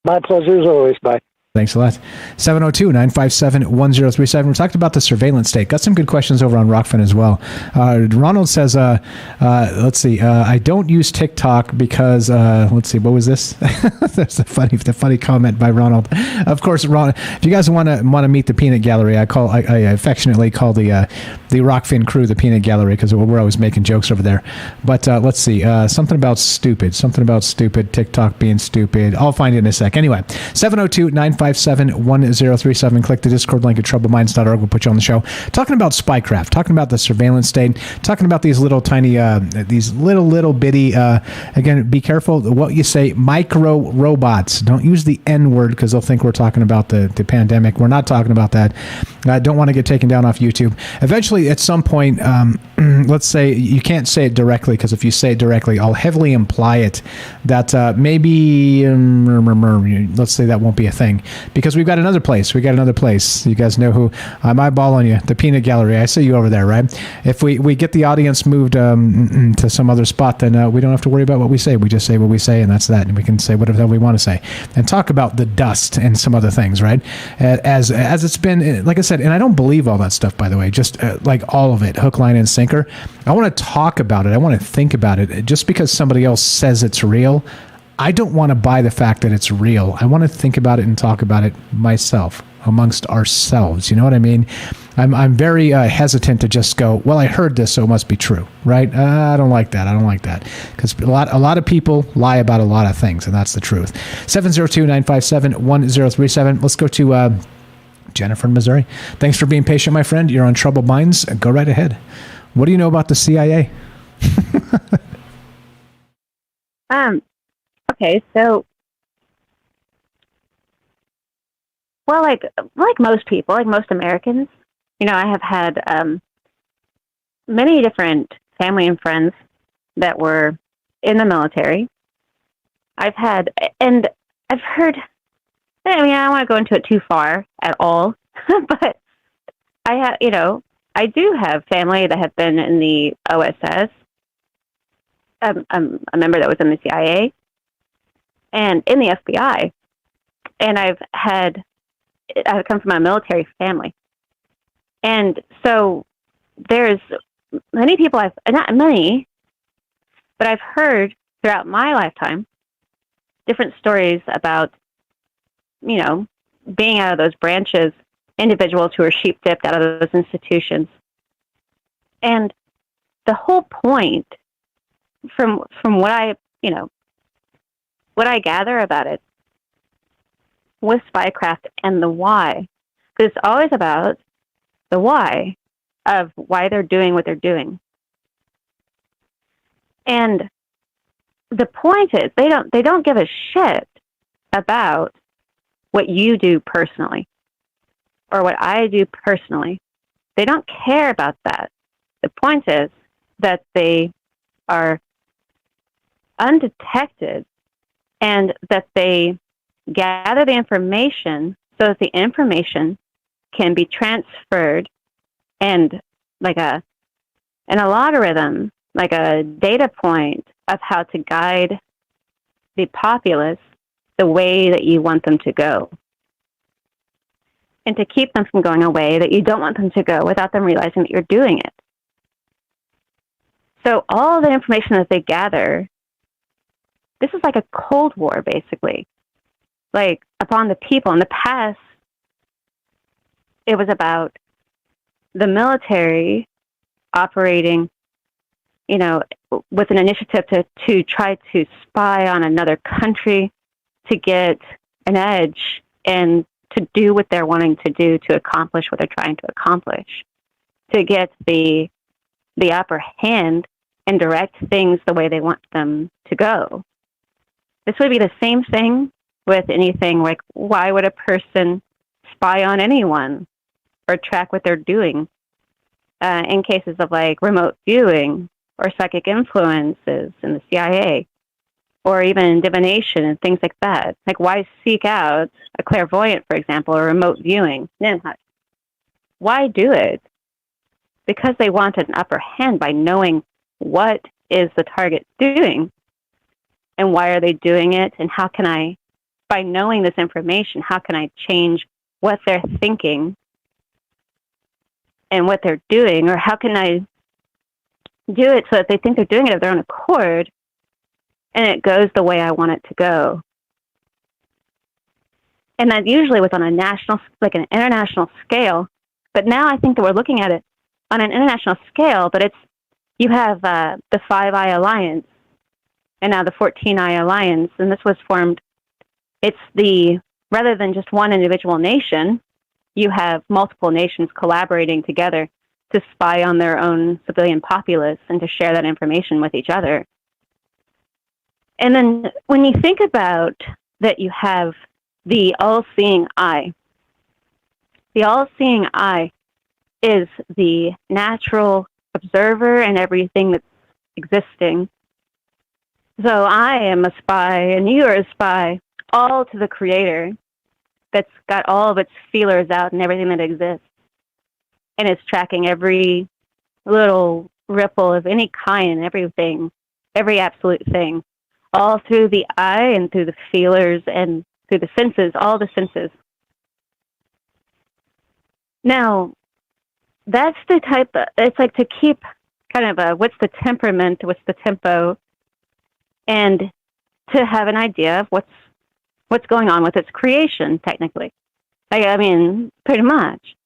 My pleasure as always. Bye. Thanks a lot. 702-957-1037. We're talking about the surveillance state. Got some good questions over on Rockfin as well. Ronald says, let's see, I don't use TikTok because, let's see, what was this? That's the funny comment by Ronald. Of course, Ronald, if you guys want to meet the Peanut Gallery, I affectionately call the Rockfin crew the Peanut Gallery because we're always making jokes over there. But let's see, something about stupid, TikTok being stupid. I'll find it in a sec. Anyway, 702-957-1037. Click the Discord link at troubleminds.org. We'll put you on the show. Talking about spycraft, talking about the surveillance state, talking about these little tiny, these little bitty, again, be careful what you say, micro robots. Don't use the N word because they'll think we're talking about the pandemic. We're not talking about that. I don't want to get taken down off YouTube. Eventually, at some point, let's say you can't say it directly because if you say it directly, I'll heavily imply it that maybe, let's say that won't be a thing because we've got another place. You guys know who I'm eyeballing you, the Peanut Gallery. I see you over there, right? If we get the audience moved to some other spot, then we don't have to worry about what we say. We just say what we say, and that's that. And we can say whatever the hell we want to say and talk about the dust and some other things, right? As it's been, like I said, and I don't believe all that stuff, by the way, just like all of it, hook, line, and sinker. I want to talk about it. I want to think about it. Just because somebody else says it's real, I don't want to buy the fact that it's real. I want to think about it and talk about it myself, amongst ourselves. You know what I mean? I'm very hesitant to just go, well, I heard this, so it must be true, right? I don't like that. Because a lot of people lie about a lot of things, and that's the truth. 702-957-1037. Let's go to Jennifer in Missouri. Thanks for being patient, my friend. You're on Troubled Minds. Go right ahead. What do you know about the CIA? Okay, so, well, like most people, like most Americans, I have had many different family and friends that were in the military. I've heard, I don't want to go into it too far at all, but I do have family that have been in the OSS, a member that was in the CIA, and in the FBI. And I've come from a military family. And so there's many people not many, but I've heard throughout my lifetime different stories about, being out of those branches, individuals who are sheep dipped out of those institutions. And the whole point from what I gather about it with spycraft and the why, because it's always about the why of why they're doing what they're doing. And the point is they don't give a shit about what you do personally or what I do personally. They don't care about that. The point is that they are undetected and that they gather the information so that the information can be transferred and like an algorithm, like a data point of how to guide the populace the way that you want them to go. And to keep them from going away that you don't want them to go without them realizing that you're doing it. So all the information that they gather, this is like a Cold War, basically. Like, upon the people. In the past, it was about the military operating, with an initiative to try to spy on another country to get an edge and to do what they're wanting to do to accomplish what they're trying to accomplish, to get the upper hand and direct things the way they want them to go. This would be the same thing with anything like, why would a person spy on anyone or track what they're doing? In cases of like remote viewing or psychic influences in the CIA, or even divination and things like that. Like, why seek out a clairvoyant, for example, or remote viewing? Why do it? Because they want an upper hand by knowing what is the target doing and why are they doing it, and how can I, by knowing this information, how can I change what they're thinking and what they're doing, or how can I do it so that they think they're doing it of their own accord and it goes the way I want it to go. And that usually was on a national, like an international scale. But now I think that we're looking at it on an international scale, but you have the Five Eye Alliance and now the 14 Eye Alliance, and this was formed, rather than just one individual nation, you have multiple nations collaborating together to spy on their own civilian populace and to share that information with each other. And then when you think about that, you have the all-seeing eye. The all-seeing eye is the natural observer in everything that's existing. So I am a spy and you are a spy, all to the Creator that's got all of its feelers out and everything that exists. And it's tracking every little ripple of any kind, everything, every absolute thing, all through the eye and through the feelers and through the senses, all the senses. Now, that's the type of, it's like to keep kind of what's the temperament, what's the tempo, and to have an idea of what's going on with its creation, technically. I mean, pretty much.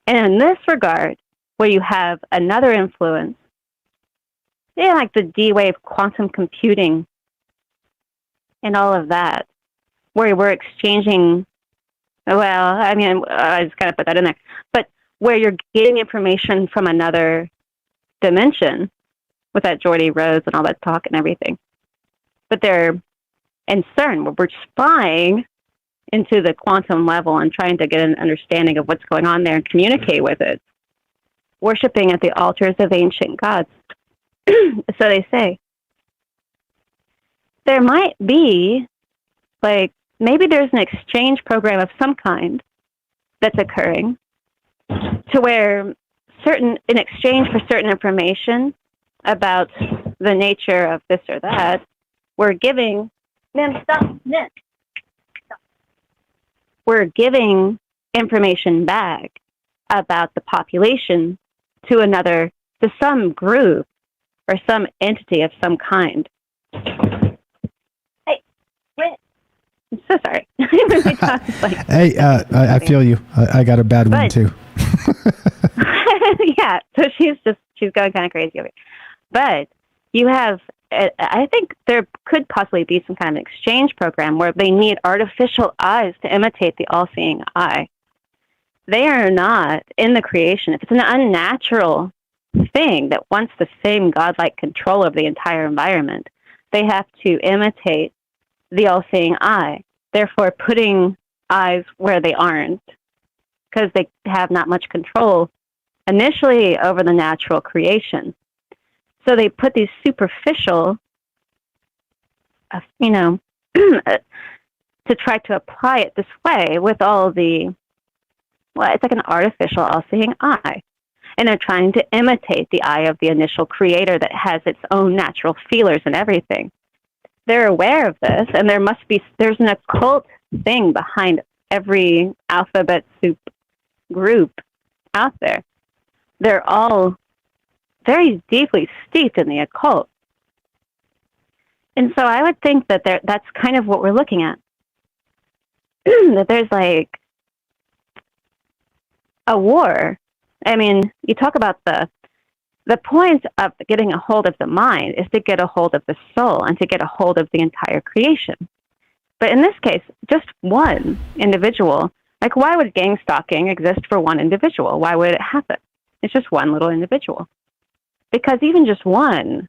And in this regard, where you have another influence, like the D-wave quantum computing and all of that, where we're exchanging, I just kind of put that in there, but where you're getting information from another dimension with that Geordie Rose and all that talk and everything. But they're in CERN, where we're spying into the quantum level and trying to get an understanding of what's going on there and communicate with it. Worshipping at the altars of ancient gods. So they say. There might be, like, maybe there's an exchange program of some kind that's occurring to where in exchange for certain information about the nature of this or that, we're giving, we're giving information back about the population to some group or some entity of some kind. Hey, wait. I'm so sorry. Hey, I feel you. I got a bad one too. Yeah, so she's going kind of crazy over here. But you have, I think there could possibly be some kind of exchange program where they need artificial eyes to imitate the all-seeing eye. They are not in the creation. If it's an unnatural thing that wants the same godlike control of the entire environment, they have to imitate the all-seeing eye, therefore putting eyes where they aren't, because they have not much control initially over the natural creation. So they put these superficial, to try to apply it this way with all the, well, it's like an artificial all-seeing eye. And they're trying to imitate the eye of the initial creator that has its own natural feelers and everything. They're aware of this, and there's an occult thing behind every alphabet soup group out there. They're all very deeply steeped in the occult. And so I would think that that's kind of what we're looking at. That there's like a war. I mean, you talk about the point of getting a hold of the mind is to get a hold of the soul and to get a hold of the entire creation. But in this case, just one individual. Like, why would gang stalking exist for one individual? Why would it happen? It's just one little individual. Because even just one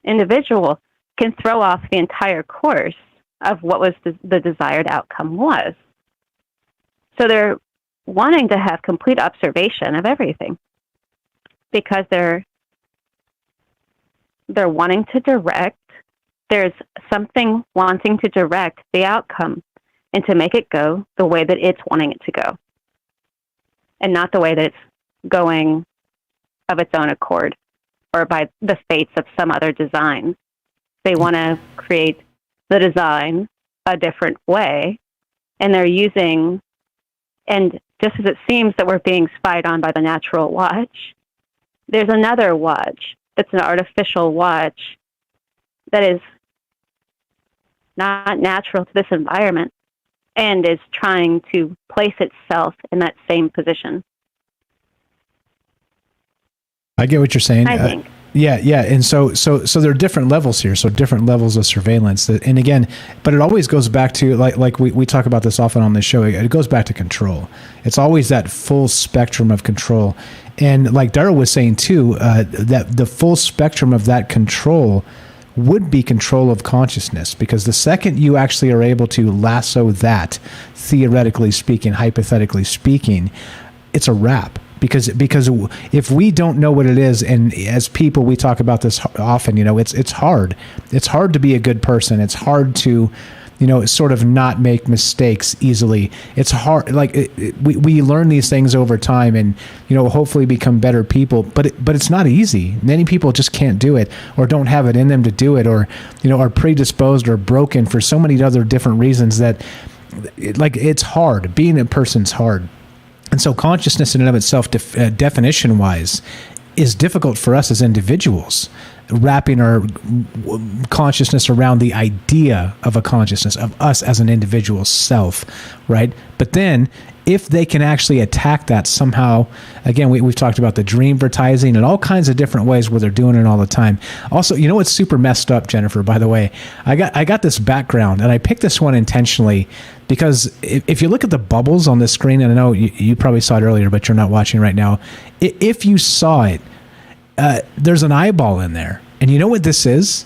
individual can throw off the entire course of what was the desired outcome was. So they're wanting to have complete observation of everything because they're wanting to direct. There's something wanting to direct the outcome and to make it go the way that it's wanting it to go and not the way that it's going of its own accord or by the fates of some other design. They want to create the design a different way, and they're using, and just as it seems that we're being spied on by the natural watch, there's another watch that's an artificial watch that is not natural to this environment and is trying to place itself in that same position. I get what you're saying. I think. Yeah. And so there are different levels here. So different levels of surveillance. And again, but it always goes back to, like we talk about this often on this show, it goes back to control. It's always that full spectrum of control. And like Daryl was saying too, that the full spectrum of that control would be control of consciousness, because the second you actually are able to lasso that, theoretically speaking, hypothetically speaking, it's a wrap. Because if we don't know what it is, and as people we talk about this often, it's hard. It's hard to be a good person. It's hard to, sort of not make mistakes easily. It's hard. Like we learn these things over time, and hopefully become better people. But it's not easy. Many people just can't do it, or don't have it in them to do it, or are predisposed or broken for so many other different reasons that, it's hard. Being a person's hard. And so consciousness in and of itself, definition-wise, is difficult for us as individuals, wrapping our consciousness around the idea of a consciousness, of us as an individual self, right? But then, if they can actually attack that somehow, again, we've talked about the dreamvertising and all kinds of different ways where they're doing it all the time. Also, what's super messed up, Jennifer, by the way? I got this background, and I picked this one intentionally because if you look at the bubbles on the screen, and I know you probably saw it earlier, but you're not watching right now. If you saw it, there's an eyeball in there. And you know what this is?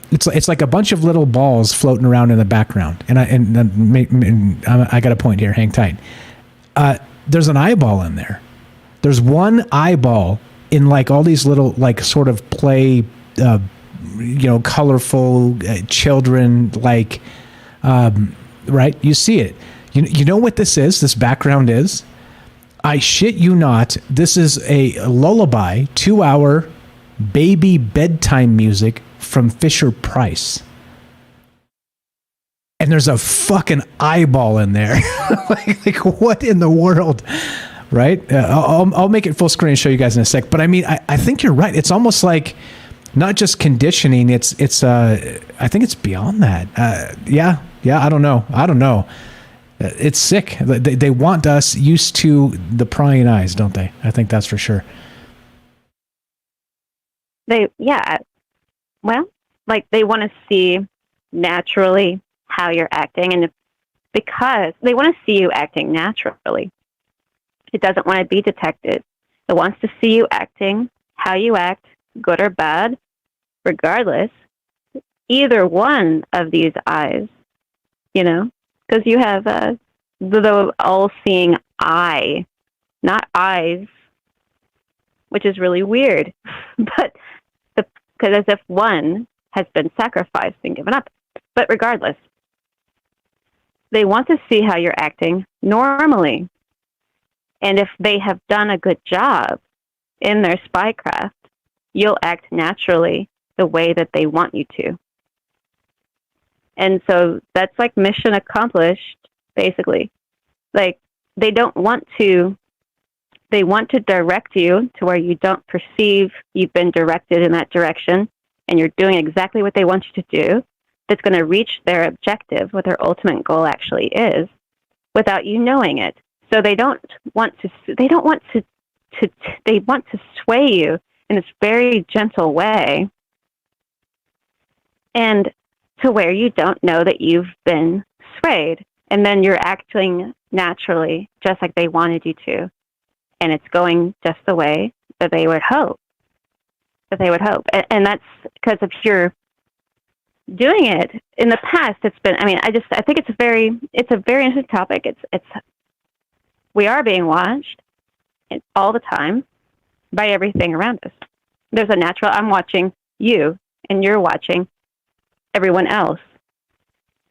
It's like a bunch of little balls floating around in the background. And I got a point here. Hang tight. There's an eyeball in there. There's one eyeball in like all these little like sort of play, colorful children like, right? You see it. You know what this is? This background is? I shit you not. This is a lullaby, 2-hour baby bedtime music from Fisher Price. And there's a fucking eyeball in there. like what in the world, right? I'll make it full screen and show you guys in a sec. But I mean, I think you're right. It's almost like not just conditioning. It's I think it's beyond that. Yeah. I don't know. It's sick. They want us used to the prying eyes, don't they? I think that's for sure. They want to see naturally how you're acting, and because they want to see you acting naturally. It doesn't want to be detected. It wants to see you acting how you act, good or bad, regardless. Either one of these eyes, because you have the all-seeing eye, not eyes which is really weird. But because as if one has been sacrificed and given up. But regardless, they want to see how you're acting normally. And if they have done a good job in their spycraft, you'll act naturally the way that they want you to. And so that's like mission accomplished, basically. Like, they want to direct you to where you don't perceive you've been directed in that direction, and you're doing exactly what they want you to do, that's going to reach their objective, what their ultimate goal actually is, without you knowing it. So they want to sway you in this very gentle way, and to where you don't know that you've been swayed, and then you're acting naturally just like they wanted you to, and it's going just the way that they would hope. And that's because if you're doing it in the past, it's been, I think it's a very interesting topic. It's we are being watched all the time by everything around us. There's a natural, I'm watching you and you're watching everyone else,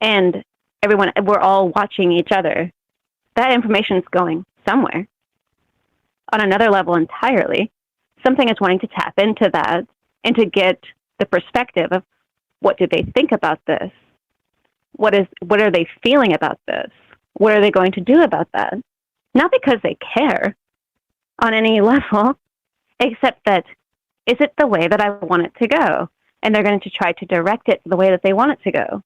and we're all watching each other. That information is going somewhere on another level entirely. Something is wanting to tap into that and to get the perspective of, what do they think about this? What are they feeling about this? What are they going to do about that? Not because they care on any level, except that, is it the way that I want it to go? And they're going to try to direct it the way that they want it to go.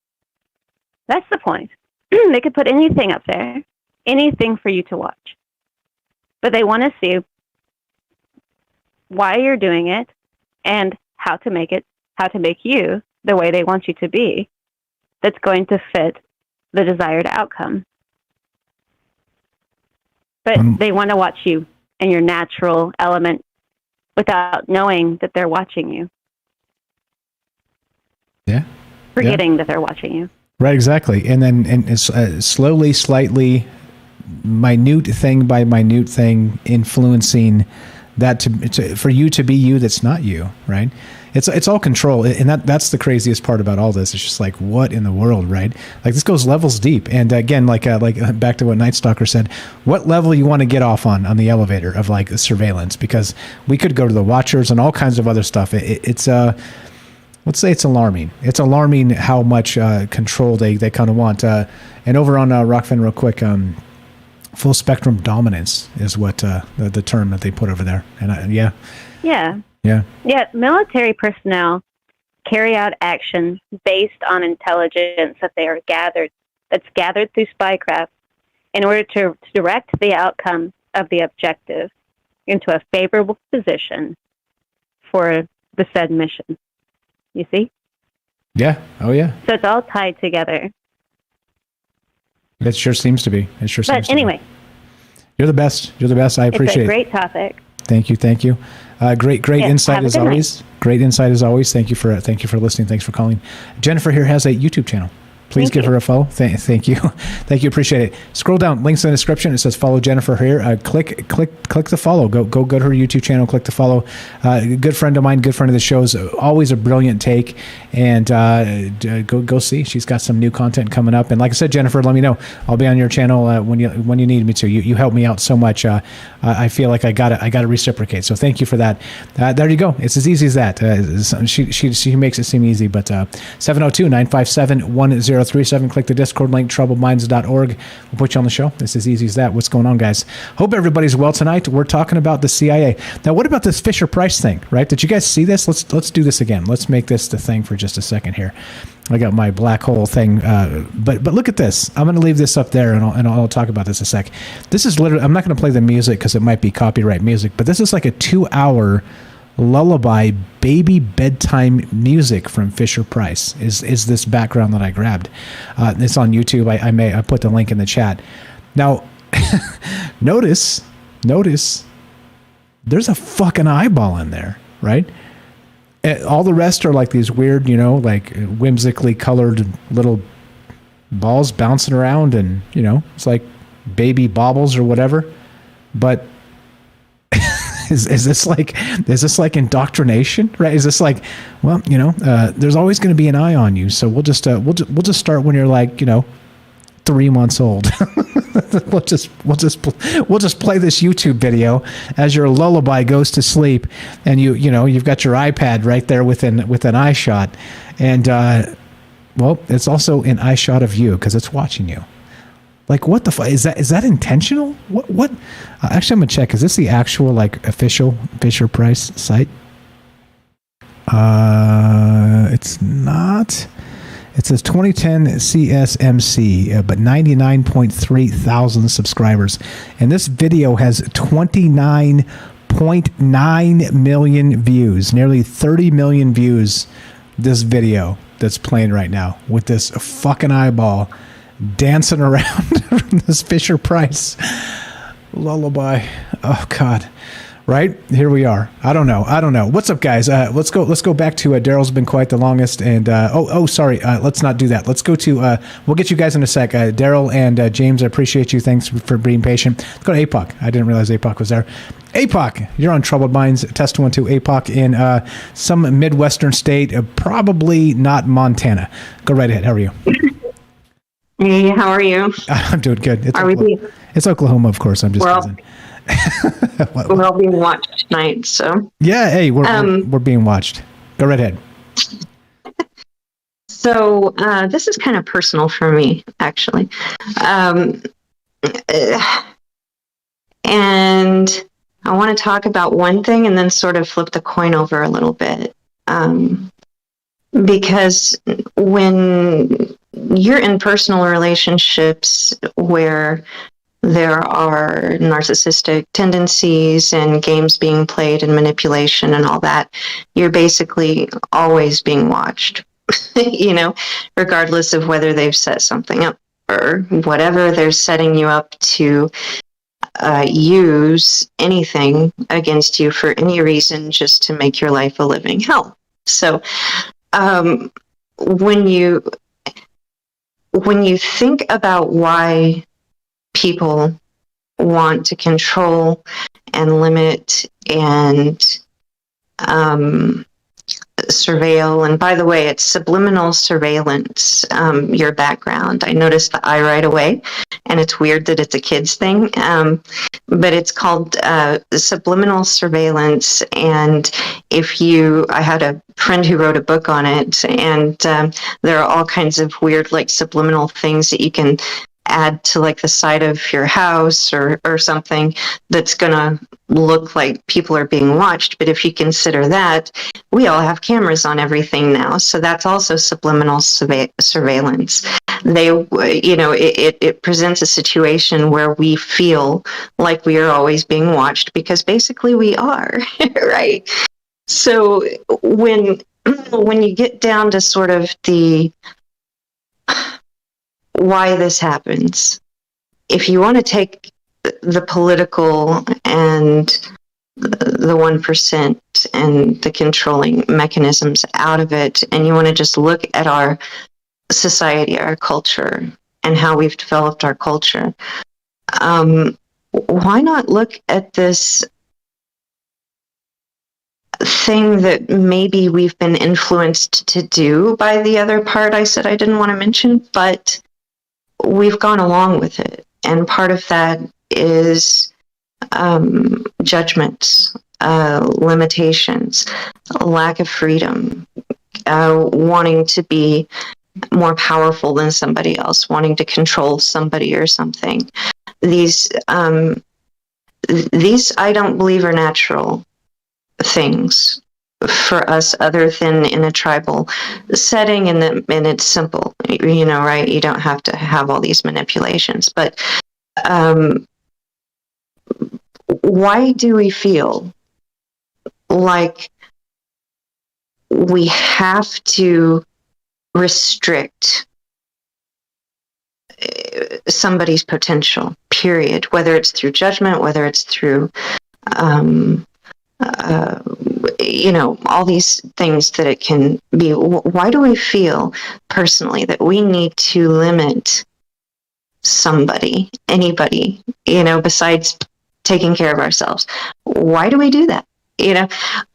That's the point. They could put anything up there, anything for you to watch. But they want to see why you're doing it and how to make you the way they want you to be, that's going to fit the desired outcome. But they want to watch you in your natural element without knowing that they're watching you. Yeah. Forgetting that they're watching you. Right, exactly. And then slowly, slightly, minute thing by minute thing, influencing that for you to be you that's not you, right? It's all control, and that's the craziest part about all this. It's just like, what in the world, right? Like, this goes levels deep. And again, like back to what Night Stalker said, what level you want to get off on the elevator of like surveillance? Because we could go to the Watchers and all kinds of other stuff. It's let's say it's alarming. It's alarming how much control they kind of want. And over on Rockfin, real quick, full spectrum dominance is what the term that they put over there. And yeah. Yeah, military personnel carry out action based on intelligence that's gathered through spycraft in order to direct the outcome of the objective into a favorable position for the said mission. You see? Yeah. Oh, yeah. So it's all tied together. It sure seems to be. But anyway. You're the best. I appreciate it. It's a great topic. Thank you. Great insight as always. Great insight as always. Thank you for listening. Thanks for calling. Jennifer here has a YouTube channel. Please give her a follow. Thank you. Appreciate it. Scroll down, links in the description. It says follow Jennifer here. Click the follow. Go to her YouTube channel. Click the follow. Good friend of mine, good friend of the show's always a brilliant take. And go see. She's got some new content coming up. And like I said, Jennifer, let me know. I'll be on your channel when you need me to. You help me out so much. I feel like I gotta reciprocate. So thank you for that. There you go. It's as easy as that. She makes it seem easy. But 702-957-1037. Click the Discord link, troubledminds.org. We'll put you on the show. It's as easy as that. What's going on, guys? Hope everybody's well tonight. We're talking about the CIA. Now, what about this Fisher-Price thing, right? Did you guys see this? Let's do this again. Let's make this the thing for just a second here. I got my black hole thing, but look at this. I'm going to leave this up there, and I'll talk about this a sec. This is literally, I'm not going to play the music because it might be copyright music, but this is like a 2-hour lullaby baby bedtime music from Fisher-Price is this background that I grabbed. It's on YouTube. I put the link in the chat. Now, notice there's a fucking eyeball in there, right? All the rest are like these weird, like whimsically colored little balls bouncing around, and it's like baby baubles or whatever. But Is this like indoctrination, right? Is this like, well, there's always going to be an eye on you, so we'll just start when you're like 3 months old. we'll just play this YouTube video as your lullaby goes to sleep, and you've got your iPad right there with an eye shot, and well, it's also an eye shot of you because it's watching you. Like, what the fuck is that? Is that intentional? What? Actually, I'm gonna check. Is this the actual like official Fisher-Price site? It's not. It says 2010 CSMC, but 99.3 thousand subscribers, and this video has 29.9 million views, nearly 30 million views. This video that's playing right now with this fucking eyeball dancing around this Fisher-Price lullaby. Oh God. Right? Here we are. I don't know. What's up, guys? Let's go back to Daryl's been quiet the longest, and sorry. Let's not do that. Let's go to we'll get you guys in a sec. Daryl and James, I appreciate you. Thanks for being patient. Let's go to APOC. I didn't realize APOC was there. APOC, you're on Troubled Minds. Test 1 2. APOC in some Midwestern state, probably not Montana. Go right ahead. How are you? Hey, how are you? I'm doing good. It's Oklahoma, of course. I'm just kidding. We're all being watched tonight, so yeah. Hey, we're being watched. Go right ahead. So this is kind of personal for me, actually, and I want to talk about one thing and then sort of flip the coin over a little bit, because when you're in personal relationships where there are narcissistic tendencies and games being played and manipulation and all that, you're basically always being watched, regardless of whether they've set something up or whatever. They're setting you up to use anything against you for any reason, just to make your life a living hell. So when you think about why people want to control and limit and surveil, and by the way, it's subliminal surveillance, your background. I noticed the eye right away, and it's weird that it's a kid's thing, but it's called subliminal surveillance. And I had a friend who wrote a book on it, and there are all kinds of weird, like, subliminal things that you can add to, like, the side of your house or something that's gonna look like people are being watched. But if you consider that, we all have cameras on everything now, so that's also subliminal surveillance. It presents a situation where we feel like we are always being watched, because basically we are, right? So when you get down to sort of the why this happens, if you want to take the political and the 1% and the controlling mechanisms out of it, and you want to just look at our society, our culture, and how we've developed our culture, why not look at this thing that maybe we've been influenced to do by the other part I said I didn't want to mention, but we've gone along with it. And part of that is judgments, limitations, lack of freedom, wanting to be more powerful than somebody else, wanting to control somebody or something. These I don't believe are natural things for us, other than in a tribal setting, and it's simple, right? You don't have to have all these manipulations. But why do we feel like we have to restrict somebody's potential, period, whether it's through judgment, whether it's through all these things that it can be? Why do we feel personally that we need to limit anybody, besides taking care of ourselves? why do we do that?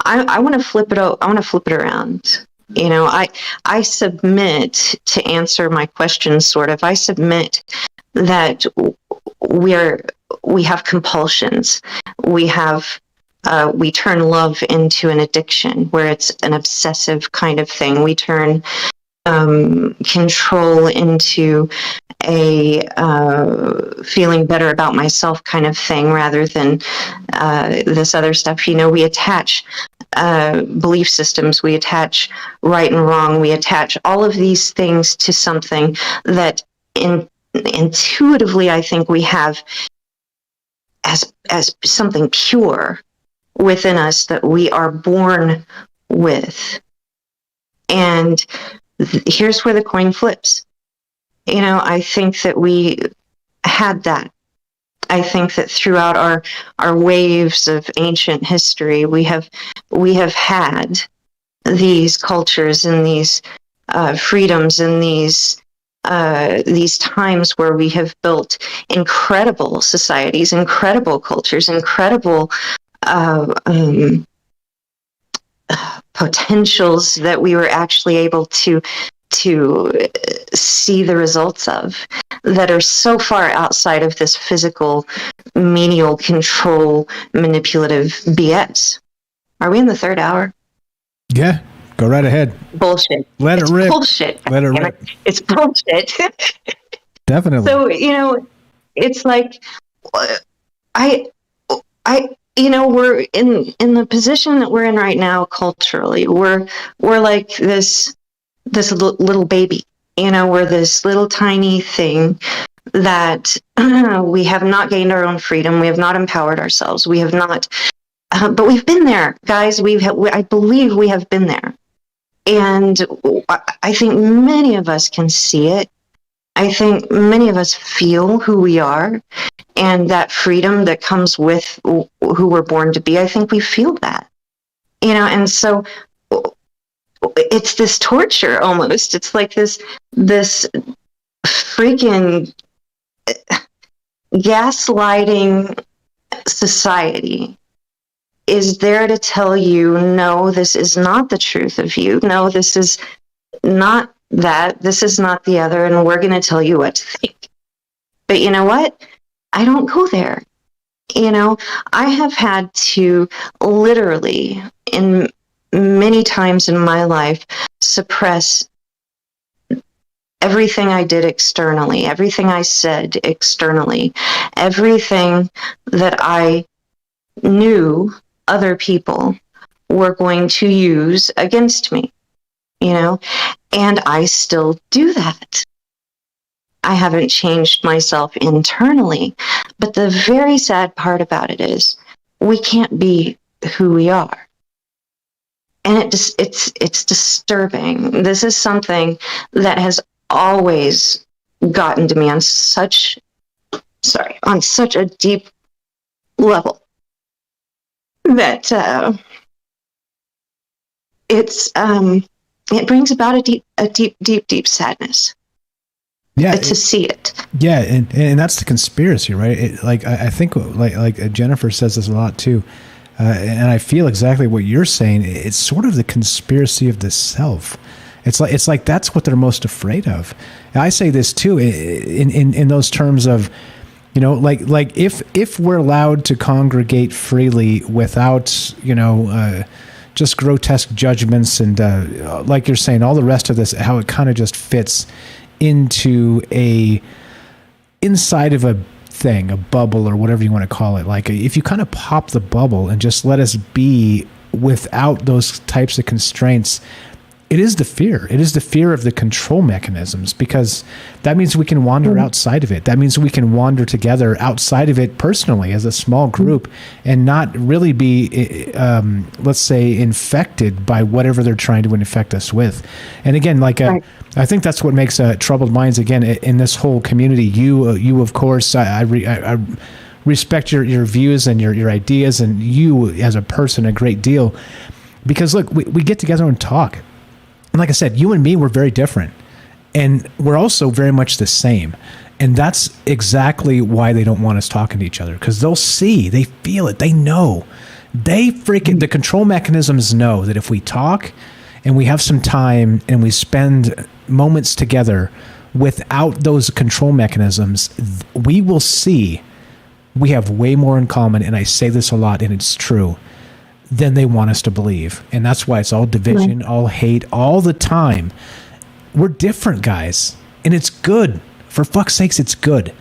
I want to flip it. I want to flip it around. I submit to answer my questions. Sort of. I submit that we have compulsions. We turn love into an addiction, where it's an obsessive kind of thing. We turn control into a feeling better about myself kind of thing, rather than this other stuff. We attach belief systems, we attach right and wrong, we attach all of these things to something that intuitively I think we have as something pure within us that we are born with. And here's where the coin flips. I think that we had that. I think that throughout our waves of ancient history, we have had these cultures and these freedoms and these times where we have built incredible societies, incredible cultures, incredible potentials that we were actually able to see the results of, that are so far outside of this physical, menial, control, manipulative BS. Are we in the third hour? Yeah, go right ahead. Bullshit. Let it rip. Bullshit. Let it rip. It's bullshit. Definitely. So, it's like, we're in the position that we're in right now culturally. We're like this little baby. We're this little tiny thing that we have not gained our own freedom. We have not empowered ourselves. We have not, but we've been there, guys. I believe we have been there. And I think many of us can see it. I think many of us feel who we are and that freedom that comes with who we're born to be. I think we feel that, and so it's this torture almost. It's like this freaking gaslighting society is there to tell you, no, this is not the truth of you. No, this is not that. This is not the other. And we're going to tell you what to think. But you know what? I don't go there. I have had to literally, in many times in my life, suppress everything I did externally, everything I said externally, everything that I knew other people were going to use against me, and I still do that. I haven't changed myself internally, but the very sad part about it is we can't be who we are. And it's disturbing. This is something that has always gotten to me on such a deep level that it brings about a deep sadness. Yeah, to see it. Yeah, and that's the conspiracy, right? I think like Jennifer says this a lot too. And I feel exactly what you're saying. It's sort of the conspiracy of the self. It's like that's what they're most afraid of. And I say this too in those terms of, like if we're allowed to congregate freely without, just grotesque judgments and like you're saying, all the rest of this, how it kind of just fits into inside of a thing, a bubble or whatever you want to call it. Like if you kind of pop the bubble and just let us be without those types of constraints, it is the fear. It is the fear of the control mechanisms, because that means we can wander outside of it. That means we can wander together outside of it personally as a small group and not really be, let's say, infected by whatever they're trying to infect us with. And again, I think that's what makes Troubled Minds, again, in this whole community. You of course, I respect your views and your ideas, and you as a person a great deal, because look, we get together and talk. And like I said, you and me, we're very different, and we're also very much the same. And that's exactly why they don't want us talking to each other, because they'll see, they feel it, they know The control mechanisms know that if we talk and we have some time and we spend moments together without those control mechanisms, we will see we have way more in common, and I say this a lot, and it's true, than they want us to believe. And that's why it's all division, all hate, all the time. We're different, guys, and it's good. For fuck's sakes, it's good.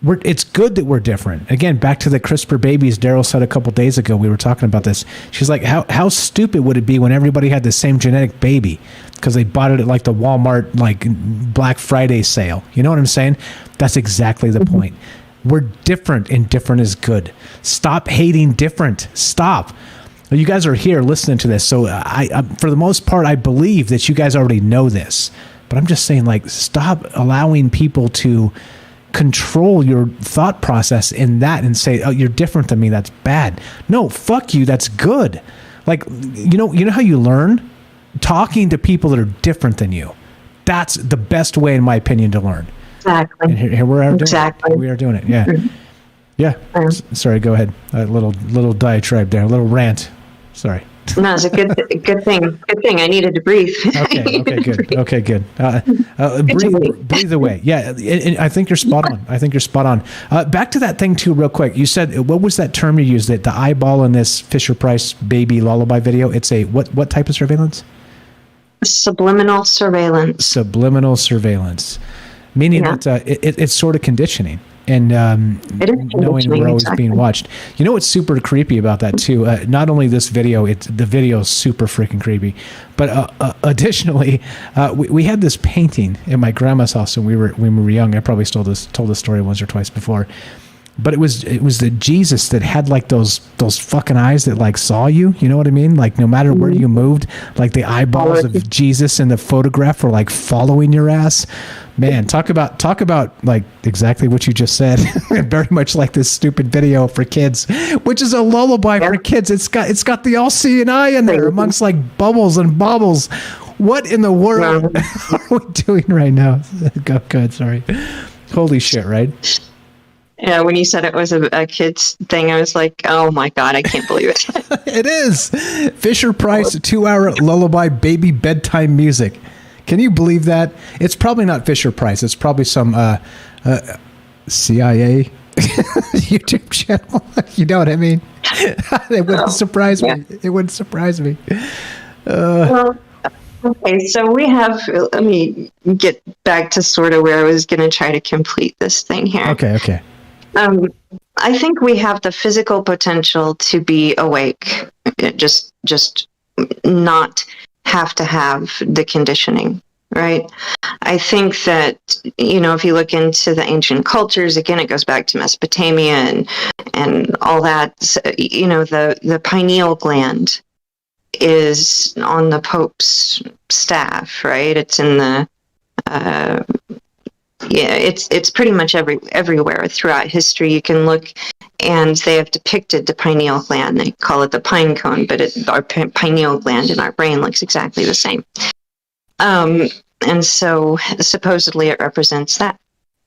It's good that we're different. Again, back to the CRISPR babies Daryl said a couple days ago, we were talking about this. She's like, how stupid would it be when everybody had the same genetic baby because they bought it at like the Walmart like Black Friday sale? You know what I'm saying? That's exactly the point. We're different, and different is good. Stop hating different. Stop. You guys are here listening to this, so I for the most part, I believe that you guys already know this. But I'm just saying, like, stop allowing people to control your thought process in that and say, oh, you're different than me, that's bad. No, fuck you, that's good. Like, you know how you learn? Talking to people that are different than you. That's the best way, in my opinion, to learn. Exactly. And here we are doing it. We are doing it, yeah. Yeah. Sorry, go ahead. A little diatribe there, a little rant. Sorry. No, it's a good thing. Good thing. I needed to breathe. Okay, good. Breathe away. Yeah, and I think you're spot on. Back to that thing too, real quick. You said, what was that term you used? That the eyeball in this Fisher-Price baby lullaby video. It's a what type of surveillance? Subliminal surveillance. Subliminal surveillance, meaning that it's sort of conditioning. And knowing we're always being watched. You know what's super creepy about that too? Not only this video, the video is super freaking creepy, but additionally, we had this painting at my grandma's house when we were young. I probably told this story once or twice before, but it was the Jesus that had like those fucking eyes that like saw you. You know what I mean? Like no matter where you moved, like the eyeballs of Jesus in the photograph were like following your ass. Man, talk about like exactly what you just said. Very much like this stupid video for kids, which is a lullaby for kids. It's got the all-seeing eye in there amongst like bubbles and baubles. What in the world are we doing right now? Go ahead, sorry. Holy shit, right? Yeah, when you said it was a kid's thing, I was like, oh my God, I can't believe it. It is. Fisher-Price 2-hour lullaby baby bedtime music. Can you believe that? It's probably not Fisher-Price. It's probably some CIA YouTube channel. You know what I mean? It wouldn't surprise me. It wouldn't surprise me. Well, okay, so let me get back to sort of where I was going to try to complete this thing here. Okay. I think we have the physical potential to be awake, just not have to have the conditioning, right? I think that, if you look into the ancient cultures, again, it goes back to Mesopotamia and all that, the pineal gland is on the Pope's staff, right? It's in the, it's pretty much everywhere throughout history. You can look and they have depicted the pineal gland. They call it the pine cone, but our pineal gland in our brain looks exactly the same. And so supposedly it represents that.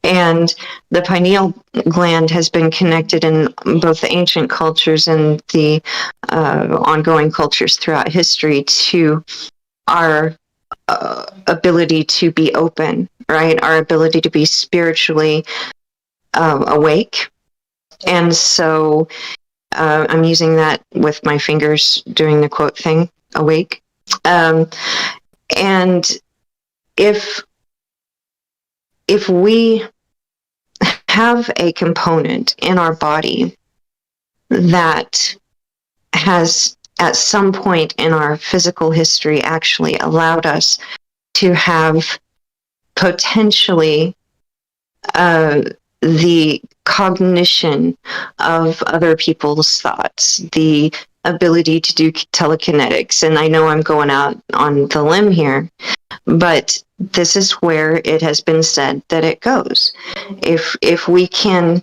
And the pineal gland has been connected in both the ancient cultures and the ongoing cultures throughout history to our ability to be open, right? Our ability to be spiritually awake. And so I'm using that with my fingers doing the quote thing, awake. And if we have a component in our body that has at some point in our physical history actually allowed us to have potentially the cognition of other people's thoughts, the ability to do telekinetics. And I know I'm going out on the limb here, but this is where it has been said that it goes. If we can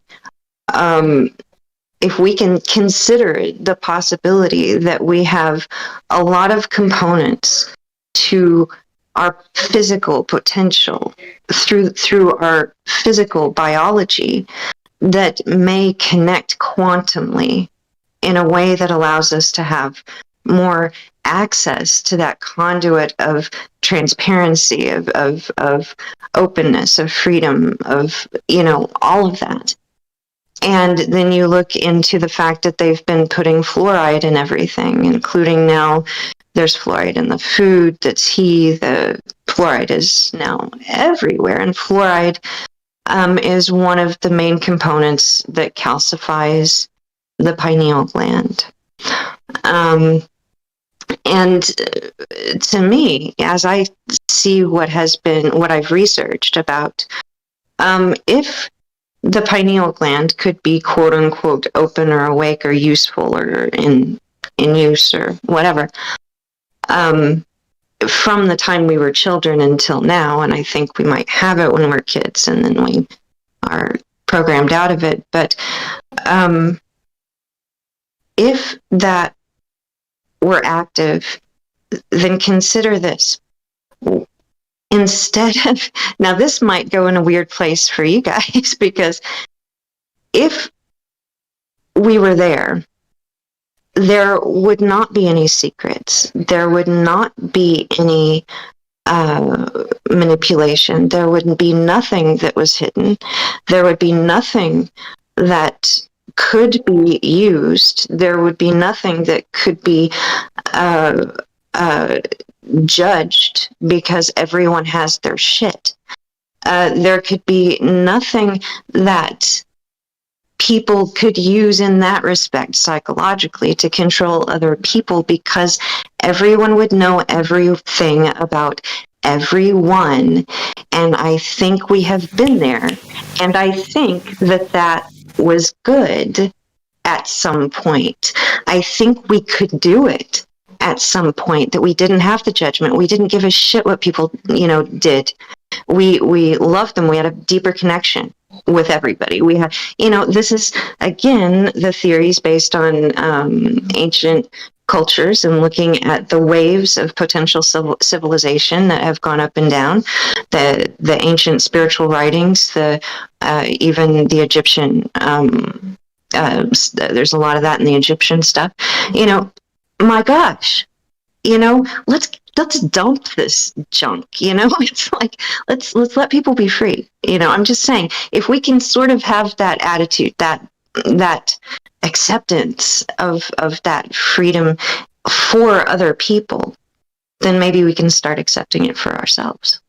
consider the possibility that we have a lot of components to our physical potential through our physical biology that may connect quantumly in a way that allows us to have more access to that conduit of transparency, of openness, of freedom, of, all of that. And then you look into the fact that they've been putting fluoride in everything, including now there's fluoride in the food that's the fluoride is now everywhere. And fluoride is one of the main components that calcifies the pineal gland. And to me, as I see what I've researched about, if the pineal gland could be quote unquote open or awake or useful or in use or whatever, from the time we were children until now, and I think we might have it when we're kids and then we are programmed out of it, but if that were active, then consider this. Instead of, now this might go in a weird place for you guys, because if we were there would not be any secrets. There would not be any manipulation. There would be nothing that was hidden. There would be nothing that could be used. There would be nothing that could be judged because everyone has their shit. There could be nothing that people could use in that respect psychologically to control other people, because everyone would know everything about everyone. And I think we have been there. And I think that was good at some point. I think we could do it at some point, that we didn't have the judgment. We didn't give a shit what people, did. We loved them. We had a deeper connection with everybody. We had, this is, again, the theories based on ancient cultures and looking at the waves of potential civilization that have gone up and down, the ancient spiritual writings, even the Egyptian, there's a lot of that in the Egyptian stuff. My gosh, let's dump this junk. It's like, let's let people be free. I'm just saying, if we can sort of have that attitude, that acceptance of that freedom for other people, then maybe we can start accepting it for ourselves.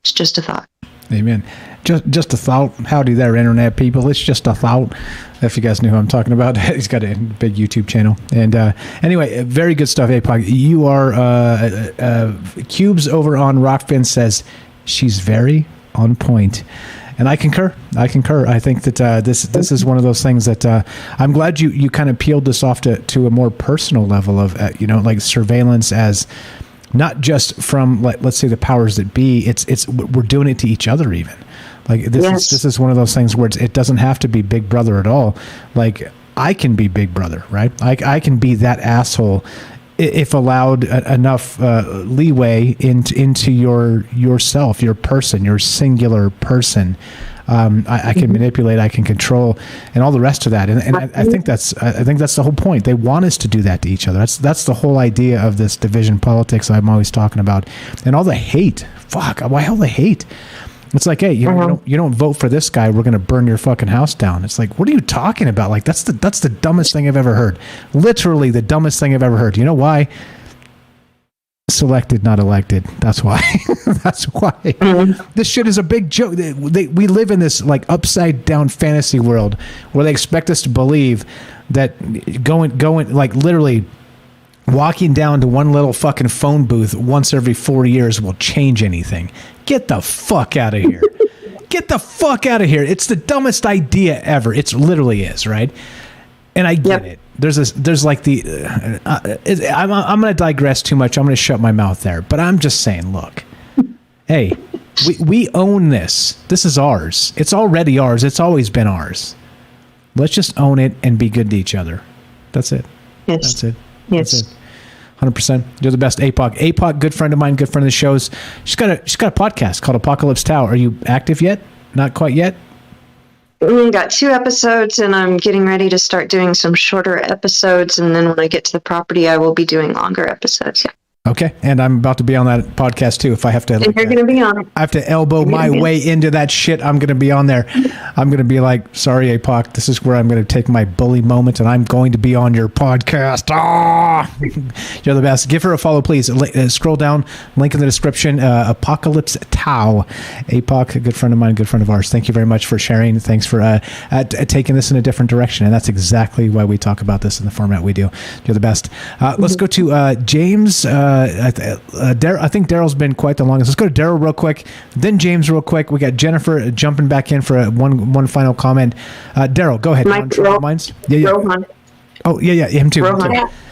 It's just a thought. Amen. Just a thought. Howdy there, internet people. It's just a thought. If you guys knew who I'm talking about, he's got a big YouTube channel. And anyway, very good stuff, APOC. You are Cubes over on Rockfin says she's very on point. And I concur. I think that this is one of those things that I'm glad you kind of peeled this off to a more personal level of like surveillance as not just from let's say the powers that be. It's we're doing it to each other even. Like this is one of those things where it doesn't have to be Big Brother at all. Like I can be Big Brother, right? I can be that asshole if allowed enough leeway into yourself, your person, your singular person. I can manipulate, I can control, and all the rest of that. And I think that's the whole point. They want us to do that to each other. That's the whole idea of this division politics I'm always talking about, and all the hate. Fuck, why all the hate? It's like, hey, you don't vote for this guy, we're gonna burn your fucking house down. It's like, what are you talking about? Like that's the dumbest thing I've ever heard. Literally the dumbest thing I've ever heard. You know why? Selected, not elected. That's why. That's why. This shit is a big joke. We live in this like upside down fantasy world where they expect us to believe that going like literally walking down to one little fucking phone booth once every 4 years will change anything. Get the fuck out of here. Get the fuck out of here. It's the dumbest idea ever. It literally is, right? And I get it. There's like I'm going to digress too much. I'm going to shut my mouth there. But I'm just saying, look, hey, we own this. This is ours. It's already ours. It's always been ours. Let's just own it and be good to each other. That's it. Yes. That's it. Yes. That's it. 100%. You're the best, APOC. APOC, good friend of mine, good friend of the show's. She's got a podcast called Apocalypse Tau. Are you active yet? Not quite yet? Got 2 episodes, and I'm getting ready to start doing some shorter episodes. And then when I get to the property, I will be doing longer episodes. Yeah. Okay, and I'm about to be on that podcast too. If I have to, And you're going to be on it. I have to elbow my way into that shit. I'm going to be on there. I'm going to be like, sorry, APOC, this is where I'm going to take my bully moment, and I'm going to be on your podcast. Ah, you're the best. Give her a follow, please. Scroll down, link in the description. Apocalypse Tau, APOC, a good friend of mine, good friend of ours. Thank you very much for sharing. Thanks for taking this in a different direction, and that's exactly why we talk about this in the format we do. You're the best. Let's go to James. I think Daryl's been quite the longest. Let's go to Daryl real quick, then James real quick. We got Jennifer jumping back in for one final comment. Daryl, go ahead. Minds? Yeah. Oh, yeah, him too.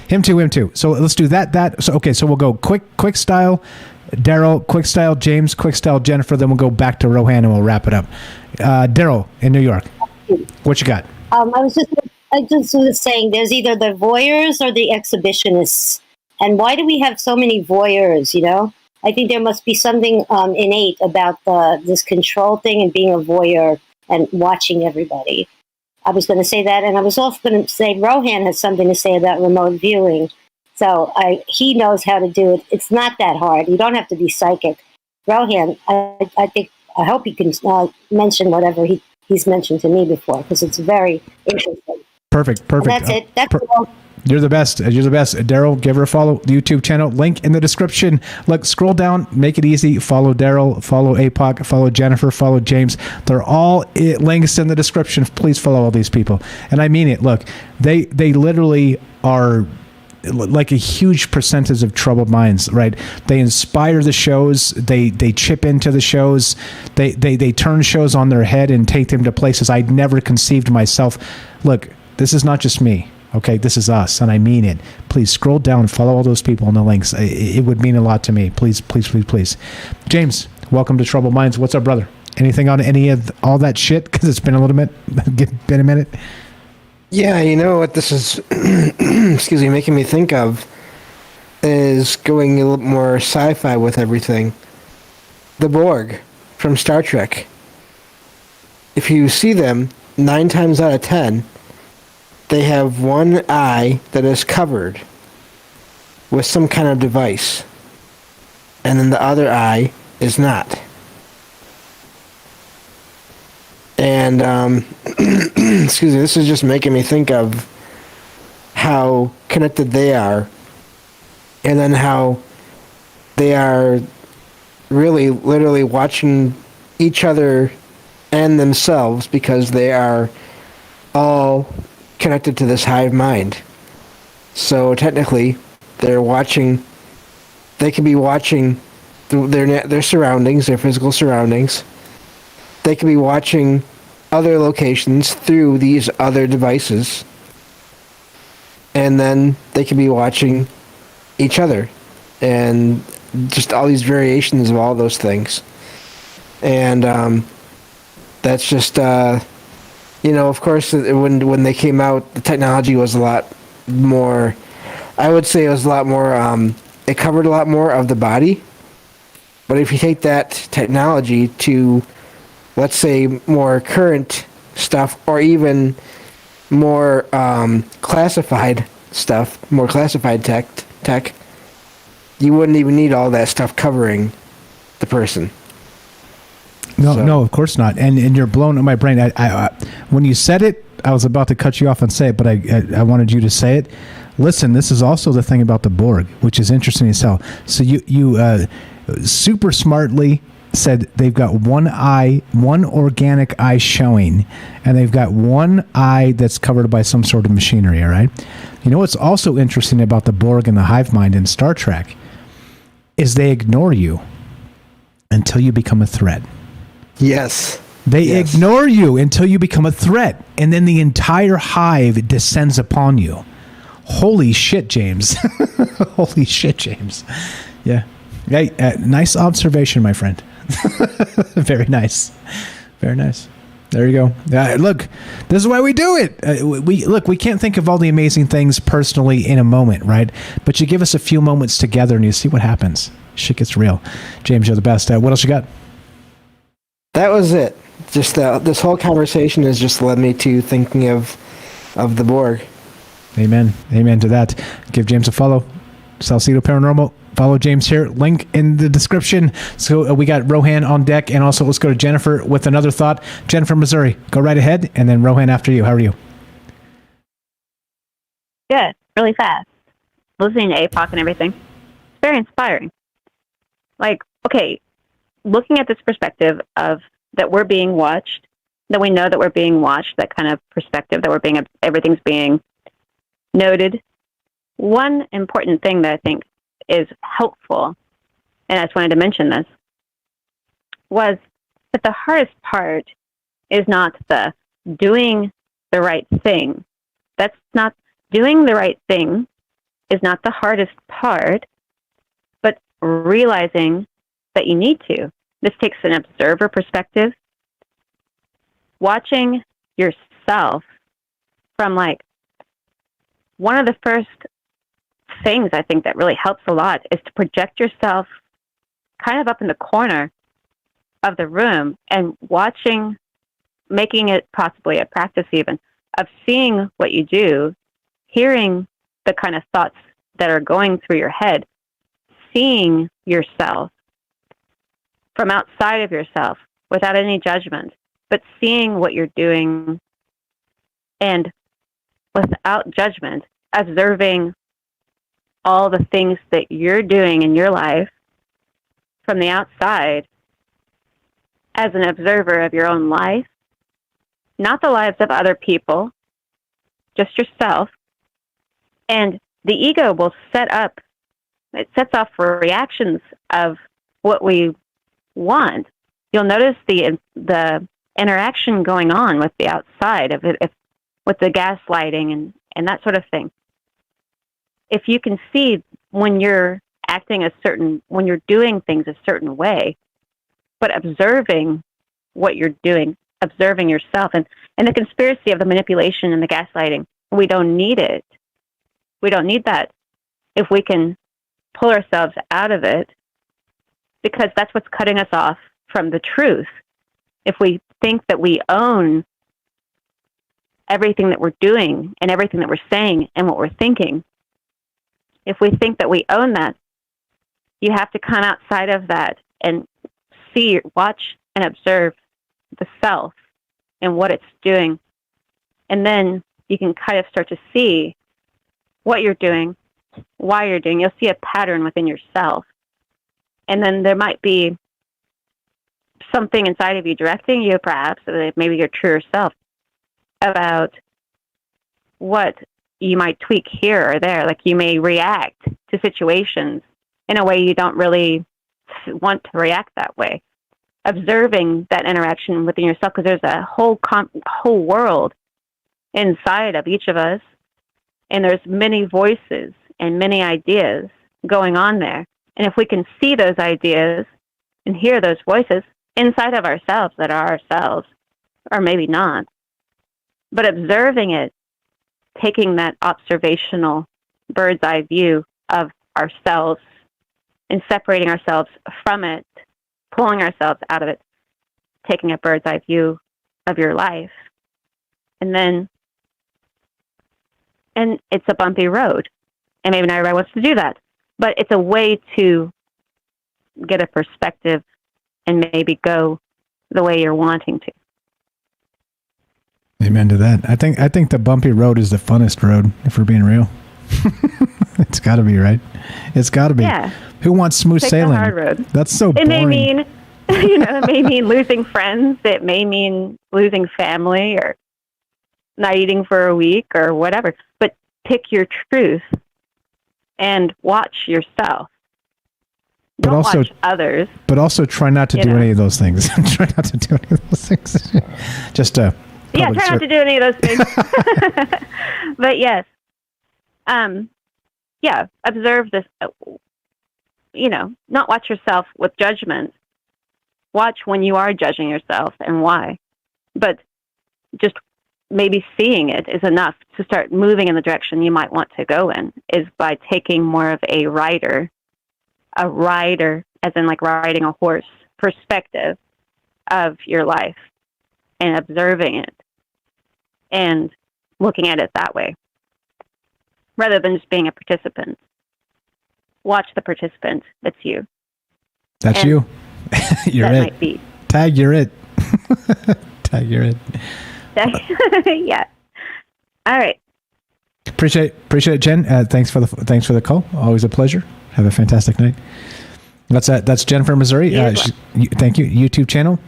Him too. So let's do that. So okay, so we'll go quick style, Daryl, quick style, James, quick style, Jennifer. Then we'll go back to Rohan and we'll wrap it up. Daryl in New York, what you got? I just was saying, there's either the voyeurs or the exhibitionists. And why do we have so many voyeurs, you know? I think there must be something innate about this control thing and being a voyeur and watching everybody. I was going to say that, and I was also going to say Rohan has something to say about remote viewing. So he knows how to do it. It's not that hard. You don't have to be psychic. Rohan, I hope he can mention whatever he's mentioned to me before, because it's very interesting. Perfect. And that's it. That's all. You're the best. Daryl, give her a follow. The YouTube channel, link in the description. Look, scroll down, make it easy. Follow Daryl, follow APOC, follow Jennifer, follow James. They're all links in the description. Please follow all these people. And I mean it. Look, they literally are like a huge percentage of troubled minds, right? They inspire the shows. They chip into the shows. They turn shows on their head and take them to places I'd never conceived myself. Look, this is not just me. Okay, this is us, and I mean it. Please scroll down and follow all those people in the links. It would mean a lot to me. Please. James, welcome to Troubled Minds. What's up, brother? Anything on any of all that shit? Because it's been a little bit, been a minute. Yeah, you know what this is, excuse me, making me think of is going a little more sci-fi with everything. The Borg from Star Trek. If you see them, 9 times out of 10, they have one eye that is covered with some kind of device, and then the other eye is not. And, excuse me, this is just making me think of how connected they are, and then how they are really, literally watching each other and themselves, because they are all connected to this hive mind. So technically, they could be watching their surroundings, their physical surroundings. They could be watching other locations through these other devices. And then they could be watching each other. And just all these variations of all those things. And that's just... of course, when they came out, the technology was a lot more, I would say it was a lot more, it covered a lot more of the body. But if you take that technology to, let's say, more current stuff, or even more classified stuff, more classified tech, you wouldn't even need all that stuff covering the person. No, of course not. And you're blowing my brain. I when you said it, I was about to cut you off and say it, but I wanted you to say it. Listen, this is also the thing about the Borg, which is interesting as hell. So you super smartly said they've got one eye, one organic eye showing, and they've got one eye that's covered by some sort of machinery, all right? You know what's also interesting about the Borg and the hive mind in Star Trek is they ignore you until you become a threat. Yes. They ignore you until you become a threat, and then the entire hive descends upon you. Holy shit, James. Holy shit, James. Yeah. Hey, nice observation, my friend. Very nice. Very nice. There you go. Look, this is why we do it. We can't think of all the amazing things personally in a moment, right? But you give us a few moments together and you see what happens. Shit gets real. James, you're the best. What else you got? That was it. just this whole conversation has just led me to thinking of the Borg. Amen. Amen to that. Give James a follow. Salcedo Paranormal. Follow James here. Link in the description. So we got Rohan on deck, and also let's go to Jennifer with another thought. Jennifer, Missouri, go right ahead, and then Rohan after you. How are you? Good. Really fast. Listening to APOC and everything. It's very inspiring. Like, okay, looking at this perspective of that we're being watched, that we know that we're being watched, that kind of perspective that everything's being noted. One important thing that I think is helpful, and I just wanted to mention this, was that the hardest part is not the doing the right thing. That's not doing the right thing is not the hardest part, but realizing that you need to. This takes an observer perspective. Watching yourself from one of the first things I think that really helps a lot is to project yourself kind of up in the corner of the room and making it possibly a practice even, of seeing what you do, hearing the kind of thoughts that are going through your head, seeing yourself from outside of yourself without any judgment, but seeing what you're doing and without judgment, observing all the things that you're doing in your life from the outside as an observer of your own life, not the lives of other people, just yourself. And the ego will it sets off reactions of what we want. You'll notice the interaction going on with the outside of it, with the gaslighting and that sort of thing. If you can see when you're when you're doing things a certain way, but observing what you're doing, observing yourself, and the conspiracy of the manipulation and the gaslighting, we don't need it. We don't need that if we can pull ourselves out of it, because that's what's cutting us off from the truth. If we think that we own everything that we're doing and everything that we're saying and what we're thinking, if we think that we own that, you have to come outside of that and watch and observe the self and what it's doing. And then you can kind of start to see what you're doing, why you're doing. You'll see a pattern within yourself. And then there might be something inside of you directing you, perhaps, maybe your truer self, about what you might tweak here or there. Like you may react to situations in a way you don't really want to react that way. Observing that interaction within yourself, because there's a whole world inside of each of us, and there's many voices and many ideas going on there. And if we can see those ideas and hear those voices inside of ourselves that are ourselves, or maybe not, but observing it, taking that observational bird's eye view of ourselves and separating ourselves from it, pulling ourselves out of it, taking a bird's eye view of your life. And it's a bumpy road. And maybe not everybody wants to do that. But it's a way to get a perspective and maybe go the way you're wanting to. Amen to that. I think the bumpy road is the funnest road, if we're being real. It's got to be, right? It's got to be. Yeah. Who wants smooth sailing? The hard road. That's so boring. It may mean, it may mean losing friends. It may mean losing family or not eating for a week or whatever. But pick your truth and watch yourself. Don't watch others. But also try not to do any of those things. Try not to do any of those things. Just try not to do any of those things. But yes. Observe this, not watch yourself with judgment. Watch when you are judging yourself and why. But just maybe seeing it is enough to start moving in the direction you might want to go in, is by taking more of a rider as in like riding a horse perspective of your life. and observing it and looking at it that way, rather than just being a participant. Watch the participant. That's you. That's And you. You're that it. might be. Tag, you're it. Tag, you're it. Yeah. All right. Appreciate it, Jen. Thanks for the call. Always a pleasure. Have a fantastic night. That's Jennifer, Missouri. Thank you. YouTube channel.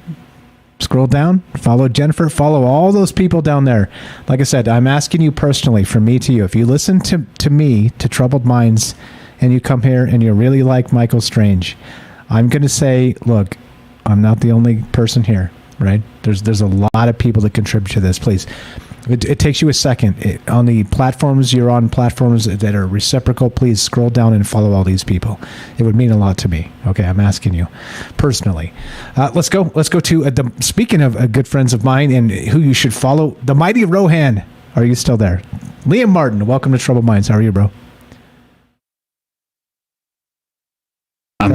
Scroll down. Follow Jennifer. Follow all those people down there. Like I said, I'm asking you personally, from me to you. If you listen to me, to Troubled Minds, and you come here and you really like Michael Strange, I'm going to say, look, I'm not the only person here, right? There's a lot of people that contribute to this. Please. It takes you a second. On the platforms, you're on platforms that are reciprocal. Please scroll down and follow all these people. It would mean a lot to me. Okay, I'm asking you personally. Let's go to, speaking of good friends of mine and who you should follow, the mighty Rohan. Are you still there? Liam Martin, welcome to Troubled Minds. How are you, bro? I'm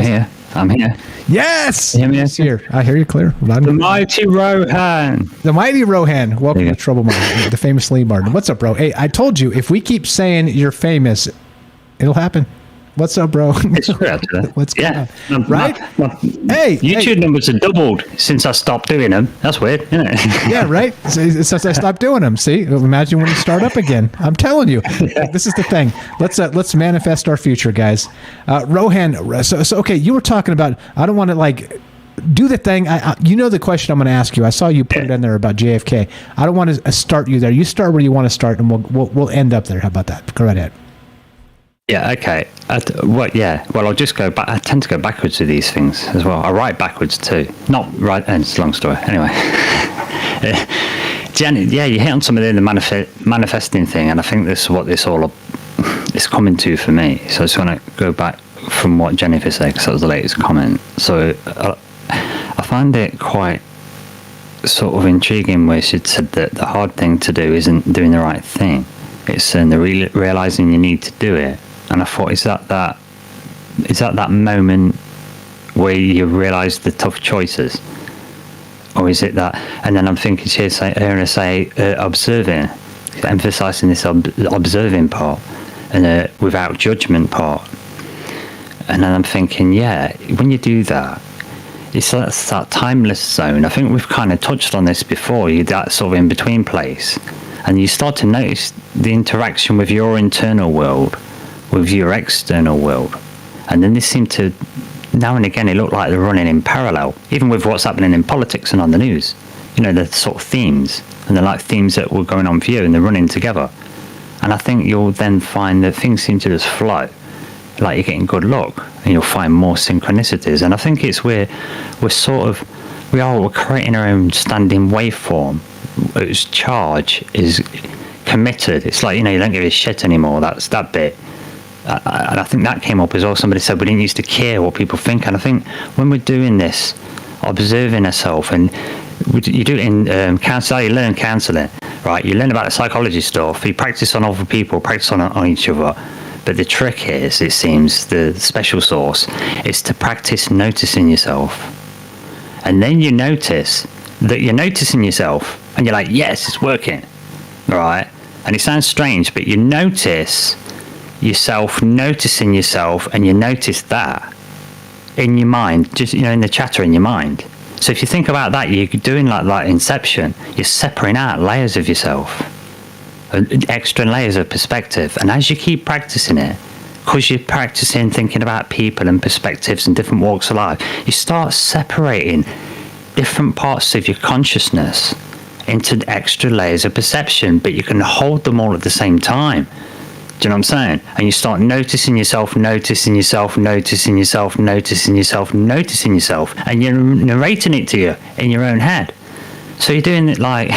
here. Yes! You hear me? Here. I hear you clear. The mighty Rohan. The mighty Rohan. Welcome to Trouble Minds, the famous Lee Martin. What's up, bro? Hey, I told you, if we keep saying you're famous, it'll happen. What's up, bro? It's true, actually. What's going on? Right? Hey, YouTube numbers have doubled since I stopped doing them. That's weird, isn't it? Yeah, right? Since I stopped doing them. See? Imagine when you start up again. I'm telling you. This is the thing. Let's manifest our future, guys. Rohan, so okay, you were talking about, I don't want to do the thing. You know the question I'm going to ask you. I saw you put it in there about JFK. I don't want to start you there. You start where you want to start, and we'll end up there. How about that? Go right ahead. Yeah, okay. Well, I'll just go back. I tend to go backwards with these things as well. I write backwards too. Not right, and it's a long story. Anyway. Janet, you hit on something in the manifesting thing, and I think this is what this all is coming to for me. So I just want to go back from what Jennifer said, because that was the latest comment. So I find it quite sort of intriguing where she said that the hard thing to do isn't doing the right thing. It's realizing you need to do it. And I thought, is that moment where you realize the tough choices, or is it that? And then I'm thinking, hearing her say observing, emphasizing this observing part and without judgment part. And then I'm thinking, when you do that, it's that timeless zone. I think we've kind of touched on this before. That sort of in between place, and you start to notice the interaction with your internal world, with your external world, and then they seem to, now and again, it look like they're running in parallel, even with what's happening in politics and on the news. The sort of themes, and they're like themes that were going on for you, and they're running together. And I think you'll then find that things seem to just flow, like you're getting good luck, and you'll find more synchronicities. And I think it's where we're creating our own standing waveform. Its charge is committed. It's like, you don't give a shit anymore. That's that bit. And I think that came up as well. Somebody said we didn't used to care what people think. And I think when we're doing this, observing ourselves, and you do it in counselling, you learn counselling, right? You learn about the psychology stuff. You practice on other people, practice on each other. But the trick is, it seems, the special sauce is to practice noticing yourself. And then you notice that you're noticing yourself, and you're like, yes, it's working, right? And it sounds strange, but you notice yourself noticing yourself, and you notice that in your mind, just in the chatter in your mind. So if you think about that, you're doing like Inception. You're separating out layers of yourself, extra layers of perspective. And as you keep practicing it, because you're practicing thinking about people and perspectives and different walks of life, you start separating different parts of your consciousness into extra layers of perception, but you can hold them all at the same time. Do you know what I'm saying? And you start noticing yourself, noticing yourself, noticing yourself, noticing yourself, noticing yourself, and you're narrating it to you in your own head. So you're doing it like,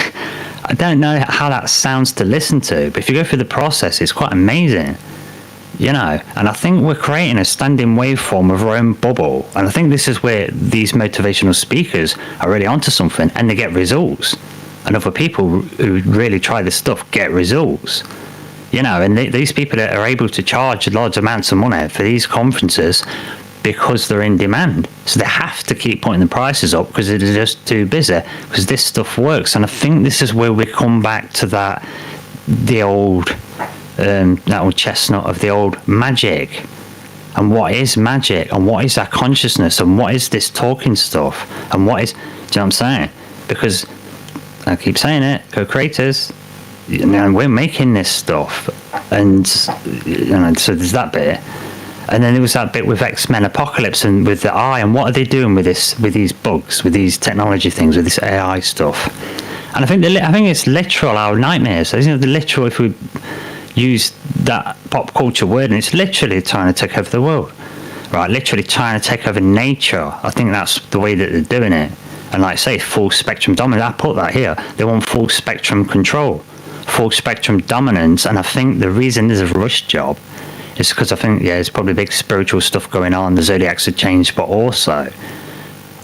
I don't know how that sounds to listen to, but if you go through the process, it's quite amazing. And I think we're creating a standing waveform of our own bubble. And I think this is where these motivational speakers are really onto something, and they get results. And other people who really try this stuff get results. And these people that are able to charge large amounts of money for these conferences, because they're in demand. So they have to keep putting the prices up because they're just too busy, because this stuff works. And I think this is where we come back to that old chestnut of the old magic. And what is magic? And what is our consciousness? And what is this talking stuff? And what is... Do you know what I'm saying? Because I keep saying it, co-creators, you know, we're making this stuff. And you know, so there's that bit. And then there was that bit with X-Men Apocalypse and with the eye, and what are they doing with this, with these bugs, with these technology things, with this AI stuff? And I think it's literal, our nightmares. Isn't it the literal, if we use that pop culture word, and it's literally trying to take over the world, right? Literally trying to take over nature. I think that's the way that they're doing it. And like I say, full spectrum dominance. I put that here. They want full spectrum control, full spectrum dominance. And I think the reason there's a rush job is because I think, yeah, there's probably big spiritual stuff going on. The zodiacs have changed, but also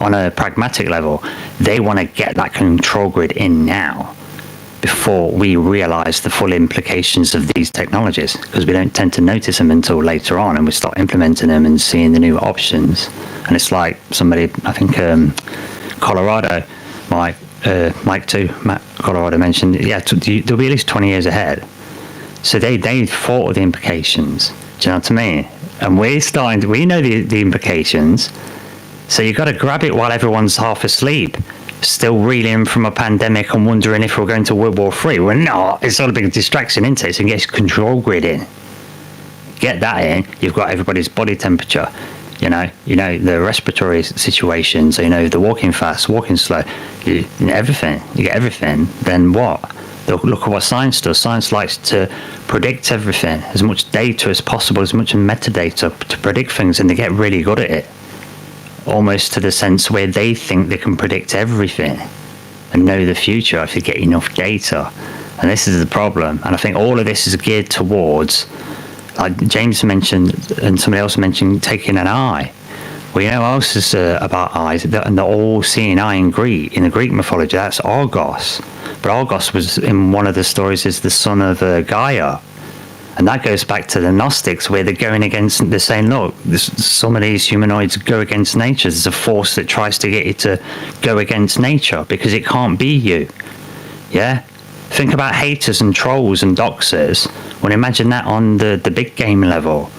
on a pragmatic level, they want to get that control grid in now before we realize the full implications of these technologies, because we don't tend to notice them until later on, and we start implementing them and seeing the new options. And it's like somebody, I think Colorado, Matt Colorado mentioned, yeah, they'll be at least 20 years ahead. So they thought of the implications. Do you know what I mean? And we know the implications. So you've got to grab it while everyone's half asleep, still reeling from a pandemic and wondering if we're going to World War III. We're not. It's not a big distraction, isn't it? So get control grid in. Get that in. You've got everybody's body temperature. You know the respiratory situations. You know the walking fast, walking slow. Everything. You get everything. Then what? Look at what science does. Science likes to predict everything, as much data as possible, as much metadata to predict things, and they get really good at it. Almost to the sense where they think they can predict everything and know the future if you get enough data. And this is the problem. And I think all of this is geared towards, like James mentioned and somebody else mentioned, taking an eye. Well, you know what else is about eyes? And the all-seeing eye in the Greek mythology, that's Argos. But Argos was, in one of the stories, is the son of Gaia. And that goes back to the Gnostics, where they're going against, they're saying, look, some of these humanoids go against nature. There's a force that tries to get you to go against nature because it can't be you. Yeah? Think about haters and trolls and doxers. Well, imagine that on the big game level.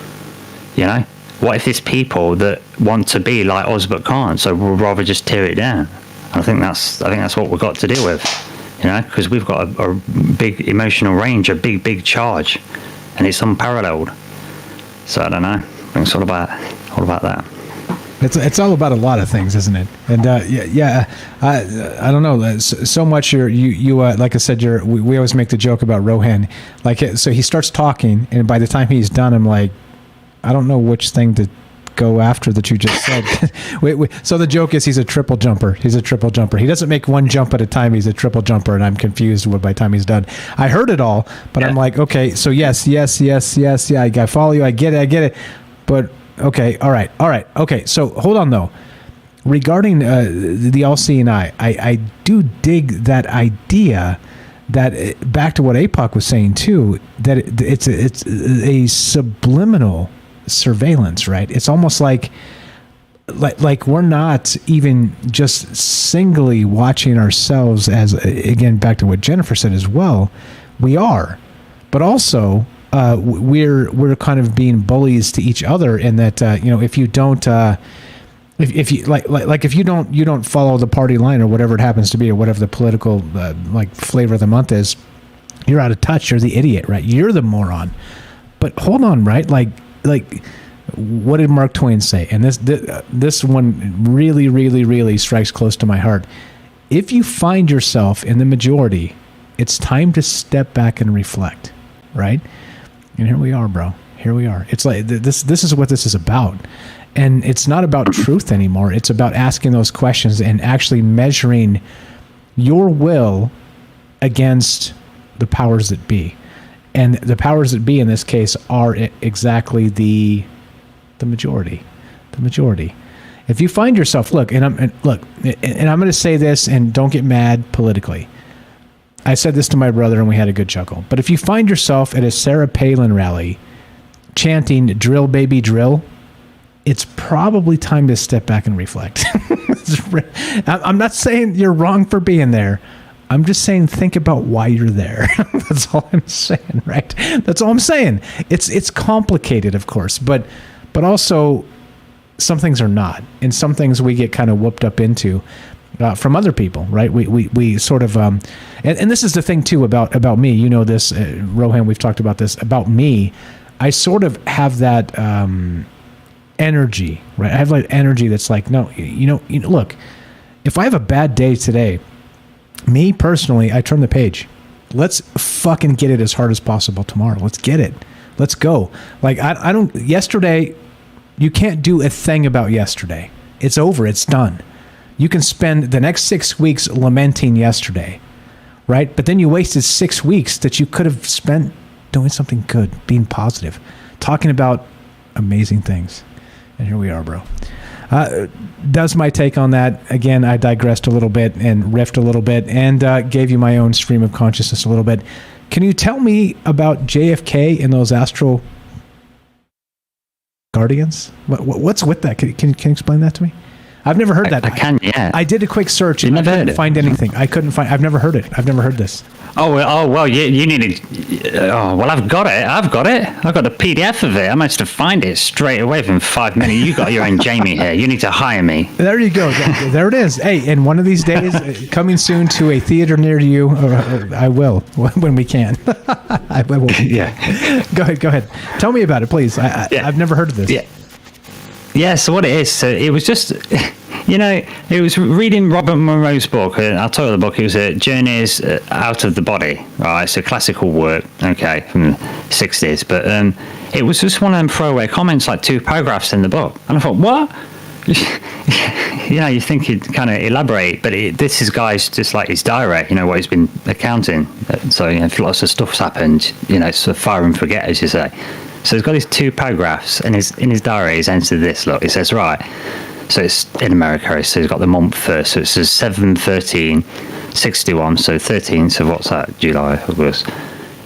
You know? What if there's people that want to be like us but can't, so we'll rather just tear it down? And I think that's what we've got to deal with. You know? Because we've got a big emotional range, a big charge. And it's unparalleled. So I don't know. I think it's all about that. It's all about a lot of things, isn't it? And I don't know. So much you like I said, we always make the joke about Rohan. Like, so he starts talking, and by the time he's done, I'm like, I don't know which thing to go after that you just said. So the joke is he's a triple jumper. He doesn't make one jump at a time. He's a triple jumper, and I'm confused by the time he's done. I heard it all, but I'm like, okay, so yes, yeah, I follow you, I get it, but okay, all right, okay, so hold on though. Regarding the all-seeing eye, I do dig that idea. That back to what APOC was saying too, that it's a subliminal surveillance, right? It's almost like we're not even just singly watching ourselves, as again back to what Jennifer said as well. We are, but also we're kind of being bullies to each other in that if you don't if you if you don't follow the party line or whatever it happens to be, or whatever the political flavor of the month is, you're out of touch. You're the idiot, right? You're the moron. But hold on, right? Like what did Mark Twain say? And this one really, really, really strikes close to my heart. If you find yourself in the majority, it's time to step back and reflect, right? And here we are, bro. Here we are. It's like this is what this is about. And it's not about truth anymore. It's about asking those questions and actually measuring your will against the powers that be. And the powers that be in this case are exactly the majority. The majority. If you find yourself, and I'm going to say this, and don't get mad politically. I said this to my brother, and we had a good chuckle. But if you find yourself at a Sarah Palin rally chanting "Drill, baby, drill," it's probably time to step back and reflect. I'm not saying you're wrong for being there. I'm just saying think about why you're there. That's all I'm saying, right? That's all I'm saying. It's complicated, of course, but also some things are not, and some things we get kind of whooped up into from other people, right? We sort of and this is the thing too about me. You know this, Rohan. We've talked about this about me. I sort of have that energy, right? I have like energy that's like, no, you know, look, if I have a bad day today, me personally, I turn the page. Let's fucking get it as hard as possible tomorrow. Let's get it. Let's go. Like I don't. Yesterday, you can't do a thing about yesterday. It's over. It's done. You can spend the next 6 weeks lamenting yesterday, right? But then you wasted 6 weeks that you could have spent doing something good, being positive, talking about amazing things. And here we are, bro. That's my take on that. Again, I digressed a little bit and riffed a little bit and gave you my own stream of consciousness a little bit. Can you tell me about JFK and those astral guardians? What's with that? Can you explain that to me? I've never heard that. I can, yeah. I did a quick search and I couldn't find anything. I've never heard it. I've never heard this. Oh well, you needed. Oh well, I've got it. I've got the PDF of it. I managed to find it straight away within 5 minutes. You got your own Jamie here. You need to hire me. There you go. There it is. Hey, and one of these days, coming soon to a theater near you. I will when we can. I will. Yeah. Go ahead. Tell me about it, please. I've never heard of this. Yeah. Yeah. So what it is? So it was just. You know, it was reading Robert Monroe's book. I'll tell you the book. It was Journeys Out of the Body. Right, it's a classical work, okay, from the 60s. But it was just one of them throwaway comments, like 2 paragraphs in the book. And I thought, what? You know, you think he'd kind of elaborate, but this is guy's just like his diary, you know, what he's been accounting. So, you know, if lots of stuff's happened, you know, it's a fire and forget, as you say. So he's got these 2 paragraphs, and in his diary, he's entered this. Look, he says, right. So it's in America, so he's got the month first. So it says 7/13/61. So 13th, so what's that? July, August.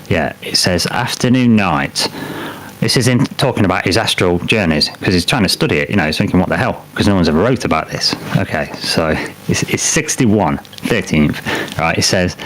Yeah, it says afternoon, night. This is in talking about his astral journeys, because he's trying to study it. You know, he's thinking, what the hell? Because no one's ever wrote about this. Okay, so it's 61, 13th. Right, it says,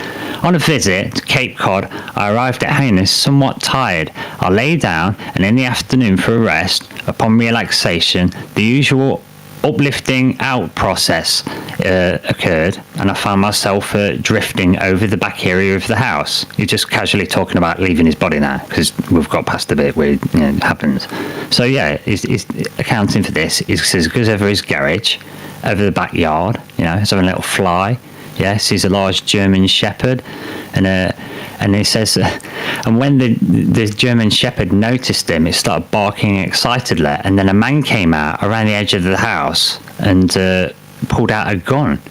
on a visit to Cape Cod, I arrived at Hyannis somewhat tired. I lay down, and in the afternoon for a rest. Upon relaxation, the usual uplifting out process occurred, and I found myself drifting over the back area of the house. You're just casually talking about leaving his body now, because we've got past the bit where it happens. So yeah, he's accounting for this. He says he goes over his garage, over the backyard, you know, he's having a little fly. Yes, he's a large German Shepherd, and he says, and when the German Shepherd noticed him, it started barking excitedly, and then a man came out around the edge of the house and pulled out a gun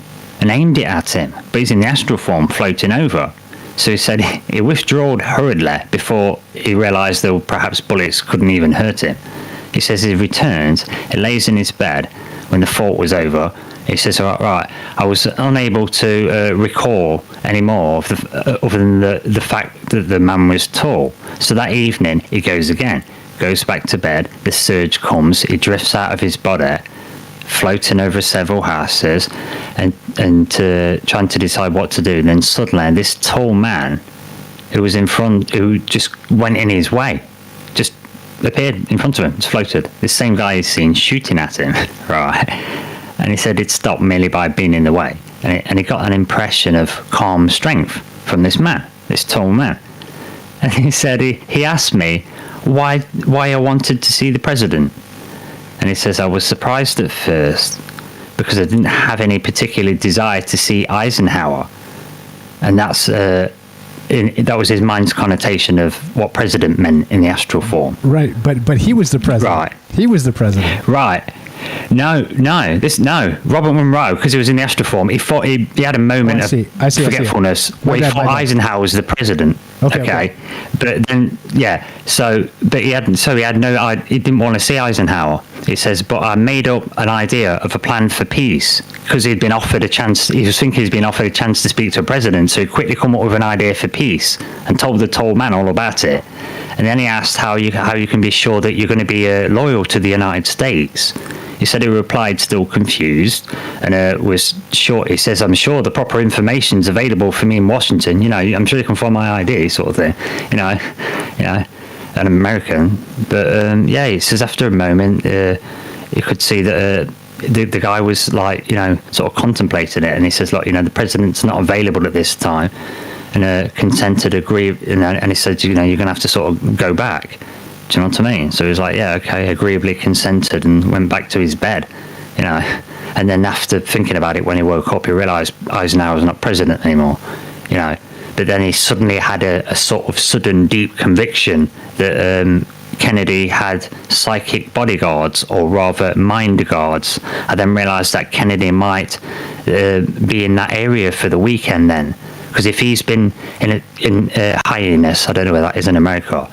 and aimed it at him, but he's in the astral form floating over. So he said he withdrew hurriedly before he realised that perhaps bullets couldn't even hurt him. He says he returns, he lays in his bed when the thought was over. He says, right, I was unable to recall any more of other than the fact that the man was tall. So that evening, he goes again, goes back to bed, the surge comes, he drifts out of his body, floating over several houses, and trying to decide what to do. And then suddenly, this tall man who was in front, who just went in his way, just appeared in front of him, just floated. This same guy he's seen shooting at him, right? And he said it stopped merely by being in the way. And he got an impression of calm strength from this man, this tall man. And he said he asked me why I wanted to see the president. And he says, I was surprised at first because I didn't have any particular desire to see Eisenhower. And that was his mind's connotation of what president meant in the astral form. Right, but he was the president. Right. He was the president. Right. No, Robert Monroe, because he was in the astral form, he thought he had a moment of forgetfulness where he thought Eisenhower was the president. Okay. But then, yeah, So, but he had no. He didn't want to see Eisenhower. He says, but I made up an idea of a plan for peace because he'd been offered a chance. He was thinking he's been offered a chance to speak to a president, so he quickly come up with an idea for peace and told the tall man all about it. And then he asked how you can be sure that you're going to be loyal to the United States. He said he replied still confused and was short. He says, I'm sure the proper information's available for me in Washington. You know, I'm sure you can find my ID, sort of thing. You know, an American. But yeah, he says after a moment, you could see that the guy was like, you know, sort of contemplating it. And he says, look, you know, the president's not available at this time. And consented, agreed. And he said, you know, you're going to have to sort of go back. Do you know what I mean? So he was like, yeah, okay, agreeably consented and went back to his bed, you know. And then after thinking about it, when he woke up, he realised Eisenhower was not president anymore, you know. But then he suddenly had a sort of sudden deep conviction that Kennedy had psychic bodyguards, or rather mind guards. I then realised that Kennedy might be in that area for the weekend then. Because if he's been in Hyannis, I don't know where that is in America,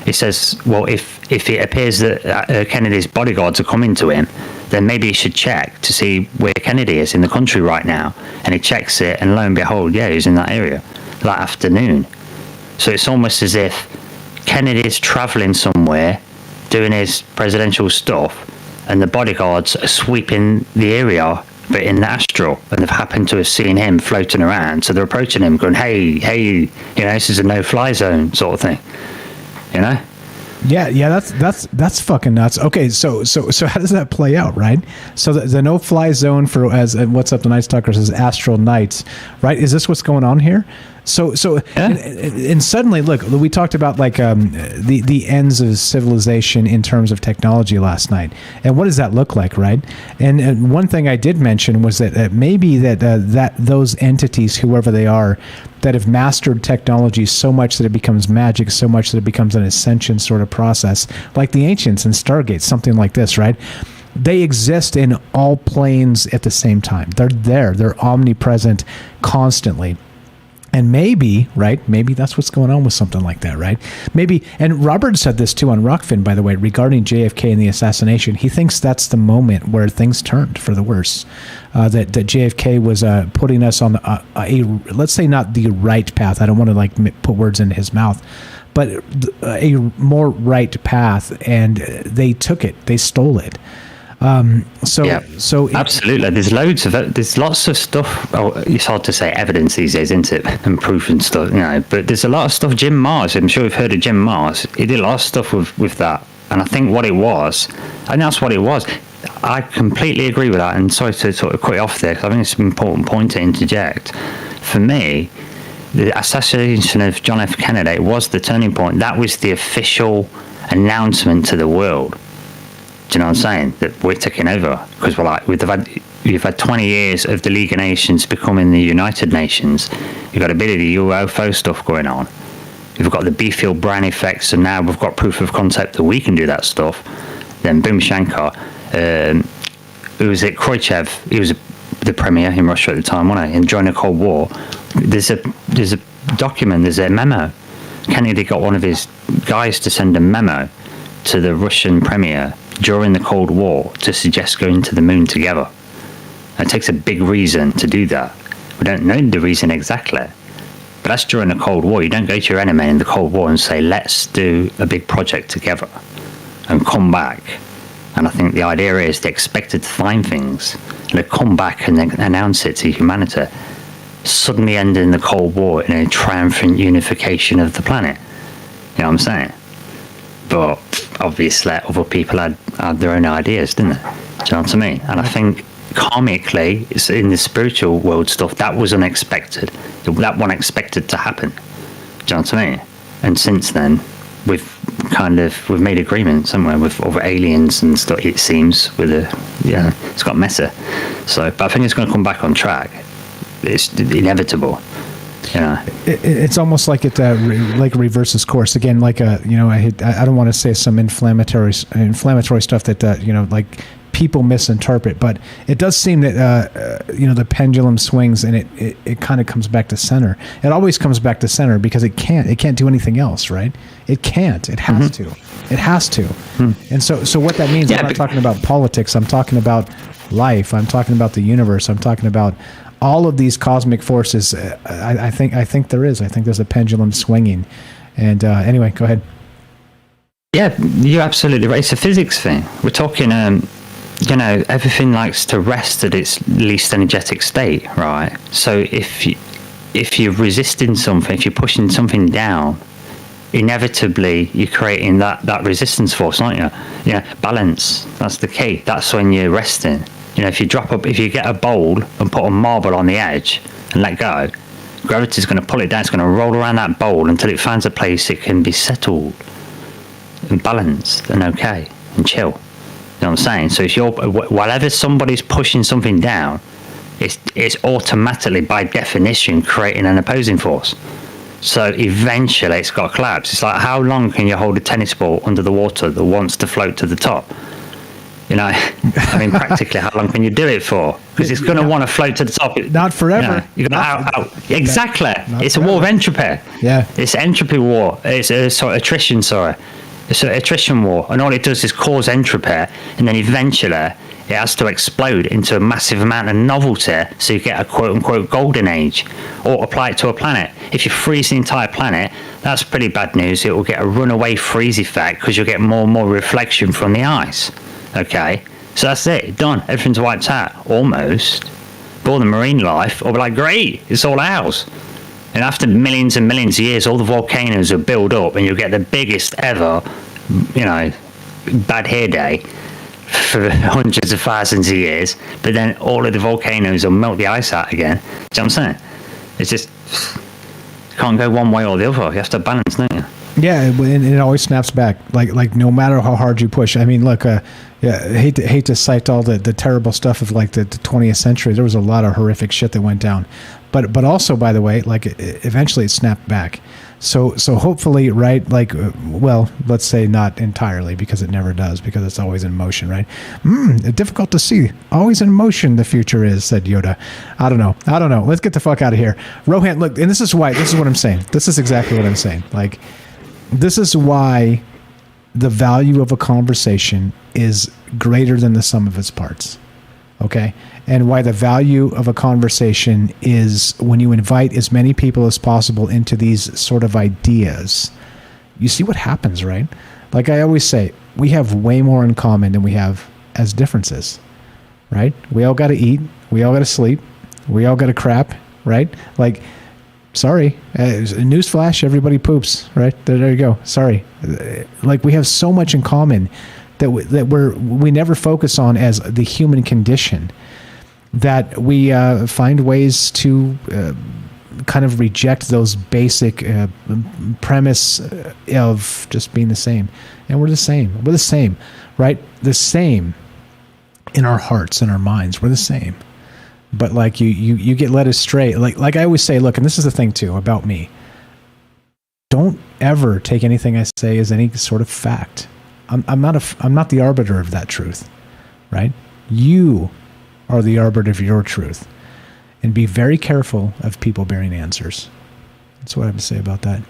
he says, well, if it appears that Kennedy's bodyguards are coming to him, then maybe he should check to see where Kennedy is in the country right now. And he checks it, and lo and behold, yeah, he's in that area that afternoon. So it's almost as if Kennedy's traveling somewhere, doing his presidential stuff, and the bodyguards are sweeping the area, but in the astral, and they've happened to have seen him floating around. So they're approaching him going, hey, you know, this is a no-fly zone sort of thing. You know? Yeah, that's fucking nuts. Okay, so how does that play out, right? So the no-fly zone for, as What's Up the Night Stalker says, astral nights, right? Is this what's going on here? So yeah. and suddenly, look, we talked about like the ends of civilization in terms of technology last night, and what does that look like, right? And one thing I did mention was that maybe that those entities, whoever they are, that have mastered technology so much that it becomes magic, so much that it becomes an ascension sort of process, like the ancients in Stargate, something like this, right? They exist in all planes at the same time. They're there. They're omnipresent constantly. And maybe, right, maybe that's what's going on with something like that, right? Maybe, and Robert said this too on Rockfin, by the way, regarding JFK and the assassination. He thinks that's the moment where things turned for the worse. That JFK was putting us on a, let's say not the right path. I don't want to like put words into his mouth, but a more right path, and they took it. They stole it. So absolutely, there's lots of stuff. Oh, it's hard to say evidence these days, isn't it? And proof and stuff, you know. But there's a lot of stuff. Jim Mars, I'm sure you've heard of Jim Mars. He did a lot of stuff with that, and I think what it was, and that's what it was. I completely agree with that. And sorry to sort of cut you off there, because I think it's an important point to interject. For me, the assassination of John F. Kennedy was the turning point. That was the official announcement to the world. Do you know what I'm saying? That we're taking over, because we're like, you've had 20 years of the League of Nations becoming the United Nations. You've got a bit of the UFO stuff going on. You've got the B-field Brown effects, and now we've got proof of concept that we can do that stuff. Then Boom Shankar, who was it? Khrushchev. He was the premier in Russia at the time, wasn't he? And during the Cold War, there's a document. There's a memo. Kennedy got one of his guys to send a memo to the Russian premier during the Cold War to suggest going to the moon together. It takes a big reason to do that. We don't know the reason exactly, but that's during the Cold War. You don't go to your enemy in the Cold War and say, let's do a big project together and come back. And I think the idea is they expected to find things, and they come back and then announce it to humanity, suddenly ending the Cold War in a triumphant unification of the planet. You know what I'm saying? But obviously other people had their own ideas, didn't they? Do you know what I mean? And I think karmically, it's in the spiritual world stuff, that was unexpected. That one expected to happen. Do you know what I mean? And since then, we've made agreements, haven't we, with other aliens and stuff, it seems, with it's got messy. So, but I think it's going to come back on track. It's inevitable. You know, it's almost like it like reverses course again. Like I don't want to say some inflammatory stuff that like people misinterpret, but it does seem that the pendulum swings and it kind of comes back to center. It always comes back to center because it can't do anything else, right? It can't. It has to. It has to. And so what that means, I'm not talking about politics. I'm talking about life. I'm talking about the universe. I'm talking about all of these cosmic forces. I think there is. I think there's a pendulum swinging. And anyway, go ahead. Yeah, you're absolutely right. It's a physics thing. We're talking, everything likes to rest at its least energetic state, right? So if you're resisting something, if you're pushing something down, inevitably you're creating that resistance force, aren't you? Yeah, balance. That's the key. That's when you're resting. If you get a bowl and put a marble on the edge and let go, gravity's going to pull it down. It's going to roll around that bowl until it finds a place it can be settled and balanced and okay and chill. You know what I'm saying? So if whenever somebody's pushing something down, it's automatically by definition creating an opposing force. So eventually it's got to collapse. It's like, how long can you hold a tennis ball under the water that wants to float to the top? Practically, how long can you do it for? Because it's going to want to float to the top. Not forever. You're going to exactly. It's a war of entropy. Yeah. It's entropy war. It's attrition. Sorry. It's an attrition war, and all it does is cause entropy, and then eventually it has to explode into a massive amount of novelty, so you get a quote-unquote golden age, or apply it to a planet. If you freeze the entire planet, that's pretty bad news. It will get a runaway freeze effect because you'll get more and more reflection from the ice. Okay, so that's it, done. Everything's wiped out, almost. But all the marine life will be like, great, it's all ours. And after millions and millions of years, all the volcanoes will build up, and you'll get the biggest ever, bad hair day for hundreds of thousands of years. But then all of the volcanoes will melt the ice out again. Do you know what I'm saying? It's just can't go one way or the other. You have to balance, don't you? Yeah, and it always snaps back. Like no matter how hard you push. I mean, look, I hate to cite all the terrible stuff of like the 20th century. There was a lot of horrific shit that went down, but also, by the way, like eventually it snapped back. So hopefully, right? Like, well, let's say not entirely, because it never does, because it's always in motion, right? Difficult to see. Always in motion, the future is, said Yoda. I don't know. Let's get the fuck out of here. Rohan, look, and this is what I'm saying. This is exactly what I'm saying. Like, this is why the value of a conversation is greater than the sum of its parts. Okay? And why the value of a conversation is when you invite as many people as possible into these sort of ideas. You see what happens, right? Like I always say, we have way more in common than we have as differences, right? We all got to eat. We all got to sleep. We all got to crap, right? Like, sorry, newsflash, everybody poops, right? There you go. Sorry. Like we have so much in common that we never focus on as the human condition, that we find ways to kind of reject those basic premise of just being the same. And we're the same. We're the same, right? The same in our hearts and our minds. We're the same. But like you get led astray. Like I always say, look, and this is the thing too about me. Don't ever take anything I say as any sort of fact. I'm not the arbiter of that truth, right? You are the arbiter of your truth, and be very careful of people bearing answers. That's what I have to say about that.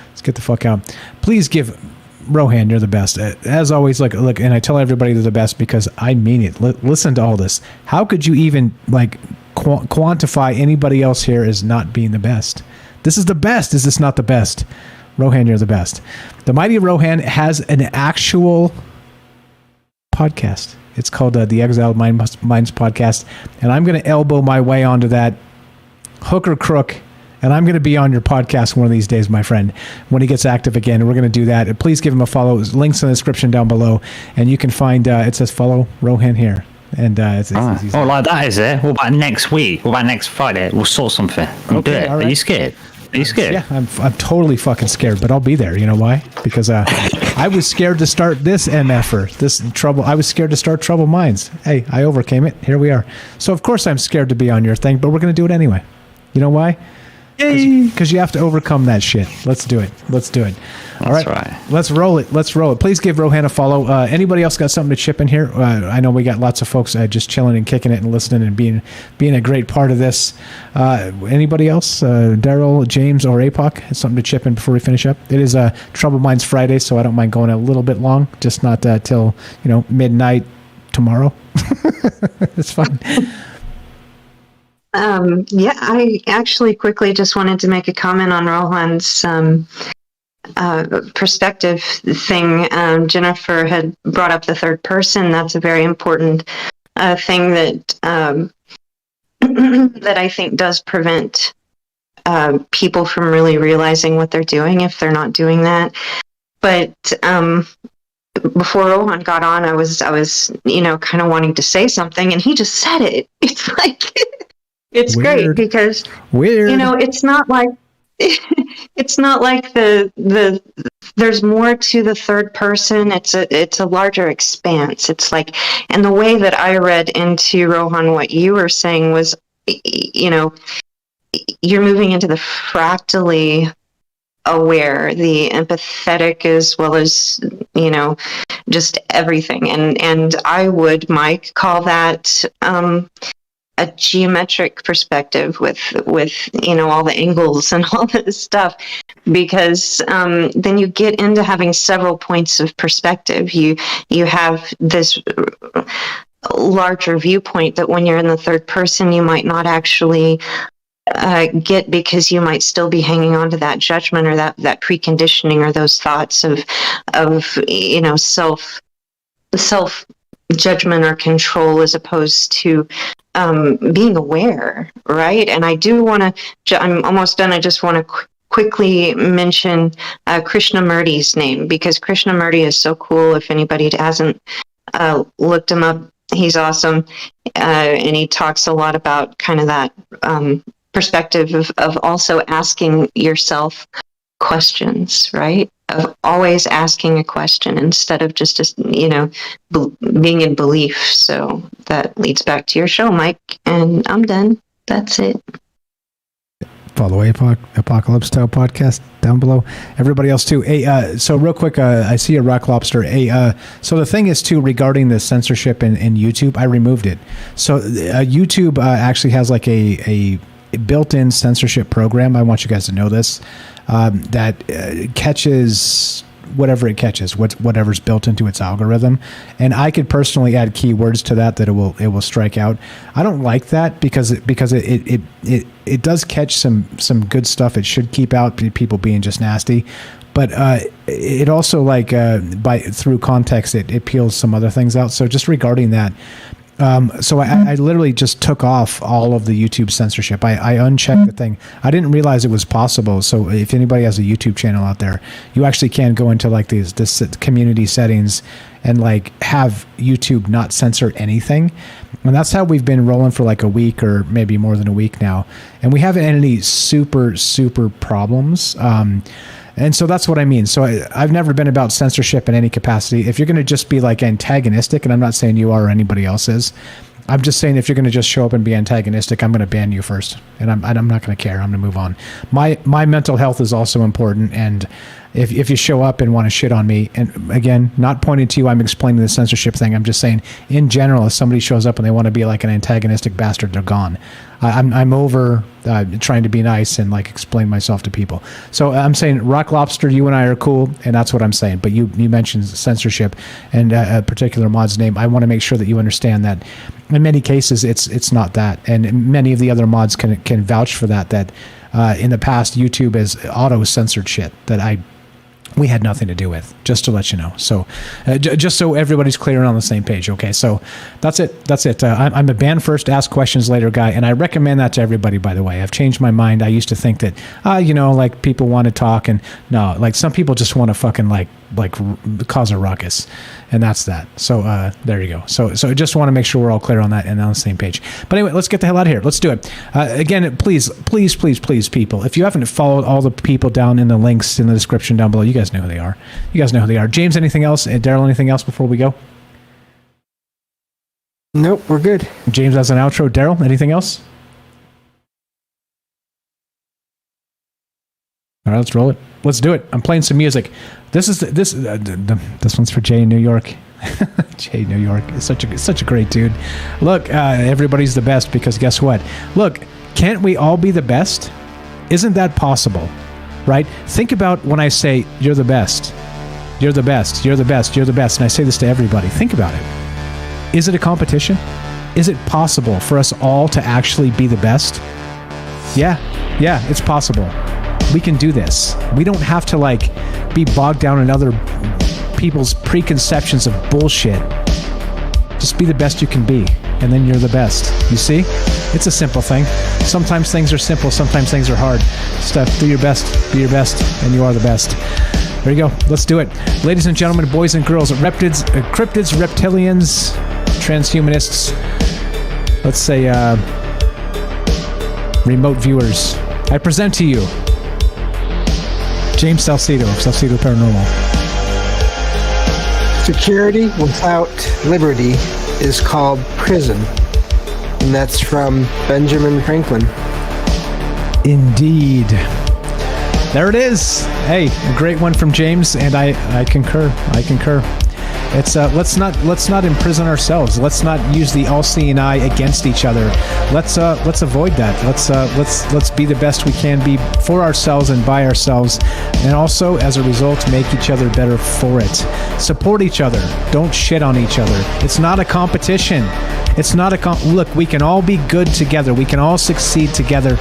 Let's get the fuck out. Please give Rohan, you're the best. As always, look, and I tell everybody they're the best because I mean it. Listen to all this. How could you even like quantify anybody else here as not being the best? This is the best. Is this not the best? Rohan, you're the best. The Mighty Rohan has an actual podcast. It's called the Exiled Minds Podcast, and I'm going to elbow my way onto that hook or crook, and I'm going to be on your podcast one of these days, my friend, when he gets active again. We're going to do that. And please give him a follow. Links in the description down below, and you can find it says follow Rohan here. And it's easy. Oh, like that, is it? What about next week? What about next Friday? We'll sort something. We'll do it. Right. Are you scared? Are you scared? Yeah, I'm totally fucking scared, but I'll be there. You know why? Because I was scared to start this MFer, this trouble. I was scared to start Troubled Minds. Hey, I overcame it. Here we are. So of course I'm scared to be on your thing, but we're going to do it anyway. You know why? Because you have to overcome that shit. Let's do it. All right. Let's roll it. Please give Rohan a follow. Anybody else got something to chip in here? I know we got lots of folks just chilling and kicking it and listening and being a great part of this. Anybody else? Daryl, James, or APOC has something to chip in before we finish up? It is Trouble Minds Friday, so I don't mind going a little bit long, just not till midnight tomorrow. It's fine. I actually quickly just wanted to make a comment on Rohan's perspective thing. Jennifer had brought up the third person. That's a very important thing that that I think does prevent people from really realizing what they're doing if they're not doing that. But before Rohan got on, I was kind of wanting to say something, and he just said it. It's like it's Weird. great because it's not like the there's more to the third person. It's a larger expanse. It's like, and the way that I read into Rohan what you were saying was, you're moving into the fractally aware, the empathetic, as well as just everything. And I would, Mike, call that a geometric perspective with all the angles and all this stuff, because then you get into having several points of perspective. You have this larger viewpoint that when you're in the third person you might not actually get, because you might still be hanging on to that judgment or that preconditioning or those thoughts of self judgment or control, as opposed to being aware, right? And I do want to, I'm almost done, I just want to quickly mention Krishnamurti's name, because Krishnamurti is so cool. If anybody hasn't looked him up, he's awesome. And he talks a lot about kind of that perspective of also asking yourself questions, right? Of always asking a question instead of just being in belief. So that leads back to your show, Mike, and I'm done. That's it. Follow Apocalypse Style Podcast down below. Everybody else too. Hey, so real quick, I see a Rock Lobster. Hey, so the thing is too, regarding the censorship in YouTube, I removed it. So YouTube actually has like a built-in censorship program. I want you guys to know this, that catches whatever it catches, whatever's built into its algorithm. And I could personally add keywords to that it will strike out. I don't like that because it does catch some good stuff. It should keep out people being just nasty. But it also, like, through context, it peels some other things out. So just regarding that, so I literally just took off all of the YouTube censorship. I unchecked the thing. I didn't realize it was possible. So if anybody has a YouTube channel out there, you actually can go into like this community settings and like have YouTube not censor anything. And that's how we've been rolling for like a week or maybe more than a week now. And we haven't had any super problems. And so that's what I mean. So I've never been about censorship in any capacity. If you're going to just be like antagonistic, and I'm not saying you are or anybody else is, I'm just saying if you're going to just show up and be antagonistic, I'm going to ban you first. And I'm not going to care. I'm going to move on. My mental health is also important. And if you show up and want to shit on me, and again, not pointing to you, I'm explaining the censorship thing. I'm just saying, in general, if somebody shows up and they want to be like an antagonistic bastard, they're gone. I'm over trying to be nice and like explain myself to people. So I'm saying, Rock Lobster, you and I are cool, and that's what I'm saying. But you mentioned censorship and a particular mod's name. I want to make sure that you understand that in many cases it's not that, and many of the other mods can vouch for that. That in the past, YouTube has auto censored shit that we had nothing to do with, just to let you know. So just so everybody's clear and on the same page. Okay, so that's it. I'm a ban first, ask questions later guy, and I recommend that to everybody, by the way. I've changed my mind. I used to think that, like people want to talk, and no, like some people just want to fucking like cause a ruckus, and that's that. So there you go. So I just want to make sure we're all clear on that and on the same page. But anyway, let's get the hell out of here. Let's do it. Again, please, people, if you haven't followed all the people down in the links in the description down below, you guys know who they are. James, anything else? Daryl, anything else before we go? Nope, we're good. James has an outro. Daryl, anything else? All right, let's roll it. Let's do it. I'm playing some music. This one's for Jay in New York. Jay in New York is such a great dude. Look, everybody's the best because guess what? Look, can't we all be the best? Isn't that possible? Right? Think about when I say you're the best. You're the best. You're the best. You're the best. And I say this to everybody. Think about it. Is it a competition? Is it possible for us all to actually be the best? Yeah, it's possible. We can do this. We don't have to be bogged down in other people's preconceptions of bullshit. Just be the best you can be, and then you're the best. You see? It's a simple thing. Sometimes things are simple, sometimes things are hard. Steph, do your best, be your best, and you are the best. There you go. Let's do it. Ladies and gentlemen, boys and girls, cryptids, reptilians, transhumanists, let's say remote viewers, I present to you James Salcedo of Salcedo Paranormal. Security without liberty is called prison. And that's from Benjamin Franklin. Indeed. There it is. Hey, a great one from James, and I concur. It's let's not imprison ourselves. Let's not use the all-seeing eye against each other. Let's avoid that. Let's be the best we can be for ourselves and by ourselves, and also as a result make each other better for it. Support each other. Don't shit on each other. It's not a competition. It's not look, we can all be good together. We can all succeed together.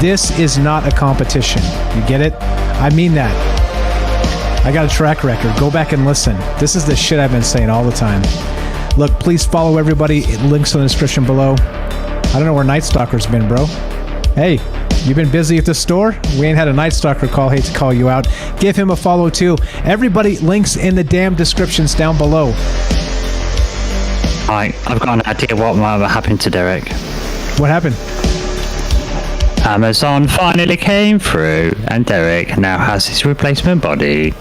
This is not a competition. You get it? I mean that. I got a track record. Go back and listen. This is the shit I've been saying all the time. Look, please follow everybody. Links in the description below. I don't know where Night Stalker's been, bro. Hey, you been busy at the store? We ain't had a Night Stalker call. Hate to call you out. Give him a follow too. Everybody, links in the damn descriptions down below. Alright, I've got an idea what might have happened to Derek. What happened? Amazon finally came through, and Derek now has his replacement body.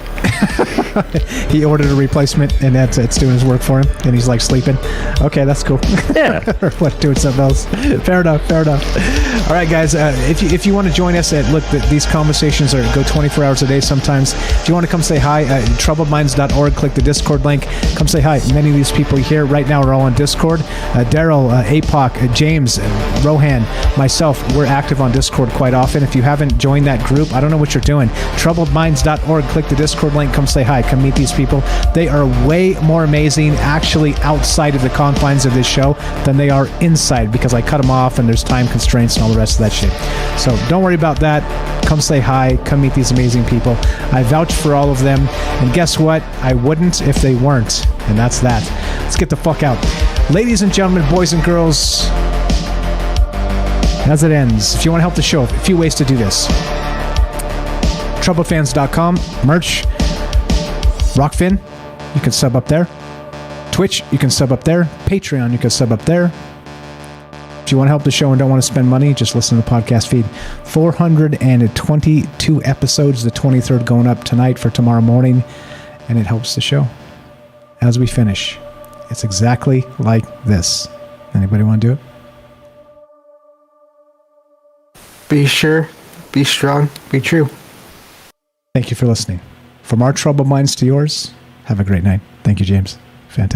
He ordered a replacement, and it's doing his work for him, and he's sleeping. Okay, that's cool. Yeah. Or doing something else. Fair enough. All right, guys, if you want to join us these conversations go 24 hours a day sometimes. If you want to come say hi, troubledminds.org, click the Discord link. Come say hi. Many of these people here right now are all on Discord. Daryl, APOC, James, Rohan, myself, we're active on Discord quite often. If you haven't joined that group, I don't know what you're doing. Troubledminds.org, click the Discord link, come say hi, come meet these people. They are way more amazing actually outside of the confines of this show than they are inside, because I cut them off and there's time constraints and all the rest of that shit. So don't worry about that. Come say hi, come meet these amazing people. I vouch for all of them, and guess what? I wouldn't if they weren't, and that's that. Let's get the fuck out. Ladies and gentlemen, boys and girls, as it ends, if you want to help the show, a few ways to do this. Troubledfans.com, merch. Rockfin, you can sub up there. Twitch, you can sub up there. Patreon, you can sub up there. If you want to help the show and don't want to spend money, just listen to the podcast feed. 422 episodes, the 23rd going up tonight for tomorrow morning, and it helps the show. As we finish, it's exactly like this. Anybody want to do it? Be sure, be strong, be true. Thank you for listening. From our troubled minds to yours, have a great night. Thank you, James. Fantastic.